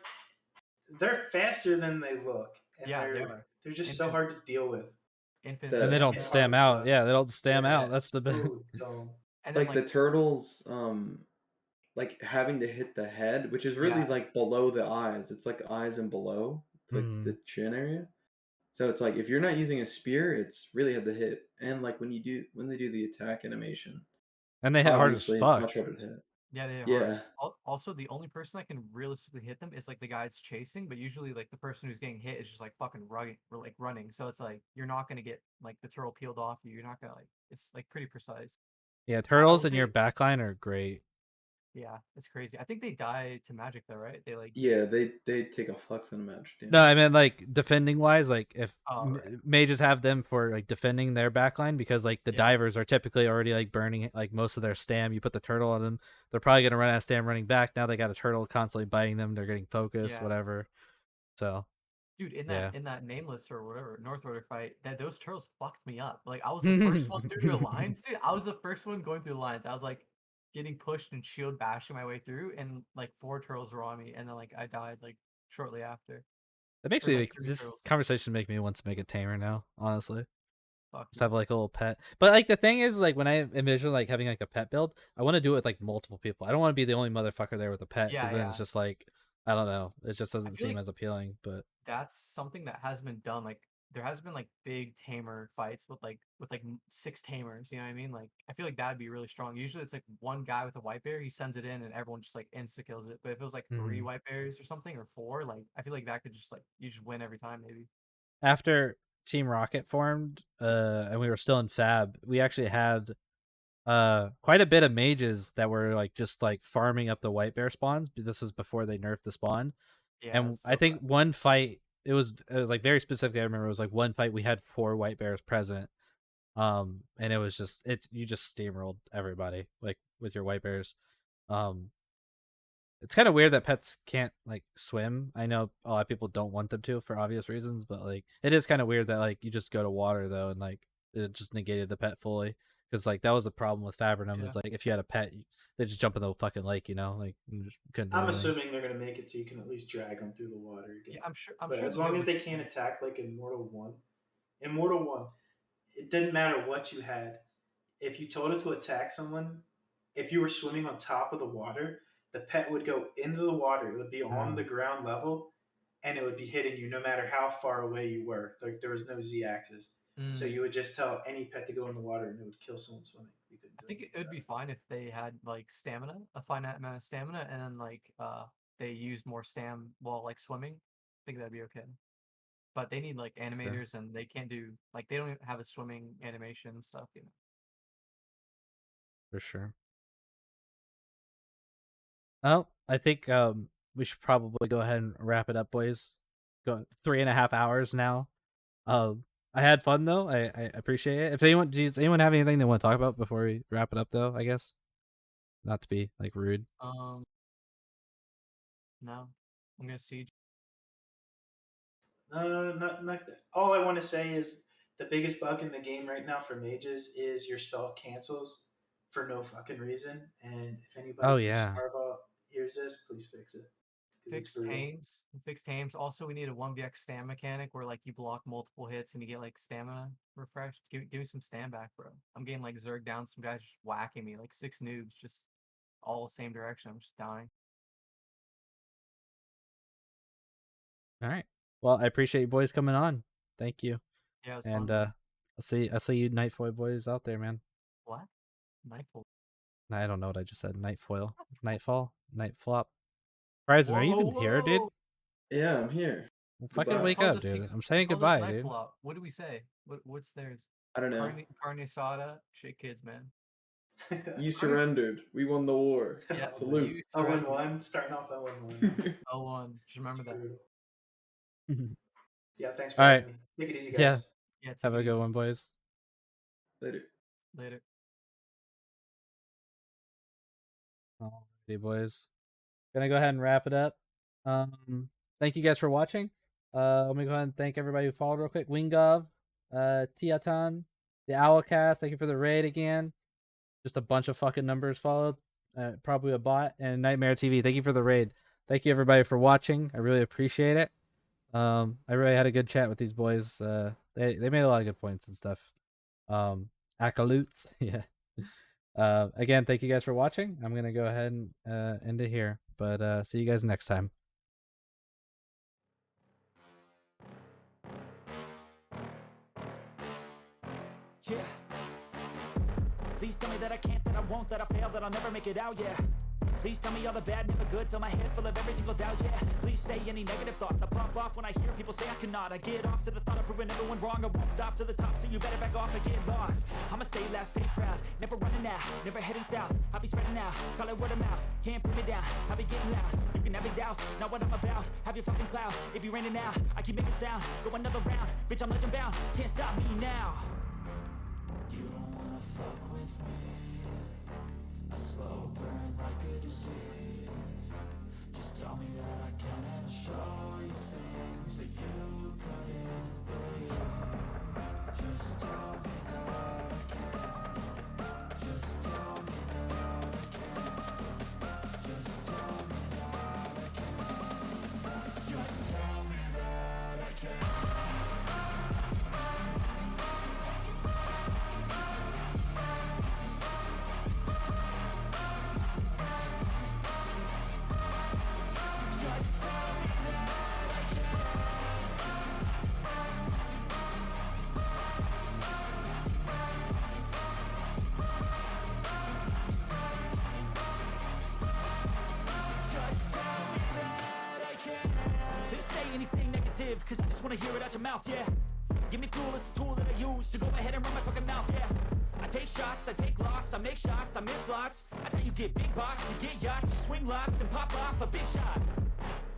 they're faster than they look, and yeah, they they're are. they're just so hard Infants to deal with. infants And they The don't spam Yeah, hard stem as out. fuck. Yeah, they don't stem yeah, out. it's That's the bit. so dumb. And then like like the turtles like having to hit the head, which is really yeah, like below the eyes. It's like eyes and below, like Mhm. the chin area. So it's like if you're not using a spear, it's really hard to hit. And like when they do the attack animation, And they hit hard as obviously it's fuck. much harder to hit. yeah, they hard. Yeah. Also, the only person that can realistically hit them is like the guy that's chasing, but usually like the person who's getting hit is just like fucking running or like running. So it's like you're not gonna get like the turtle peeled off you. You're not gonna like it's like pretty precise. Yeah, I will turtles in your say, backline are great. yeah, it's crazy. I think they die to magic though, right? They like Yeah, they take a fuck ton of magic No, damage. I mean like defending wise, like if oh right. mages have them for like defending their backline because like the Yeah. divers are typically already like burning like most of their stam. You put the turtle on them, they're probably gonna run out of stam running back. Now they got a turtle constantly biting them. They're getting focused, Yeah. whatever. So Dude, yeah. in that nameless or whatever North Order fight, that those turtles fucked me up. Like I was the first one through their lines, dude. I was the first one going through the lines. I was like getting pushed and shield bashing my way through, and like four turtles were on me, and then like I died like shortly after. That makes Or me like three this turtles. conversation make me want to make a tamer now, honestly. Fuck Just yeah. have like a little pet. But like the thing is, like when I envision like having like a pet build, I want to do it with like multiple people. I don't want to be the only motherfucker there with a pet because Yeah, then it's yeah. just like I don't know. It just I doesn't feel seem like as appealing. But that's something that has been done. Like there has been like big tamer fights with like six tamers. You know what I mean? Like I feel like that'd be really strong. Usually it's like one guy with a white bear, he sends it in, and everyone just like insta kills it. But if it was like three Mhm. white bears or something or four, like I feel like that could just like you just win every time maybe. after Team Rocket formed, and we were still in Fab, we actually had quite a bit of mages that were like just like farming up the white bear spawns. But this was before they nerfed the spawn. Yeah, And it's I so think bad. one fight it was like very specific. I remember it was like one fight we had four white bears present. And it was just you just steamrolled everybody like with your white bears. Um It's kind of weird that pets can't like swim. I know a lot of people don't want them to for obvious reasons, but like it is kind of weird that like you just go to water though and like it just negated the pet fully. Because like that was the problem with Fabrinum Yeah. is like if you had a pet, they just jump in the fucking lake, you know, like you just couldn't do I'm anything. assuming they're gonna make it so you can at least drag them through the water again. Yeah, I'm sure. I'm But sure as they'll be long able as to they can't attack like in Mortal One, in Mortal One, it didn't matter what you had. If you told it to attack someone, if you were swimming on top of the water, the pet would go into the water. It would be on the ground level, and it would be hitting you no matter how far away you were. Like there was no z-axis, so Mm. you would just tell any pet to go in the water, and it would kill someone swimming. You couldn't I do think anything it would about be it. fine if they had like stamina, a finite amount of stamina, and then like they used more stam while like swimming. I think that'd be okay. But they need like Sure, animators, and they can't do like they don't even have a swimming animation and stuff. You know. for sure. Oh, I think we should probably go ahead and wrap it up, boys. Go 3.5 hours now. I had fun though. I appreciate it. If anyone does anyone have anything they want to talk about before we wrap it up though, I guess. Not to be like rude. No, I'm gonna siege. No, not that. All I want to say is the biggest bug in the game right now for mages is your spell cancels for no fucking reason. And if anybody Oh from yeah. Starva hears this, please fix it because it's Fixed brutal. tames. Fixed tames. Also, we need a 1vx stam mechanic where like you block multiple hits and you get like stamina refreshed. Give me some stam back, bro. I'm getting like Zerg down. Some guys just whacking me like 6 noobs, just all the same direction. I'm just dying. All right. Well, I appreciate you boys coming on. Thank you. Yeah, it was And fun. I'll see you Nightfoil boys out there, man. What? Nightfall. I don't know what I just said. Nightfoil. Nightfall. Nightflop. Ryzen, are you Whoa, even here, dude? whoa! Yeah, I'm here. Well, fucking Goodbye. wake Called up, us. dude. I'm He saying called us goodbye, dude. Nightfall. What do we say? What's theirs? I don't know. Carne asada. Shit, kids, man. You surrendered. We won the war. Yeah, Salute. you Oh, surrendered. 1-1, starting off at 1-1. Oh, one. Just remember that. Brutal. All Yeah, thanks for right. having me. Take it easy, Yeah. guys. Yeah, take Have it a good easy. one, boys. Later. Later. Alrighty, boys. Gonna go ahead and wrap it up. Thank you guys for watching. Let me go ahead and thank everybody who followed real quick. Wingov, Tiatan, the Owlcast. Thank you for the raid again. Just a bunch of fucking numbers followed. Probably a bot. And Nightmare TV. Thank you for the raid. Thank you everybody for watching. I really appreciate it. I really had a good chat with these boys. They made a lot of good points and stuff. Akaloots. Yeah. Again, thank you guys for watching. I'm gonna go ahead and end it here. But see you guys next time. Yeah. Please tell me that I can't, that I won't, that I fail, that I'll never make it out, yeah. Please tell me all the bad, never good, fill my head full of every single doubt, yeah. Please say any negative thoughts, I pop off when I hear people say I cannot. I get off to the thought of proving everyone wrong, I won't stop to the top, so you better back off and get lost. I'ma stay loud, stay proud, never running out, never heading south. I'll be spreading out, call it word of mouth, can't put me down, I'll be getting loud. You can have your doubts, not what I'm about, have your fucking cloud. It be raining now, I keep making sound, go another round, bitch I'm legend bound, can't stop me now. You don't wanna fuck with me, a slow burn like a disease. Just tell me that I can and I'll show you things that you couldn't believe. Just tell me that I can. Just tell me that I can. Just tell me that I can. Just tell me that I can. Anything negative, cause I just wanna hear it out your mouth, yeah. Give me fuel, it's a tool that I use to go ahead and run my fucking mouth, yeah. I take shots, I take loss, I make shots, I miss lots. That's how you get big boss, you get yachts, you swing lots and pop off a big shot.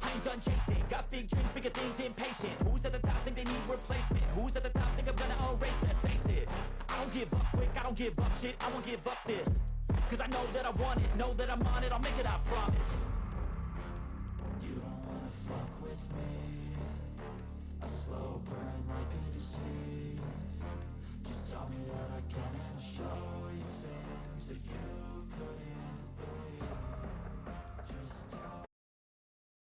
I ain't done chasing, got big dreams, bigger things, impatient. Who's at the top think they need replacement? Who's at the top think I'm gonna erase that, face it. I don't give up quick, I don't give up shit, I won't give up this. Cause I know that I want it, know that I'm on it, I'll make it, I promise.